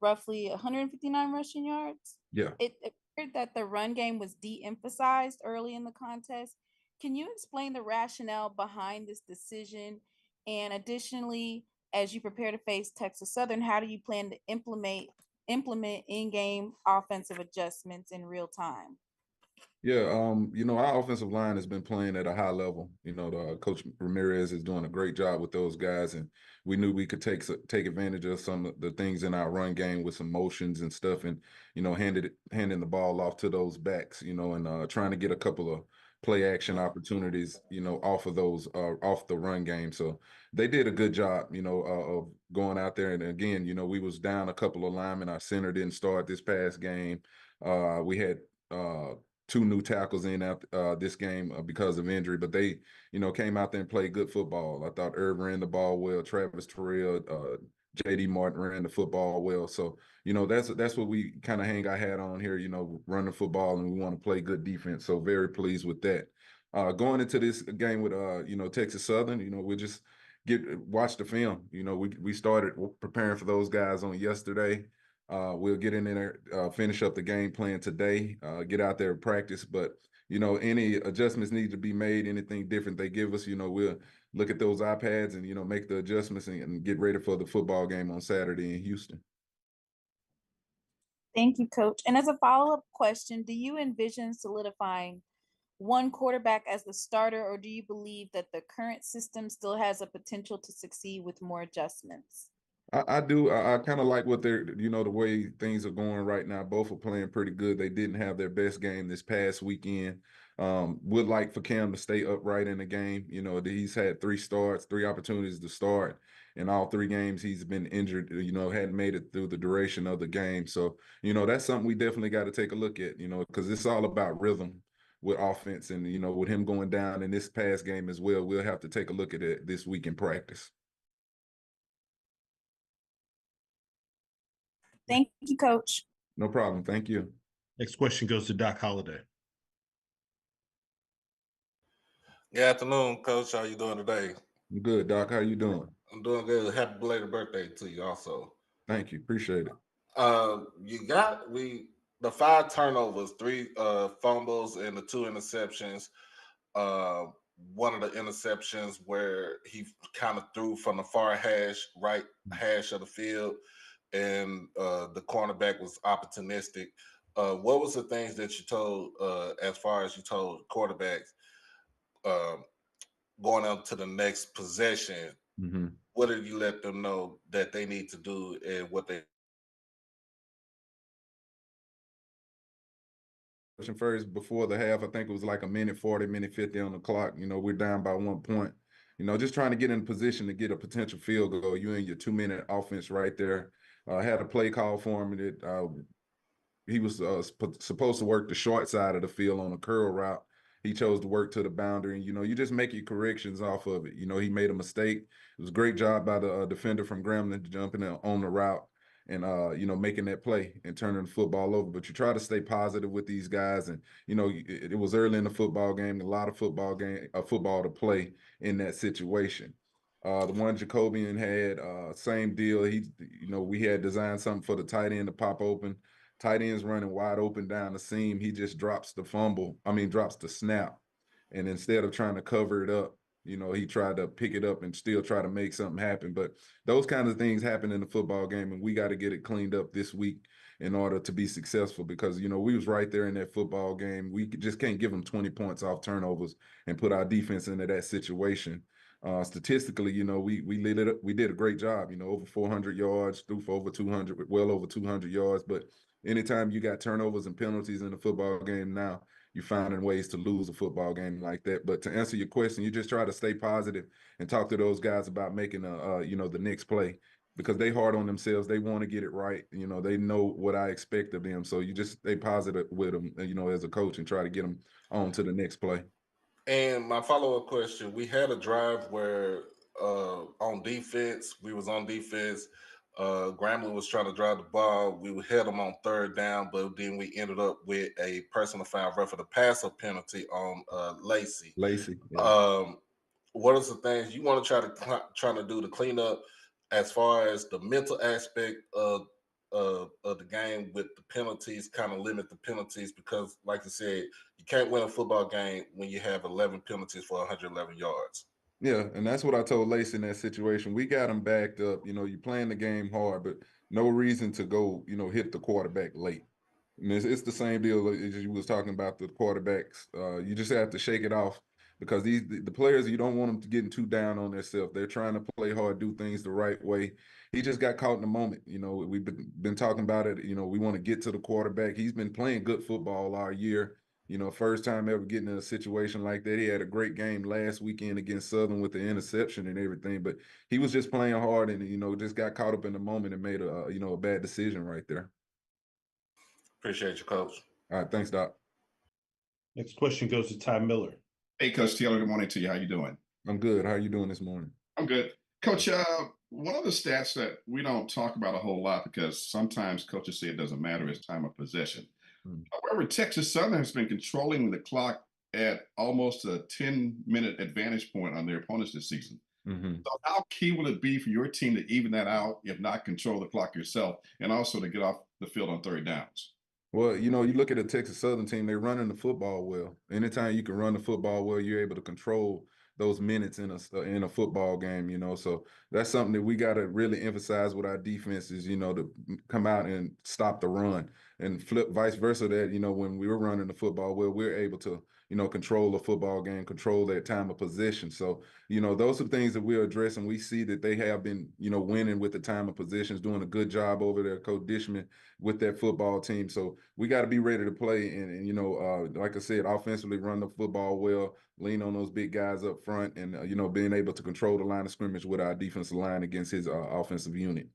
roughly 159 rushing yards. Yeah. It appeared that the run game was de-emphasized early in the contest. Can you explain the rationale behind this decision? And additionally, as you prepare to face Texas Southern, how do you plan to implement in-game offensive adjustments in real time? Yeah, you know, our offensive line has been playing at a high level. You know, Coach Ramirez is doing a great job with those guys, and we knew we could take advantage of some of the things in our run game with some motions and stuff, and you know, handing the ball off to those backs, you know, and trying to get a couple of play action opportunities, you know, off of those off the run game. So they did a good job, you know, of going out there. And again, you know, we was down a couple of linemen. Our center didn't start this past game. We had 2 new tackles in this game because of injury, but they, you know, came out there and played good football. I thought Irv ran the ball well. Travis Terrell, J.D. Martin ran the football well. So, you know, that's what we kind of hang our hat on here, you know, run the football, and we want to play good defense. So very pleased with that. Going into this game with, you know, Texas Southern, you know, we just watch the film. You know, we started preparing for those guys on yesterday. We'll get in there, finish up the game plan today, get out there and practice. But, you know, any adjustments need to be made, anything different they give us, you know, we'll look at those iPads and, you know, make the adjustments and get ready for the football game on Saturday in Houston. Thank you, Coach. And as a follow-up question, do you envision solidifying one quarterback as the starter, or do you believe that the current system still has a potential to succeed with more adjustments? I do. I kind of like what they're, the way things are going right now. Both are playing pretty good. They didn't have their best game this past weekend. Would like for Cam to stay upright in the game. He's had 3 starts, 3 opportunities to start. In all 3 games, he's been injured, hadn't made it through the duration of the game. So, that's something we definitely got to take a look at, because it's all about rhythm with offense. And, with him going down in this past game as well, we'll have to take a look at it this week in practice. Thank you, Coach. No problem. Thank you. Next question goes to Doc Holliday. Good afternoon, Coach. How you doing today? I'm good, Doc. How you doing? I'm doing good. Happy belated birthday to you also. Thank you. Appreciate it. The 5 turnovers, 3 fumbles, and the 2 interceptions. One of the interceptions where he kind of threw from the far right hash of the field, and the cornerback was opportunistic. What was the things that you told, as far as you told quarterbacks, going on to the next possession? Mm-hmm. What did you let them know that they need to do, and what they? First, before the half, I think it was like a minute 40, minute 50 on the clock. We're down by 1 point. Just trying to get in position to get a potential field goal. You in your 2-minute offense right there. Had a play call for him that he was supposed to work the short side of the field on a curl route. He chose to work to the boundary, and you just make your corrections off of it. He made a mistake. It was a great job by the defender from Grambling jumping on the route and making that play and turning the football over. But you try to stay positive with these guys, and it was early in the football game, a lot of football to play in that situation. The one Jacobian had, same deal. We had designed something for the tight end to pop open. Tight end's running wide open down the seam. He just drops the snap. And instead of trying to cover it up, he tried to pick it up and still try to make something happen. But those kinds of things happen in the football game, and we got to get it cleaned up this week in order to be successful, because, we was right there in that football game. We just can't give them 20 points off turnovers and put our defense into that situation. Statistically, we did a great job, over 400 yards, threw for over 200, well over 200 yards. But anytime you got turnovers and penalties in the football game now, you're finding ways to lose a football game like that. But to answer your question, you just try to stay positive and talk to those guys about making the next play, because they hard on themselves. They want to get it right. They know what I expect of them. So you just stay positive with them, as a coach, and try to get them on to the next play. And my follow-up question, we had a drive where on defense, Grambling was trying to drive the ball. We had them on 3rd down, but then we ended up with a personal foul rough for the passer penalty on Lacey. Yeah. What are some things you want to try to do to clean up as far as the mental aspect of the game, with the penalties, kind of limit the penalties? Because like you said, you can't win a football game when you have 11 penalties for 111 yards. Yeah, and that's what I told Lacey in that situation. We got him backed up. You're playing the game hard, but no reason to go, hit the quarterback late. And it's the same deal as you was talking about the quarterbacks. You just have to shake it off, because the players, you don't want them to getting too down on themselves. They're trying to play hard, do things the right way. He just got caught in the moment. We've been talking about it. We want to get to the quarterback. He's been playing good football all year. First time ever getting in a situation like that. He had a great game last weekend against Southern with the interception and everything, but he was just playing hard and, just got caught up in the moment and made a bad decision right there. Appreciate you, Coach. All right. Thanks, Doc. Next question goes to Ty Miller. Hey, Coach Taylor. Good morning to you. How you doing? I'm good. How are you doing this morning? I'm good. Coach, one of the stats that we don't talk about a whole lot, because sometimes coaches say it doesn't matter, is time of possession. However, Texas Southern has been controlling the clock at almost a 10-minute advantage point on their opponents this season. Mm-hmm. So how key will it be for your team to even that out, if not control the clock yourself, and also to get off the field on 3rd downs? Well, you look at the Texas Southern team, they're running the football well. Anytime you can run the football well, you're able to control those minutes in a football game, So that's something that we got to really emphasize with our defenses, to come out and stop the run, and flip vice versa that, when we were running the football well, we're able to, control the football game, control that time of possession. So, those are things that we're addressing. We see that they have been, winning with the time of possessions, doing a good job over there, Coach Dishman, with that football team. So we got to be ready to play and like I said, offensively run the football well, lean on those big guys up front, and, being able to control the line of scrimmage with our defensive line against his offensive unit.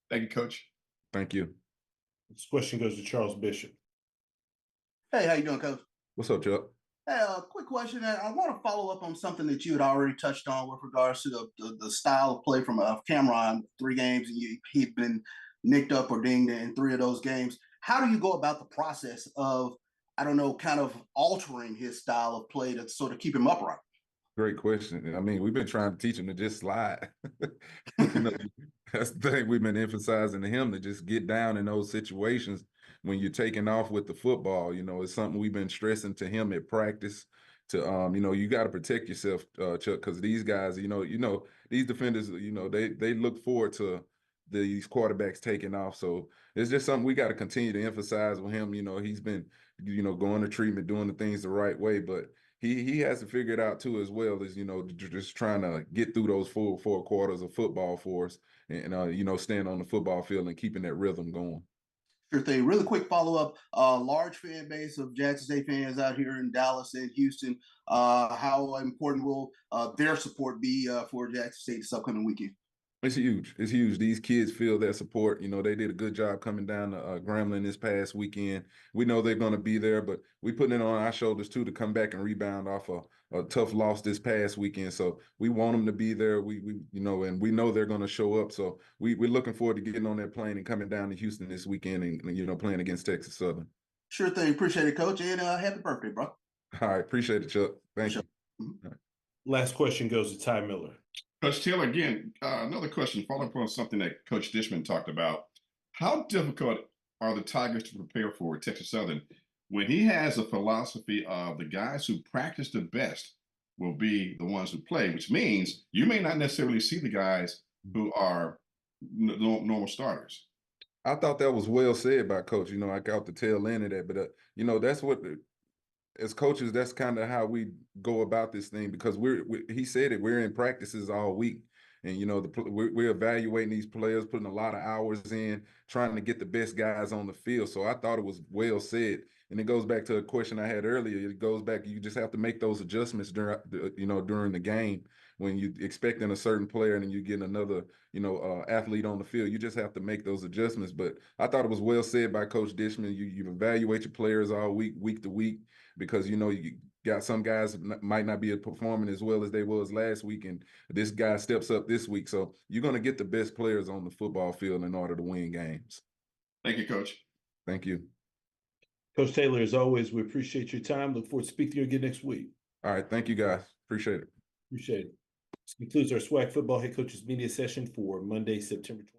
Thank you, Coach. Thank you. This question goes to Charles Bishop. Hey, how you doing, Coach? What's up, Chuck? Hey, quick question. I want to follow up on something that you had already touched on with regards to the style of play from Cameron. 3 games, and he'd been nicked up or dinged in 3 of those games. How do you go about the process of, kind of altering his style of play to sort of keep him upright? Great question. I mean, we've been trying to teach him to just slide. That's the thing we've been emphasizing to him, to just get down in those situations when you're taking off with the football. It's something we've been stressing to him at practice. To you got to protect yourself, Chuck, because these guys, these defenders, they look forward to these quarterbacks taking off. So it's just something we got to continue to emphasize with him. He's been, going to treatment, doing the things the right way, but he has to figure it out too, as well as, just trying to get through those full 4 quarters of football for us and, staying on the football field and keeping that rhythm going. Sure thing. Really quick follow-up. Large fan base of Jackson State fans out here in Dallas and Houston. How important will their support be for Jackson State this upcoming weekend? It's huge. It's huge. These kids feel their support. They did a good job coming down to Grambling this past weekend. We know they're going to be there, but we putting it on our shoulders too to come back and rebound off a tough loss this past weekend. So we want them to be there. And we know they're going to show up. So we're looking forward to getting on that plane and coming down to Houston this weekend and playing against Texas Southern. Sure thing. Appreciate it, Coach, and happy birthday, bro. All right. Appreciate it, Chuck. Thank you. Mm-hmm. Last question goes to Ty Miller. Coach Taylor, again, another question, following up on something that Coach Dishman talked about. How difficult are the Tigers to prepare for Texas Southern when he has a philosophy of the guys who practice the best will be the ones who play, which means you may not necessarily see the guys who are normal starters? I thought that was well said by Coach. I got the tail end of that, but that's what as coaches, that's kind of how we go about this thing, because he said it, we're in practices all week, and we're evaluating these players, putting a lot of hours in, trying to get the best guys on the field. So I thought it was well said, and it goes back to a question I had earlier. It goes back, you just have to make those adjustments during the game when you expecting a certain player and then you get another athlete on the field. You just have to make those adjustments. But I thought it was well said by Coach Dishman. You evaluate your players all week to week, because you got some guys that might not be performing as well as they was last week, and this guy steps up this week. So you're going to get the best players on the football field in order to win games. Thank you, Coach. Thank you. Coach Taylor, as always, we appreciate your time. Look forward to speaking to you again next week. All right. Thank you, guys. Appreciate it. Appreciate it. This concludes our SWAC football head coaches media session for Monday, September 20th.